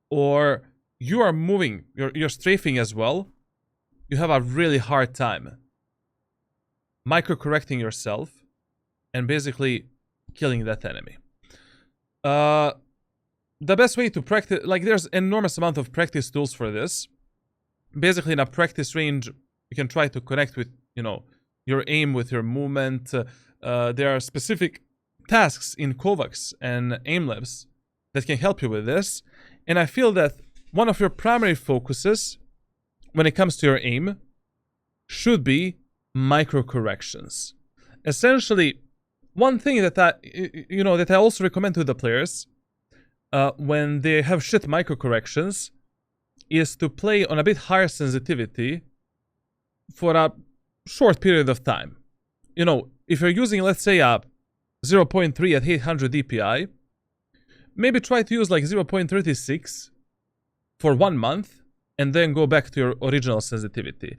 or you are moving, you're strafing as well, you have a really hard time micro-correcting yourself and basically killing that enemy. The best way to practice, like, there's enormous amount of practice tools for this. Basically, in a practice range, you can try to connect with, you know, your aim with your movement. There are specific tasks in Kovacs and aim labs that can help you with this. And I feel that one of your primary focuses when it comes to your aim should be micro corrections. Essentially, one thing that I also recommend to the players when they have shit micro corrections is to play on a bit higher sensitivity for a short period of time. You know, if you're using, let's say, a 0.3 at 800 DPI, maybe try to use like 0.36 for 1 month and then go back to your original sensitivity.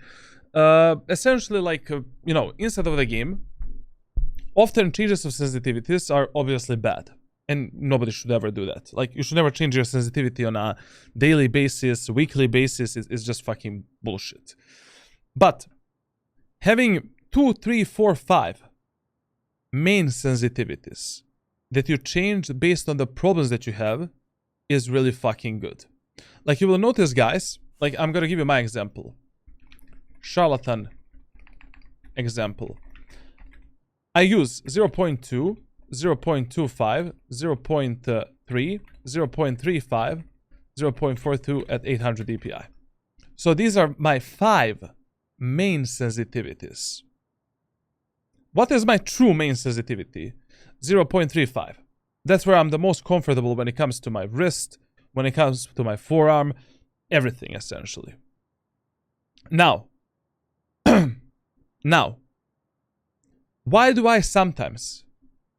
Essentially, like, you know, inside of the game, often changes of sensitivities are obviously bad. And nobody should ever do that. Like, you should never change your sensitivity on a daily basis, weekly basis. It's just fucking bullshit. But having 2, 3, 4, 5 main sensitivities that you change based on the problems that you have is really fucking good. Like, you will notice, guys, like, I'm gonna give you my example. Charlatan example. I use 0.2, 0.25, 0.3, 0.35, 0.42 at 800 dpi. So these are my 5 main sensitivities. What is my true main sensitivity? 0.35. That's where I'm the most comfortable when it comes to my wrist, when it comes to my forearm, everything essentially. Now, why do I sometimes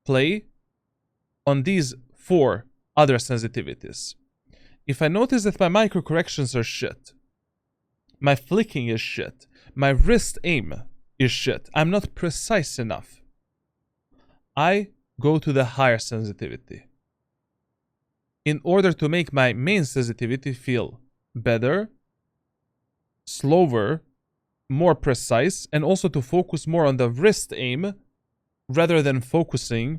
play on these 4 other sensitivities? If I notice that my micro corrections are shit, my flicking is shit, my wrist aim is shit, I'm not precise enough, I go to the higher sensitivity in order to make my main sensitivity feel better, slower, more precise, and also to focus more on the wrist aim rather than focusing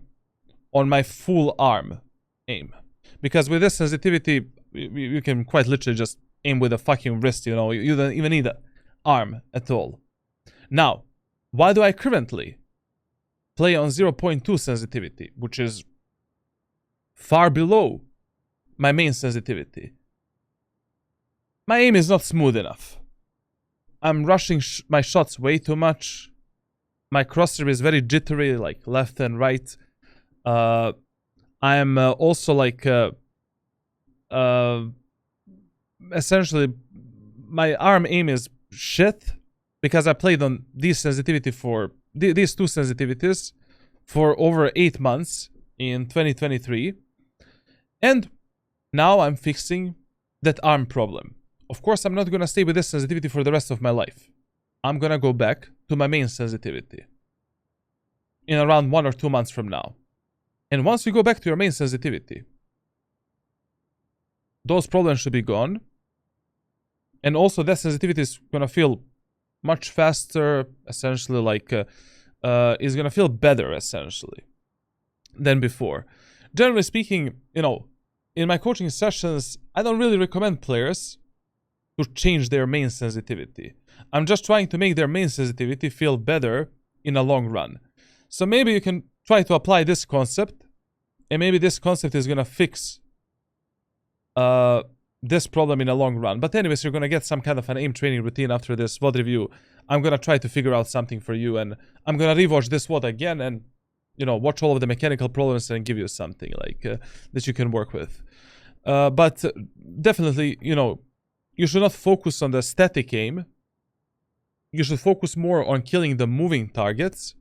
on my full arm aim. Because with this sensitivity, you can quite literally just aim with a fucking wrist, you know, you don't even need an arm at all. Now, why do I currently play on 0.2 sensitivity, which is far below my main sensitivity? My aim is not smooth enough. I'm rushing my shots way too much. My crosshair is very jittery, like left and right. I'm also like essentially my arm aim is shit because I played on these sensitivity for these 2 sensitivities for over 8 months in 2023, and now I'm fixing that arm problem. Of course, I'm not gonna stay with this sensitivity for the rest of my life. I'm gonna go back to my main sensitivity in around 1 or 2 months from now. And once you go back to your main sensitivity, those problems should be gone. And also that sensitivity is gonna feel much faster, essentially, like, is gonna feel better, essentially, than before. Generally speaking, you know, in my coaching sessions, I don't really recommend players to change their main sensitivity. I'm just trying to make their main sensitivity feel better in a long run. So maybe you can try to apply this concept, and maybe this concept is gonna fix this problem in a long run. But anyways, you're gonna get some kind of an aim training routine after this VOD review. I'm gonna try to figure out something for you, and I'm gonna rewatch this VOD again and, you know, watch all of the mechanical problems and give you something like that you can work with. But definitely, you know, you should not focus on the static aim. You should focus more on killing the moving targets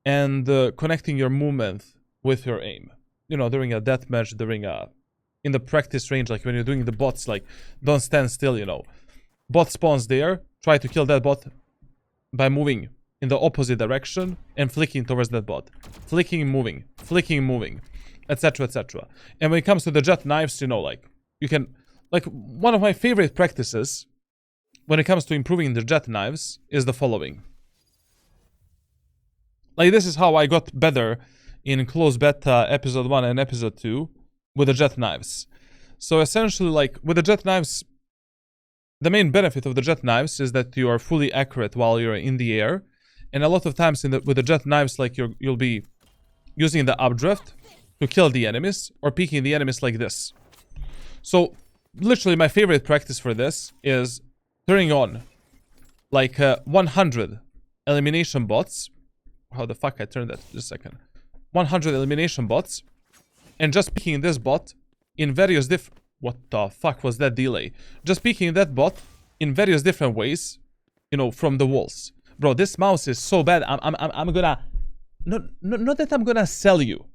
and connecting your movement with your aim. You know, during a deathmatch, in the practice range, like when you're doing the bots, like, don't stand still, you know. Bot spawns there, try to kill that bot by moving in the opposite direction and flicking towards that bot. Flicking, moving, etc, etc. And when it comes to the Jett knives, you know, like, you can, like, one of my favorite practices when it comes to improving the Jett knives is the following. Like, this is how I got better in close beta episode 1 and episode 2 with the Jett knives. So essentially, like, with the Jett knives, the main benefit of the Jett knives is that you are fully accurate while you're in the air. And a lot of times with the Jett knives, like, you'll be using the updraft to kill the enemies or peeking the enemies like this. So literally my favorite practice for this is turning on like 100 elimination bots. How the fuck I turned that? Just a second. 100 elimination bots and just picking this bot in various what the fuck was that delay? Just picking that bot in various different ways, you know, from the walls. Bro, this mouse is so bad. I'm gonna not that I'm gonna sell you.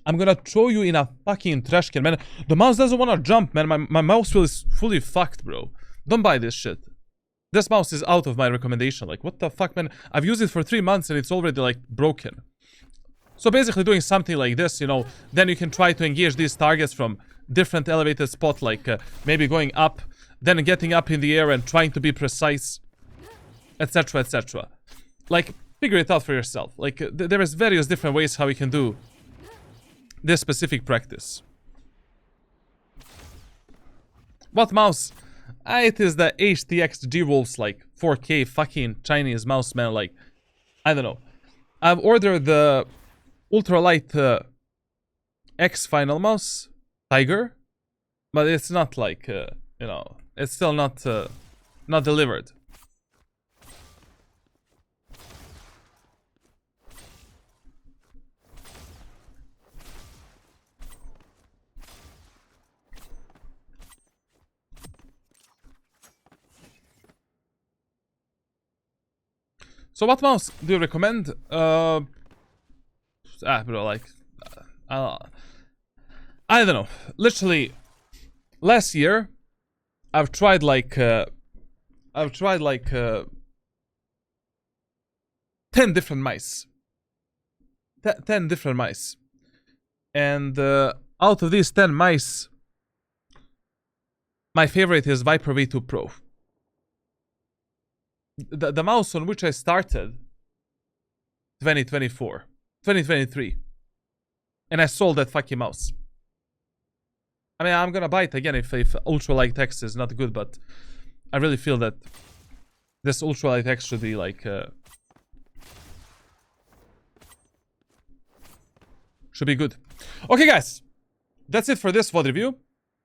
I'm gonna throw you in a fucking trash can, man. The mouse doesn't wanna jump, man. My mouse wheel is fully fucked, bro. Don't buy this shit. This mouse is out of my recommendation. Like, what the fuck, man? I've used it for 3 months and it's already, like, broken. So basically doing something like this, you know, then you can try to engage these targets from different elevated spot, like maybe going up, then getting up in the air and trying to be precise, etc, etc. Like, figure it out for yourself. Like, there is various different ways how you can do this specific practice. What mouse? It is the HTX G-Wolves, like 4K fucking Chinese mouse, man. Like, I don't know. I've ordered the ultralight X final mouse, Tiger, but it's not like, you know, it's still not delivered. So what mouse do you recommend? Bro, like, I don't know. Literally, last year, I've tried like 10 different mice. 10 different mice. And out of these 10 mice, my favorite is Viper V2 Pro. The mouse on which I started 2023, and I sold that fucking mouse. I mean, I'm gonna buy it again if ultralight X is not good, but I really feel that this ultralight X should be like should be good. Okay, guys, that's it for this VOD review.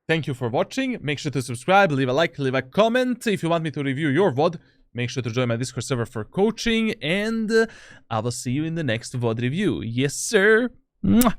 Thank you for watching. Make sure to subscribe, leave a like, leave a comment. If you want me to review your VOD, make sure to join my Discord server for coaching, and I will see you in the next VOD review. Yes, sir. Mwah.